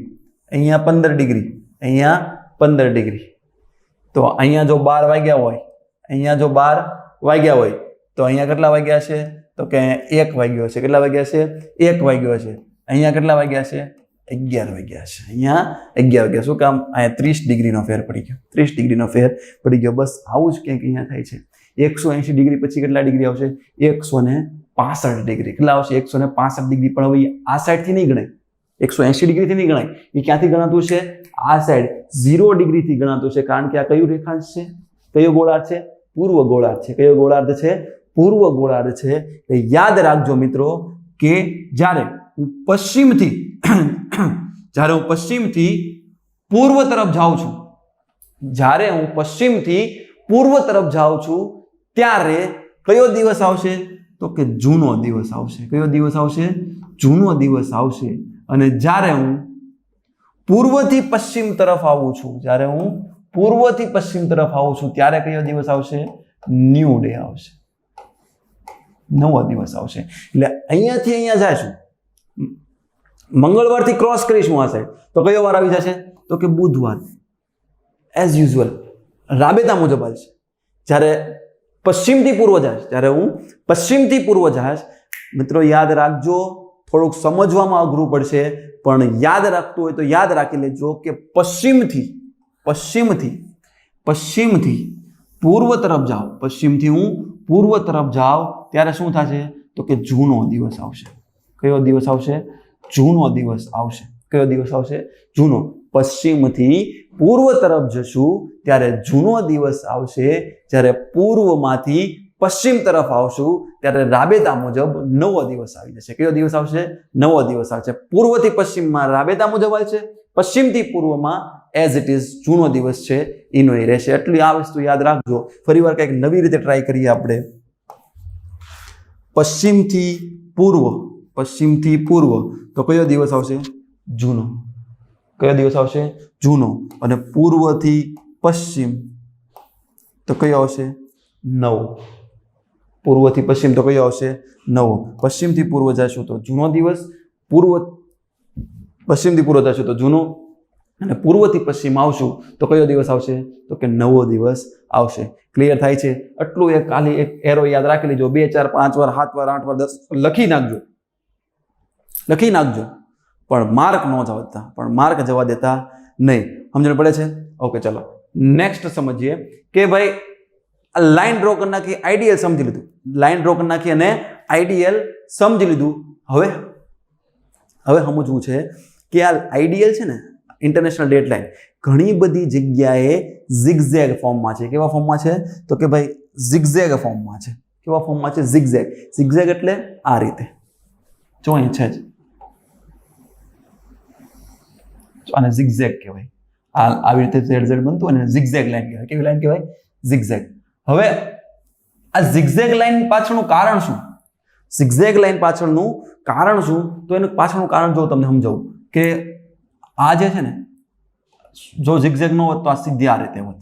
અહીંયા 15 ડિગ્રી, અહીંયા 15 ડિગ્રી. તો અહીંયા જો 12 વાગ્યા હોય, અહીંયા જો 12 વાગ્યા હોય તો અહીંયા કેટલા વાગ્યા છે તો કે 1 વાગ્યો છે. કેટલા વાગ્યા છે? 1 વાગ્યો છે. અહીંયા કેટલા વાગ્યા છે? 11 વાગ્યા છે. અહીંયા 11 વાગ્યા. શું કામ? અહીંયા 30 ડિગ્રીનો ફેર પડી ગયો, 30 ડિગ્રીનો ફેર પડી ગયો. બસ આવું જ કંઈક અહીંયા થાય છે. 180 ડિગ્રી પછી કેટલા ડિગ્રી આવશે? 165 ડિગ્રી. કેટલા આવશે? 165 ડિગ્રી. પણ હવે આ સાઈડથી નહીં ગણાય, 180 ડિગ્રીથી નહીં ગણાય. એ ક્યાંથી ગણાતું છે? આ સાઈડ 0 ડિગ્રીથી ગણાતું છે. કારણ કે આ કયું રેખાંશ છે? કયો ગોળાર્ધ છે? પૂર્વ ગોળાર્ધ છે. કયો ગોળાર્ધ છે? પૂર્વ ગોળાર્ધ છે. એટલે યાદ રાખજો મિત્રો કે જ્યારે હું પશ્ચિમથી પૂર્વ તરફ જાઉં છું, જ્યારે હું પશ્ચિમથી પૂર્વ તરફ જાઉં છું ત્યારે કયો દિવસ આવશે તો કે જૂનો દિવસ આવશે. કયો દિવસ આવશે? જૂનો દિવસ આવશે. અને જ્યારે હું પૂર્વથી પશ્ચિમ તરફ આવું છું, જ્યારે હું પૂર્વથી પશ્ચિમ તરફ આવું છું ત્યારે કયો દિવસ આવશે? ન્યૂ ડે આવશે, નવો દિવસ આવશે. એટલે અહીંયાથી અહીંયા જાય છું, મંગળવારથી ક્રોસ કરીશું આ સાઈડ તો કયો વાર આવી જશે? તો કે બુધવાર. એઝ યુઝ્યુઅલ રાબેતા મુજબ આવશે. જ્યારે પશ્ચિમથી પૂર્વ જાય, જ્યારે હું પશ્ચિમથી પૂર્વ જાય, મિત્રો યાદ રાખજો, થોડુંક સમજવામાં અઘરું પડશે પણ યાદ રાખતું હોય તો યાદ રાખી લેજો કે પશ્ચિમથી પૂર્વ તરફ જાઓ, પશ્ચિમથી હું પૂર્વ તરફ જાઉં ત્યારે શું થશે? તો કે જૂનો દિવસ આવશે. કયો દિવસ આવશે? જૂનો દિવસ આવશે. કયો દિવસ આવશે? જૂનો. પશ્ચિમથી પૂર્વ તરફ જશું ત્યારે જૂનો દિવસ આવશે. જ્યારે પૂર્વમાંથી પશ્ચિમ તરફ આવશું ત્યારે રાબેતા મુજબ નવો દિવસ આવી જશે. કયો દિવસ આવશે? નવો દિવસ આવશે. પૂર્વથી પશ્ચિમમાં રાબેતા મુજબ આવશે, પશ્ચિમથી પૂર્વમાં એઝ ઇટ ઇઝ જૂનો દિવસ છે એનો એ રહેશે. એટલી આ વસ્તુ યાદ રાખજો. ફરીવાર કંઈક નવી રીતે ટ્રાય કરીએ આપણે. પશ્ચિમથી પૂર્વ તો કયો દિવસ આવશે? જૂનો. કયો દિવસ આવશે? જૂનો. અને પૂર્વથી પશ્ચિમ તો કયો આવશે? નવો. પૂર્વથી પશ્ચિમ તો કયો આવશે? નવો. પશ્ચિમથી પૂર્વ જશું તો જૂનો દિવસ, પશ્ચિમથી પૂર્વ જશું તો જૂનો, અને પૂર્વથી પશ્ચિમ આવશું તો કયો દિવસ આવશે? તો કે નવો દિવસ આવશે. ક્લિયર થાય છે? આટલું એક ખાલી એક એરો યાદ રાખી લેજો. 2 4 5 વાર 7 વાર 8 વાર 10 લખી નાખજો પણ માર્ક ન જવા દેતા નહીં. સમજણ પડે છે? ઓકે, ચલો નેક્સ્ટ સમજીએ કે ભાઈ લાઈન ડ્રો કરી નાખી, આઈડિયલ સમજી લીધું. લાઈન ડ્રો કરી નાખી અને આઈડિયલ સમજી લીધું. હવે સમજવું છે કે આ આઈડિયલ છે ને, ઇન્ટરનેશનલ ડેડલાઇન ઘણી બધી જગ્યાએ ઝિગઝેગ ફોર્મમાં છે. કેવા ફોર્મમાં છે? તો કે ભાઈ ઝિગઝેગ ફોર્મમાં છે. કેવા ફોર્મમાં છે? ઝિગઝેગ એટલે આ રીતે જો અહીં છે જ, આને ઝિગઝેગ કહેવાય. આવી રીતે ઝેડ બનતું અને ઝિગઝેગ લાઈન કહેવાય. કેવી લાઈન કહેવાય? ઝિગઝેગ. હવે આ ઝિગઝેગ લાઈન પાછળનું કારણ શું? ઝિગઝેગ લાઈન પાછળનું કારણ શું? તો એનું પાછળનું કારણ જો તમને સમજાવું કે આ જે છે ને, જો ઝિગઝેગ ન હોત તો આ સીધી આ રીતે હોત.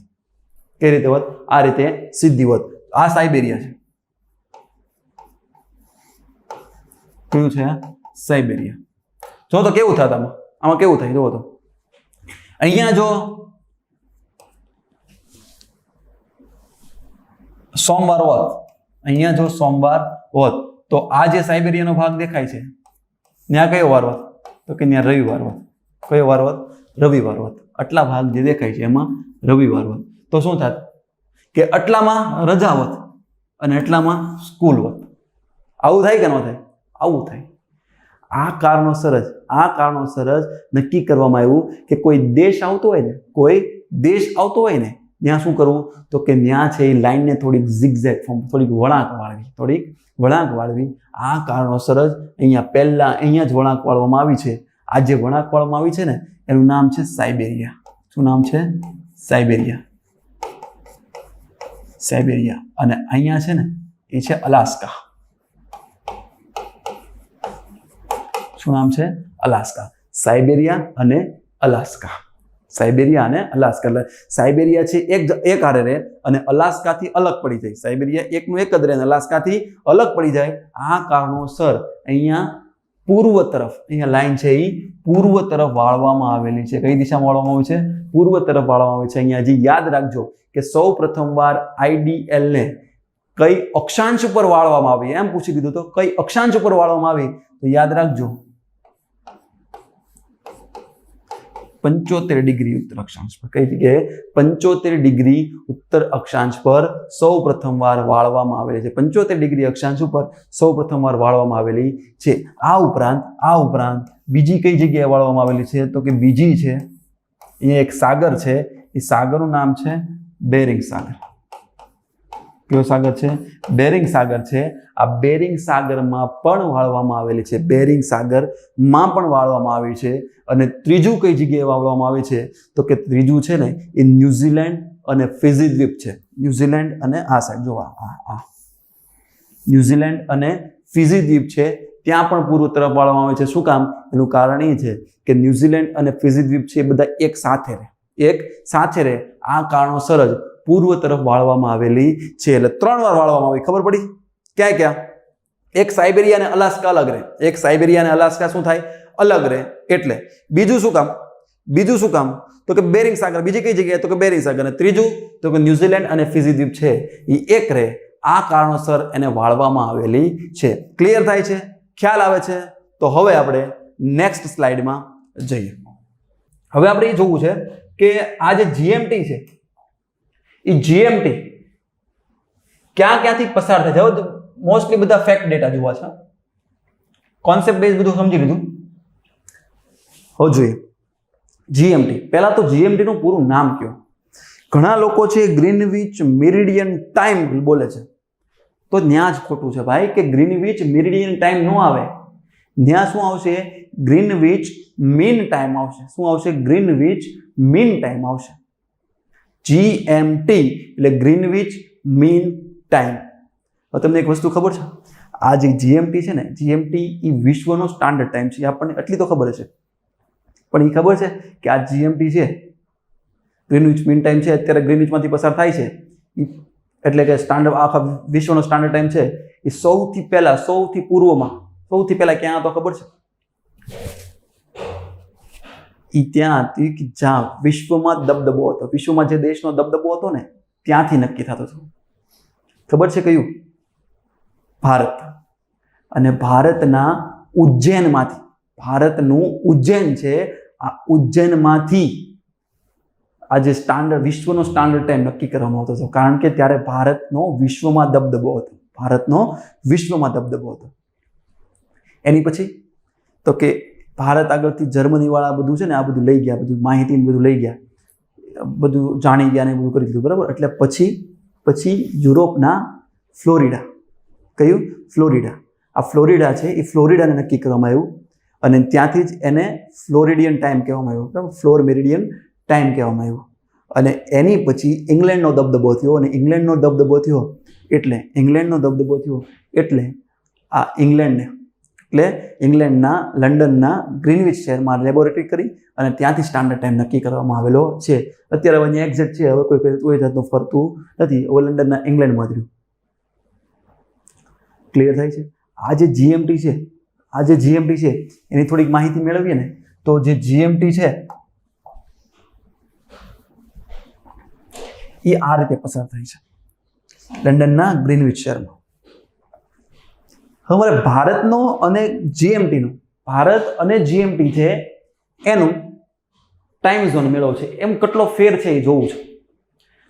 કઈ રીતે હોત? આ રીતે સીધી હોત. આ સાઇબેરિયા છે. કયું છે? સાઇબેરિયા. જો તો કેવું થાય આમાં કેવું થાય? જોવો તો અહીંયા જો સોમવાર હોત, અહીંયા જો સોમવાર હોત તો આ જે સાઇબેરિયાનો ભાગ દેખાય છે ત્યાં કયો વાર હોત? તો કે ત્યાં રવિવાર હોત. કયો વાર હોત? રવિવાર હોત. આટલા ભાગ જે દેખાય છે એમાં રવિવાર હોત. તો શું થાત કે આટલામાં રજા હોત અને આટલામાં સ્કૂલ હોત. આવું થાય કે ન થાય? આવું થાય. આ કારણોસર જ નક્કી કરવામાં આવ્યું કે કોઈ દેશ આવતો હોય ને ત્યાં શું કરવું? તો કે ત્યાં છે એ લાઈનને થોડીક ઝિગઝેગ ફોર્મ, થોડીક વળાંક વાળવી. આ કારણોસર જ અહીંયા જ વળાંક વાળવામાં આવી છે. આ જે વળાંક વાળવામાં આવી છે ને એનું નામ છે સાઇબેરિયા. શું નામ છે? સાઇબેરિયા. અને અહીંયા છે ને એ છે અલાસ્કા. શું નામ છે? અલાસ્કા. સાઇબેરિયા અને અલાસ્કા. એટલે સાઇબેરિયા છે એક હારે રહે અને અલાસ્કાથી અલગ પડી જાય. સાઇબેરિયા એકનું એક જ રહે અને અલાસ્કાથી અલગ પડી જાય. આ કારણોસર અહીંયા પૂર્વ તરફ, અહીંયા લાઈન છે એ પૂર્વ તરફ વાળવામાં આવેલી છે. કઈ દિશામાં વાળવામાં આવી છે? પૂર્વ તરફ વાળવામાં આવી છે. અહીંયા હજી યાદ રાખજો કે સૌ પ્રથમવાર આઈડીએલ ને કઈ અક્ષાંશ ઉપર વાળવામાં આવી, એમ પૂછી દીધું તો કઈ અક્ષાંશ ઉપર વાળવામાં આવી તો યાદ રાખજો 75 ડિગ્રી ઉત્તર અક્ષાંશ પર. કઈ જગ્યાએ? 75 ડિગ્રી ઉત્તર અક્ષાંશ પર સૌ પ્રથમવાર વાળવામાં આવેલી છે. 75 ડિગ્રી અક્ષાંશ ઉપર સૌ પ્રથમવાર વાળવામાં આવેલી છે. આ ઉપરાંત બીજી કઈ જગ્યાએ વાળવામાં આવેલી છે? તો કે બીજી છે અહીંયા એક સાગર છે. એ સાગરનું નામ છે બેરિંગ સાગર. કયો સાગર છે? બેરિંગ સાગર છે. આ બેરિંગ સાગરમાં પણ વાળવામાં આવેલી છે. બેરિંગ સાગરમાં પણ વાળવામાં આવી છે. અને ત્રીજું કઈ જગ્યાએ વાળવામાં આવે છે? તો કે ત્રીજું છે ને એ ન્યુઝીલેન્ડ અને ફિજી દ્વીપ છે. ન્યુઝીલેન્ડ અને આ સાઈડ જો ન્યુઝીલેન્ડ અને ફિજી દ્વીપ છે ત્યાં પણ પૂર્વ તરફ વાળવામાં આવે છે. શું કામ? એનું કારણ એ છે કે ન્યુઝીલેન્ડ અને ફિજી દ્વીપ છે એ બધા એક સાથે રહે. આ કારણોસર જ પૂર્વ તરફ વાળવામાં આવેલી છે. એટલે 3 વાર વાળવામાં આવી. ખબર પડી? ક્યાં? એક સાઇબેરિયા અને અલાસ્કા અલગ રહે. એક સાઇબેરિયા અને અલાસ્કા શું થાય? અલગ રહે એટલે. બીજું શું કામ તો કે બેરિંગ સાગર બીજી કઈ જગ્યાએ તો કે બેરિંગ સાગર, અને ત્રીજું તો કે ન્યુઝીલેન્ડ અને ફિજી દ્વીપ છે એ એક રહે. આ કારણોસર એને વાળવામાં આવેલી છે. ક્લિયર થાય છે? ખ્યાલ આવે છે? તો હવે આપણે નેક્સ્ટ સ્લાઇડમાં જઈએ. હવે આપણે એ જોવું છે કે આ જે જીએમટી છે એ જીએમટી ક્યાંથી પસાર થાય છે. હવે મોસ્ટલી બધા ફેક્ટ ડેટા જોવા છે, કોન્સેપ્ટ બેઝ બધું સમજી લીધું. હવે જોઈએ જીએમટી. પહેલા તો જીએમટી નું પૂરું નામ કયો. ઘણા લોકો છે ગ્રીનવિચ મેરિડિયન ટાઈમ બોલે છે, તો ત્યાં જ ખોટું છે ભાઈ, કે ગ્રીનવિચ મેરિડિયન ટાઈમ ન આવે. ત્યાં શું આવશે? ગ્રીનવિચ મીન ટાઈમ આવશે. શું આવશે? ગ્રીનવિચ મીન ટાઈમ આવશે. જીએમટી એટલે ગ્રીનવિચ મીન ટાઈમ. હવે તમને એક વસ્તુ ખબર છે, આ જે જીએમટી છે ને, જીએમટી એ વિશ્વનો સ્ટાન્ડર્ડ ટાઈમ છે. આપણને એટલી તો ખબર છે, પણ એ ખબર છે કે આ જીએમટી છે, ગ્રીનવિચ મીન ટાઈમ છે, અત્યારે ગ્રીનવિચમાંથી પસાર થાય છે, એટલે કે સ્ટાન્ડર્ડ આખા વિશ્વનો સ્ટાન્ડર્ડ ટાઈમ છે એ સૌથી પૂર્વમાં સૌથી પહેલા ક્યાં હતો ખબર છે? એ ત્યાં હતી કે જ્યાં વિશ્વમાં દબદબો હતો. વિશ્વમાં જે દેશનો દબદબો હતો ને ત્યાંથી નક્કી થતું હતું. ખબર છે કયું? ભારત. અને ભારતના ઉજ્જૈનમાંથી, ભારતનું ઉજ્જૈન છે, આ ઉજ્જૈનમાંથી આ જે સ્ટાન્ડર્ડ વિશ્વનો સ્ટાન્ડર્ડ ટાઈમ નક્કી કરવામાં આવતો હતો, કારણ કે ત્યારે ભારતનો વિશ્વમાં દબદબો હતો. એની પછી તો કે ભારત આગળથી જર્મની વાળા બધું છે ને આ બધું લઈ ગયા, બધું માહિતી બધું લઈ ગયા, બધું જાણી ગયા ને બધું કરી દીધું, બરાબર. એટલે પછી યુરોપના ફ્લોરિડા, કયું? ફ્લોરિડા. આ ફ્લોરિડા છે એ ફ્લોરિડાને નક્કી કરવામાં આવ્યું, અને ત્યાંથી જ એને ફ્લોરિડિયન ટાઈમ કહેવામાં આવ્યું, બરાબર. ફ્લોર મેરિડિયન ટાઈમ કહેવામાં આવ્યું. અને એની પછી ઇંગ્લેન્ડનો દબદબો થયો, અને ઇંગ્લેન્ડનો દબદબો થયો એટલે આ ઇંગ્લેન્ડના લંડનના ગ્રીનવિચ શહેરમાં લેબોરેટરી કરી અને ત્યાંથી સ્ટાન્ડર્ડ ટાઈમ નક્કી કરવામાં આવેલો છે. અત્યારે હવે અહીંયા એક્ઝેક્ટ છે, હવે કોઈ જાતનું ફરતું નથી. હવે લંડનના ઇંગ્લેન્ડમાં જ રહ્યું. ક્લિયર થાય છે? આ જે જીએમટી છે એની થોડીક માહિતી મેળવીએ ને, તો જે જીએમટી છે એ આ રીતે પસાર થાય છે લંડનના ગ્રીનવિચ શહેરમાં. હવે ભારતનો અને જીએમટી છે એનું ટાઈમ ઝોન મેળવવો છે, એમ કેટલો ફેર છે એ જોવું છે.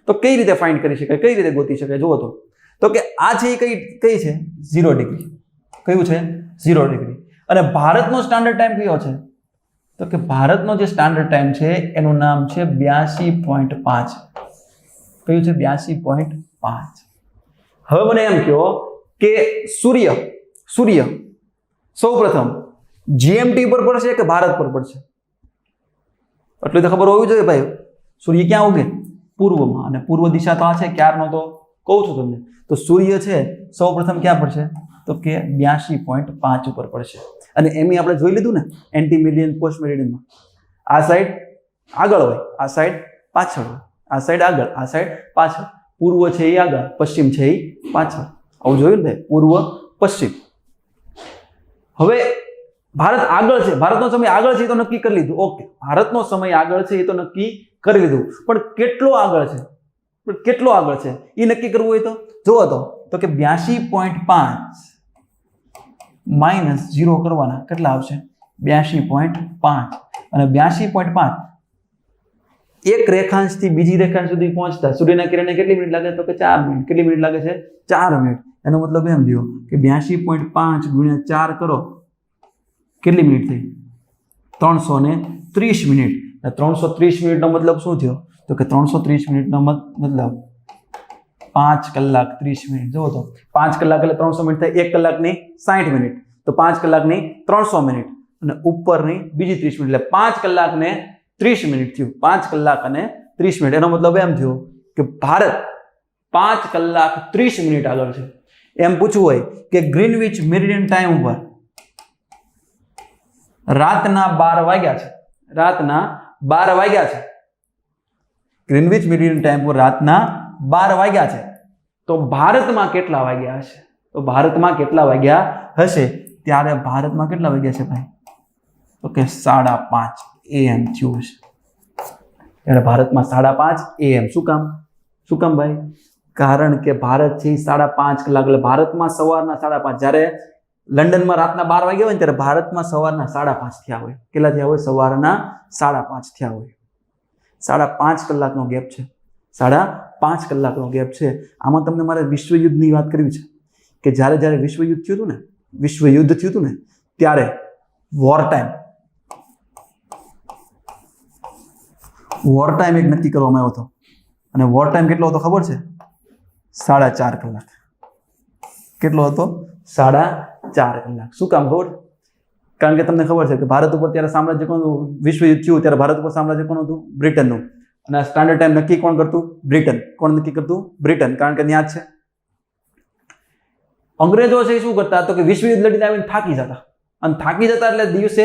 તો કઈ રીતે ફાઇન્ડ કરી શકાય, કઈ રીતે ગોતી શકાય? જુઓ તો કે આ છે એ કઈ છે? 0 ડિગ્રી. કયું છે? 0 ડિગ્રી. અને ભારતનો સ્ટાન્ડર્ડ ટાઈમ કયો છે? તો કે ભારતનો જે સ્ટાન્ડર્ડ ટાઈમ છે એનું નામ છે 82.5. કયું છે? 82.5. હવે મને એમ કહો કે સૂર્ય સૌપ્રથમ જીએમટી પર પડશે કે ભારત પર પડશે? એટલું તો ખબર હોવી જોઈએ ભાઈ. સૂર્ય ક્યાં ઉગે? પૂર્વમાં. અને પૂર્વ દિશા તો આ છે, ક્યારનો તો કહું છું તમને. તો સૂર્ય છે સૌપ્રથમ ક્યાં પડશે? તો કે 82.5 ઉપર પડશે. અને એમ આપણે જોઈ લીધું ને એન્ટી મેરિડિયન પોસ્ટ મેરિડિયનમાં. આ સાઈડ આગળ હોય, આ સાઈડ પાછળ હોય, આ સાઈડ આગળ, આ સાઈડ પાછળ. પૂર્વ છે એ આગળ, પશ્ચિમ છે એ પાછળ. આવું જોયું ને? પૂર્વ પશ્ચિમ. હવે ભારત આગળ છે, ભારતનો સમય આગળ છે એ તો નક્કી કરી લીધું. ઓકે, ભારતનો સમય આગળ છે એ તો નક્કી કરી લીધું, પણ કેટલો આગળ છે એ નક્કી કરવું હોય તો જુઓ તો કે 82.5 - 0 કરવાના કેટલા આવશે? 82.5. અને 82.5 એક રેખાંશથી બીજી રેખાંશ સુધી પહોંચતા સૂર્યના કિરણને કેટલી મિનિટ લાગે? તો કે 4 મિનિટ. કેટલી મિનિટ લાગે છે? 4 મિનિટ. એનો મતલબ એમ થયો કે 82.5 × 4 કરો, કેટલી મિનિટ થઈ? 330 મિનિટ. 330 મિનિટનો મતલબ શું થયો? તો કે 330 મિનિટનો મતલબ 5 કલાક 30 મિનિટ. જુઓ તો 5 કલાક એટલે 300 મિનિટ થાય. 1 કલાકની 60 મિનિટ, તો 5 કલાકની 300 મિનિટ, અને ઉપરની બીજી 30 મિનિટ, એટલે 5 કલાક ને 30 મિનિટ થયું. 5 કલાક અને 30 મિનિટ. એનો મતલબ એમ થયો કે ભારત 5 કલાક 30 મિનિટ આગળ છે. એમ પૂછવું હોય કે ગ્રીનવિચ મેરિડિયન ટાઈમ ઉપર રાતના 12 વાગ્યા છે. ગ્રીનવિચ મેરિડિયન ટાઈમ પર રાતના 12 વાગ્યા છે. તો ભારતમાં કેટલા વાગ્યા હશે? ત્યારે ભારતમાં કેટલા વાગ્યા છે ભાઈ? તો કે 5:30 AM થયું છે. ત્યારે ભારતમાં 5:30 AM. શું કામ ભાઈ? કારણ કે ભારત છે 5:30 કલાક, એટલે ભારતમાં સવારના 5:30. જ્યારે લંડનમાં રાતના 12 વાગ્યા હોય ને ત્યારે ભારતમાં સવારના 5:30 થયા હોય. કેટલા થયા હોય? સવારના 5:30 થયા હોય. 5.5 કલાકનો ગેપ છે. 5.5 કલાકનો ગેપ છે. આમાં તમને મારે વિશ્વયુદ્ધની વાત કરવી છે કે જ્યારે વિશ્વયુદ્ધ થયું હતું ને ત્યારે વોર ટાઈમ એક નક્કી કરવામાં આવ્યો હતો. અને વોર ટાઈમ કેટલો હતો ખબર છે? 4.5 કલાક. કેટલો હતો? 4.5 કલાક. શું કામ ખબર? કારણ કે તમને ખબર છે કે ભારત ઉપર ત્યારે સામ્રાજ્ય કોનું? વિશ્વયુદ્ધ થયું ત્યારે ભારત ઉપર સામ્રાજ્ય કોનું હતું? બ્રિટનનું. અને આ સ્ટાન્ડર્ડ ટાઈમ નક્કી કોણ કરતું? બ્રિટન. કોણ નક્કી કરતું? બ્રિટન. કારણ કે ત્યાં જ છે. અંગ્રેજો છે શું કરતા? તો કે વિશ્વયુદ્ધ લડીને આવીને થાકી જતા, અને થાકી જતા એટલે દિવસે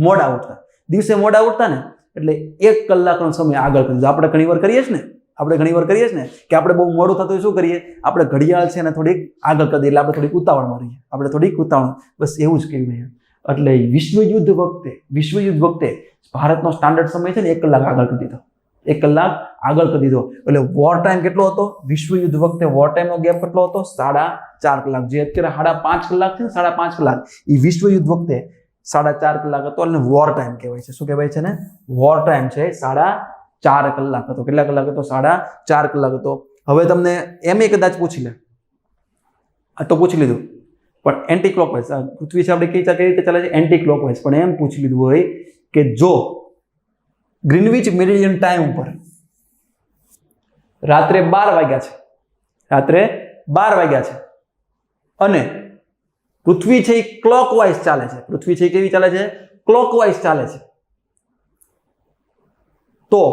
મોડા ઉઠતા ને એટલે 1 કલાકનો સમય આગળ કરી દીધો. આપણે ઘણીવાર કરીએ છીએ ને કે આપણે બહુ મોડું થતું શું કરીએ? આપણે ઘડિયાળ છે ને થોડીક આગળ કરી દઈએ, એટલે આપણે થોડીક ઉતાવળમાં રહીએ. બસ એવું જ કહ્યું. એટલે વિશ્વયુદ્ધ વખતે ભારતનો સ્ટાન્ડર્ડ સમય છે ને 1 કલાક આગળ કરી દીધો. 1 કલાક આગળ કરી દીધો. એટલે વોર ટાઈમ કેટલો હતો? વિશ્વયુદ્ધ વખતે વોર ટાઈમનો ગેપ કેટલો હતો? 4.5 કલાક. જે અત્યારે 5.5 કલાક છે ને, 5.5 કલાક, એ વિશ્વયુદ્ધ વખતે 4.5 કલાક હતો. એટલે વોર ટાઈમ કહેવાય છે. શું કહેવાય છે ને? વોર ટાઈમ છે 4.5 કલાક હતો. કેટલા કલાક હતો? 4.5 કલાક હતો. હવે તમને એમ કદાચ પૂછી લે, તો પૂછી લીધું, પણ એન્ટી ક્લોકવાઇઝ પૃથ્વી છે આપણે કઈ રીતે ચાલે છે? Anti clockwise. પણ એમ પૂછી લીધું હોય કે જો ગ્રીનવિચ મેરિડિયન ટાઈમ ઉપર રાત્રે 12 વાગ્યા છે અને પૃથ્વી છે એ ક્લોકવાઇઝ ચાલે છે. પૃથ્વી છે કેવી ચાલે છે? ક્લોકવાઇઝ ચાલે છે. તો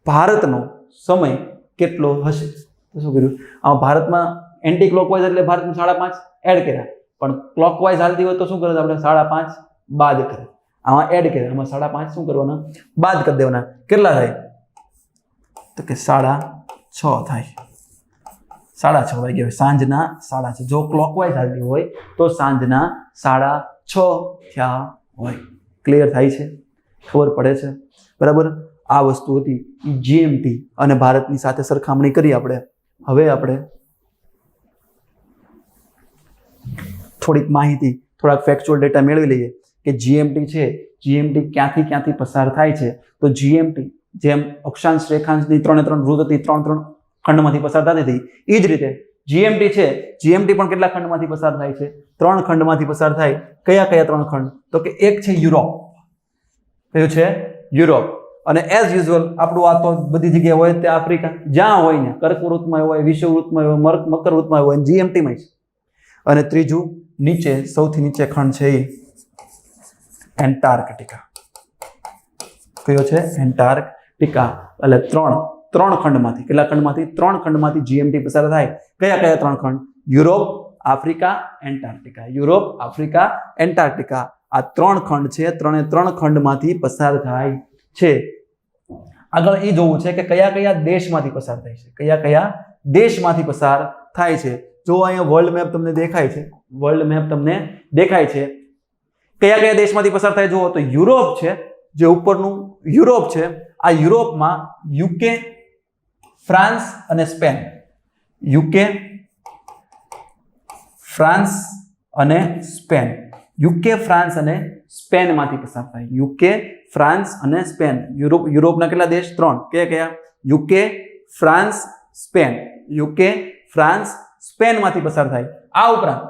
ભારતનો સમય કેટલો હશે? તો શું કર્યું? આમાં ભારતમાં એન્ટી ક્લોકવાઇઝ એટલે ભારતમાં 5.5 એડ કર્યા, પણ ક્લોકવાઇઝ હાલતી હોય તો શું કરે? આપણે 5.5 બાદ કરે. આમાં એડ કર્યા, આમાં 5.5 શું કરવાના? બાદ કરી દેવાના. કેટલા થાય? તો કે 6.5 થાય. 6:30 વાગ્યા હોય, સાંજના 6:30. જો ક્લોકવાઇઝ હાલતી હોય તો સાંજના 6:30 થયા હોય. ક્લિયર થાય છે? ખબર પડે છે? બરાબર. આ વસ્તુ હતી જીએમટી અને ભારતની સાથે સરખામણી કરી આપણે. હવે આપણે થોડીક માહિતી, થોડાક ફેક્ચ્યુઅલ ડેટા મેળવી લઈએ કે જીએમટી છે, જીએમટી ક્યાંથી પસાર થાય છે. તો જીએમટી જેમ અક્ષાંશ રેખાંશની 3 ઋત હતી, 3 ખંડમાંથી પસાર થતી હતી, એ જ રીતે જીએમટી છે, જીએમટી પણ કેટલા ખંડમાંથી પસાર થાય છે? 3 ખંડમાંથી પસાર થાય. કયા 3 ખંડ? તો કે એક છે યુરોપ. કયું છે? યુરોપ. અને એઝ યુઝ્યુઅલ આપણું આ તો બધી જગ્યાએ હોય તે આફ્રિકા, જ્યાં હોય ને કર્કવૃતમાં હોય, વિષુવવૃત્તમાં હોય, મકરવૃત્તમાં હોય, જીએમટીમાં છે. અને ત્રીજું નીચે સૌથી નીચે ખંડ છે એ એન્ટાર્કટિકા. કયો છે? એન્ટાર્કટિકા. એટલે ત્રણ ખંડમાંથી, કેટલા ખંડમાંથી? 3 ખંડમાંથી જીએમટી પસાર થાય. કયા 3 ખંડ? Europe, Africa, Antarctica. Europe, Africa, Antarctica. આ 3 ખંડ છે. 3 ખંડમાંથી પસાર થાય છે. આગળ એ જોવું છે કે કયા દેશમાંથી પસાર થાય છે. કયા દેશમાંથી પસાર થાય છે. જો અહીંયા વર્લ્ડ મેપ તમને દેખાય છે. કયા દેશમાંથી પસાર થાય જુઓ તો યુરોપ છે, જે ઉપરનું યુરોપ છે. આ યુરોપમાં યુકે, ફ્રાન્સ અને સ્પેન. યુકે, ફ્રાન્સ અને સ્પેન. યુકે, ફ્રાન્સ અને સ્પેનમાંથી પસાર થાય. યુકે, ફ્રાન્સ અને સ્પેન. યુરોપના કેટલા દેશ? 3. કયા? UK, France, Spain. UK, France, સ્પેનમાંથી પસાર થાય. આ ઉપરાંત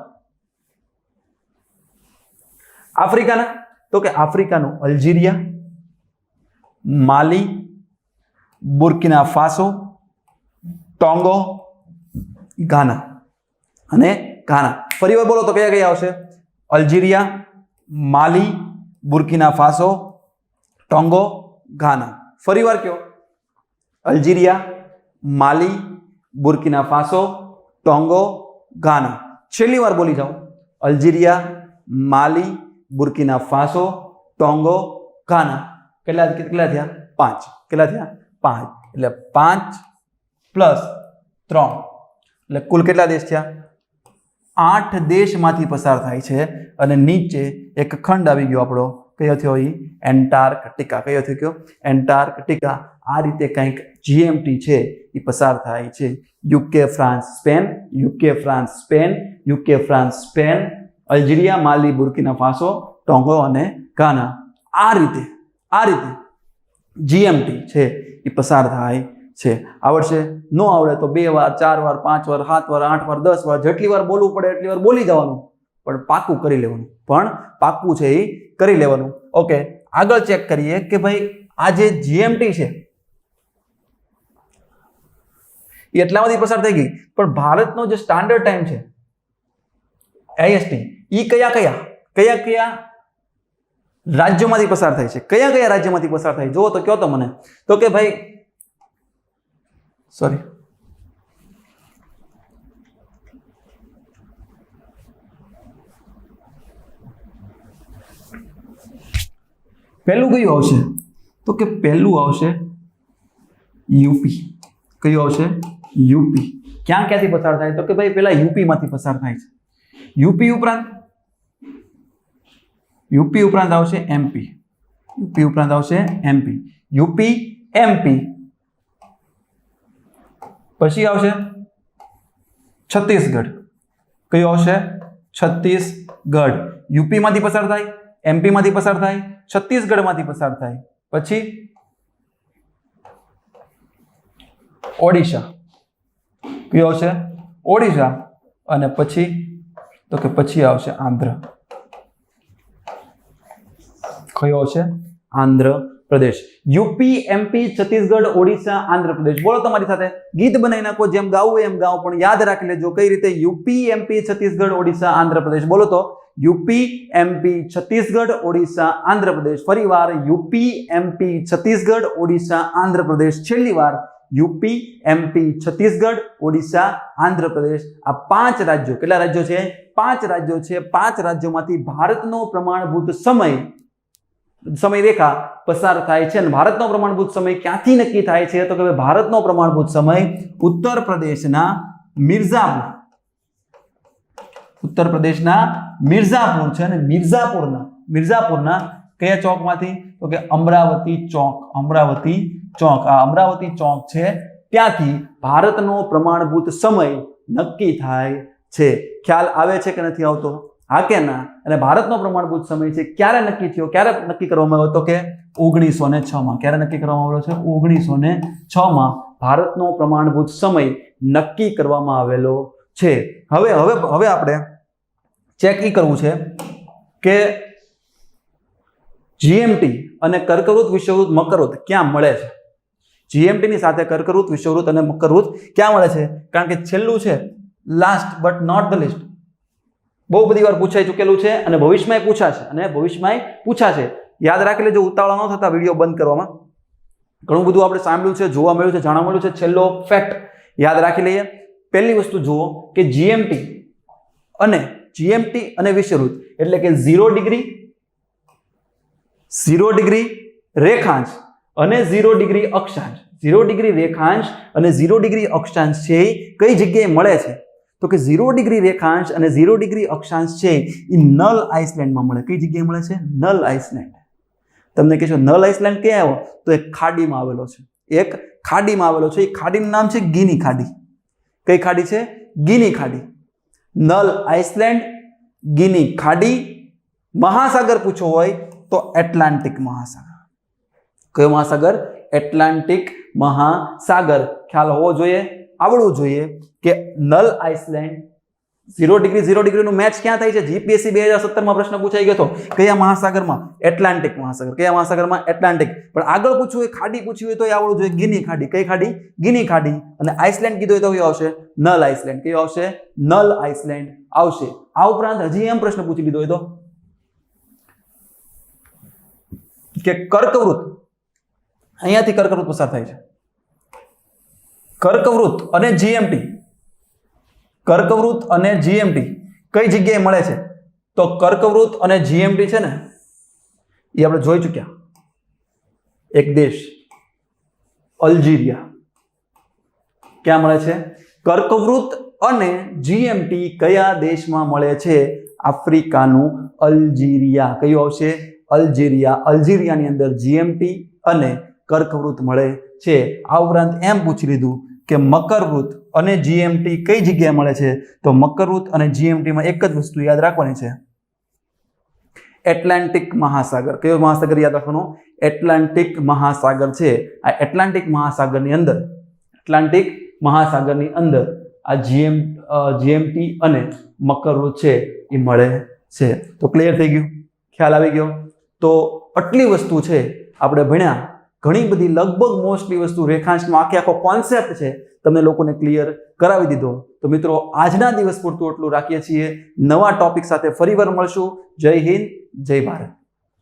આફ્રિકાના, તો કે આફ્રિકાનું અલ્જીરિયા, માલી, બુર્કિના ફાસો, ટોંગો, ગાના અને ઘાના. ફરીવાર બોલો તો કયા આવશે? અલ્જીરિયા, માલી, બુર્કિના ફાસો, ટોંગો, ઘાના. ફરીવાર કયો? અલ્જીરિયા, માલી, બુર્કિના ફાસો, ટોંગો, ઘાના. છેલ્લી વાર બોલી જાઓ. અલ્જીરિયા, માલી, બુર્કિના ફાસો, ટોંગો, ઘાના. કેટલા થયા? 5. કેટલા થયા? 5. એટલે 5 + 3 એટલે કુલ કેટલા દેશ થયા? 8 દેશમાંથી પસાર થાય છે. અને નીચે એક ખંડ આવી ગયો આપણો, કયો થયો ઈ એન્ટાર્કટિકા. કયો થયો કયો એન્ટાર્કટિકા. આ રીતે કંઈક જીએમટી છે એ પસાર થાય છે. UK France Spain, UK France Spain, UK France Spain, અલ્જીરિયા, માલી, બુર્કિના ફાસો, ટોંગો અને ગાના. આ રીતે જીએમટી છે એ પસાર થાય છે. આવડશે? ન આવડે તો 2 વાર 4 વાર 5 વાર 7 વાર 8 વાર 10 વાર જેટલી વાર બોલવું પડે એટલી વાર બોલી જવાનું, પણ પાકું કરી લેવાનું. પણ પાકું છે એ કરી લેવાનું. ઓકે, આગળ ચેક કરીએ કે ભાઈ આ જે જીએમટી છે એ એટલામાંથી પસાર થઈ ગઈ, પણ ભારતનો જે સ્ટાન્ડર્ડ ટાઈમ છે આઈએસટી ઈ કયા કયા રાજ્યોમાંથી પસાર થાય છે? કયા કયા રાજ્યમાંથી પસાર થાય? જુઓ તો કયો તો મને. તો કે ભાઈ સોરી, પહેલું કયું આવશે? તો કે પહેલું આવશે યુપી. કયું આવશે? યુપી. ક્યાંથી પસાર થાય? તો કે ભાઈ પેલા યુપી માંથી પસાર થાય છે. યુપી ઉપરાંત આવશે એમપી. યુપી ઉપરાંત આવશે એમપી. યુપી, એમપી, પછી આવશે છત્તીસગઢ. કયું આવશે? છત્તીસગઢ. યુપી માંથી પસાર થાય, એમપી માંથી પસાર થાય, છત્તીસગઢ માંથી પસાર થાય. પછી ઓડિશા. કયું આવશે? ઓડિશા. અને પછી તો કે પછી આવશે આંધ્ર. કયો આવશે? આંધ્રપ્રદેશ. UP, MP, Chhattisgarh, Odisha, Andhra Pradesh. બોલો તમારી સાથે, ગીત બનાવી નાખો, જેમ ગાવું એમ ગાઓ, પણ યાદ રાખી લેજો કઈ રીતે. UP, MP, Chhattisgarh, Odisha, Andhra Pradesh. બોલો તો યુપી, એમપી, છત્તીસગઢ, ઓડિશા, આંધ્રપ્રદેશ. ફરી વાર યુપી, એમપી, છત્તીસગઢ, ઓડિશા, આંધ્રપ્રદેશ. છેલ્લી વાર યુપી, એમપી, છત્તીસગઢ, ઓડિશા, આંધ્રપ્રદેશ. આ 5 રાજ્યો. કેટલા રાજ્યો છે? 5 રાજ્યો છે. 5 રાજ્યોમાંથી ભારતનો પ્રમાણભૂત સમય રેખા પસાર થાય છે. અને ભારતનો પ્રમાણભૂત સમય ક્યાંથી નક્કી થાય છે? તો કે ભારતનો પ્રમાણભૂત સમય ઉત્તર પ્રદેશના મિર્ઝાપુર. ઉત્તર પ્રદેશના મિર્ઝાપુર છે. અને મિર્ઝાપુરના કયા ચોકમાંથી? તો કે અમરાવતી ચોક. અમરાવતી ચોક. આ અમરાવતી ચોક છે ત્યાંથી ભારતનો પ્રમાણભૂત સમય નક્કી થાય છે. ખ્યાલ આવે છે કે નથી આવતો? હા કે ના? અને ભારતનો પ્રમાણભૂત સમય છે ક્યારે નક્કી થયો? ક્યારે નક્કી કરવામાં આવ્યો? તો કે 1906 માં. ક્યારે નક્કી કરવામાં આવેલો છે? 1906 માં ભારતનો પ્રમાણભૂત સમય નક્કી કરવામાં આવેલો છે. હવે આપણે ચેક ઈ કરવું છે કે જીએમટી અને કર્કવૃત, વિષુવવૃત, મકરવૃત ક્યાં મળે છે? જીએમટી ની સાથે કર્કવૃત, વિષુવવૃત અને મકરવૃત ક્યાં મળે છે? કારણ કે છેલ્લું છે, last but not the least. બહુ બધી વાર પૂછાઈ ચૂકેલું છે અને ભવિષ્યમાં પૂછાશે. યાદ રાખી લેજો, ઉતાવળા ન થતા વિડીયો બંધ કરવામાં. ઘણું બધું આપણે સાંભળ્યું છે, જોવા મળ્યું છે, જાણવા મળ્યું છે. છેલ્લો ફેક્ટ યાદ રાખી લઈએ. પહેલી વસ્તુ જુઓ કે જીએમટી અને વિષુવવૃત એટલે કે 0 ડિગ્રી રેખાંશ અને 0 ડિગ્રી અક્ષાંશ. 0 ડિગ્રી રેખાંશ અને 0 ડિગ્રી અક્ષાંશ છે કઈ જગ્યાએ મળે છે? તો કે 0 ડિગ્રી રેખાંશ અને 0 ડિગ્રી અક્ષાંશ છે એ નલ આઇસલેન્ડમાં મળે. કઈ જગ્યાએ મળે છે? Null Iceland. તમને કહેશો નલ આઇસલેન્ડ ક્યાં આવ્યો? તો એક ખાડીમાં આવેલો છે. એ ખાડીનું નામ છે ગિની ખાડી. કઈ ખાડી છે? ગિની ખાડી. નલ આઇસલેન્ડ, ગિની ખાડી. મહાસાગર પૂછો હોય તો એટલાન્ટિક મહાસાગર. કયો મહાસાગર? એટલાન્ટિક મહાસાગર. ખ્યાલ હોવો જોઈએ, આવડવું જોઈએ કે નલ આઇસલેન્ડ 0 ડિગ્રી નું મેચ ક્યાં થાય છે? જીપીએસસી 2017 માં પ્રશ્ન પૂછાઈ ગયો હતો. કયા મહાસાગરમાં? એટલાન્ટિક મહાસાગર. કયા મહાસાગરમાં? એટલાન્ટિક. પણ આગળ પૂછવું હોય, ખાડી પૂછવી હોય તો આવડવું જોઈએ ગિની ખાડી. કઈ ખાડી? ગિની ખાડી. અને આઇસલેન્ડ કીધું હોય તો કયો આવશે? Null Iceland. કયો આવશે? નલ આઇસલેન્ડ આવશે. આ ઉપરાંત હજી એમ પ્રશ્ન પૂછી લીધો હોય તો કે કર્કવૃત, અહીંયાથી કર્કવૃત પસાર થાય છે. કર્કવૃત અને જીએમટી કઈ જગ્યાએ મળે છે? તો કર્કવૃત અને જીએમટી છે ને એ આપણે જોઈ ચૂક્યા. એક દેશ અલ્જીરિયા. ક્યાં મળે છે? કર્કવૃત અને જીએમટી કયા દેશમાં મળે છે? આફ્રિકાનું અલ્જીરિયા. કયું આવશે? અલ્જીરિયાની અંદર જીએમટી અને કર્કવૃત મળે છે. આ ઉપરાંત એમ પૂછી લીધું કે મકરવૃત અને જીએમટી કઈ જગ્યાએ મળે છે? તો મકરવૃત અને જીએમટીમાં એક જ વસ્તુ યાદ રાખવાની છે, એટલાન્ટિક મહાસાગર. કયો મહાસાગર યાદ રાખવાનો? એટલાન્ટિક મહાસાગર છે. આ એટલાન્ટિક મહાસાગરની અંદર આ જીએમટી અને મકરવૃત છે એ મળે છે. તો ક્લિયર થઈ ગયું, ખ્યાલ આવી ગયો. તો આટલી વસ્તુ છે આપણે ભણ્યા. ઘણી બધી લગભગ મોસ્ટલી વસ્તુ રેખાંશનો આખો કોન્સેપ્ટ છે તમને લોકોને ક્લિયર કરાવી દીધો. તો મિત્રો આજના દિવસ પૂરતું એટલું રાખીએ છીએ. નવા ટોપિક સાથે ફરીવાર મળશું. જય હિન્દ, જય ભારત.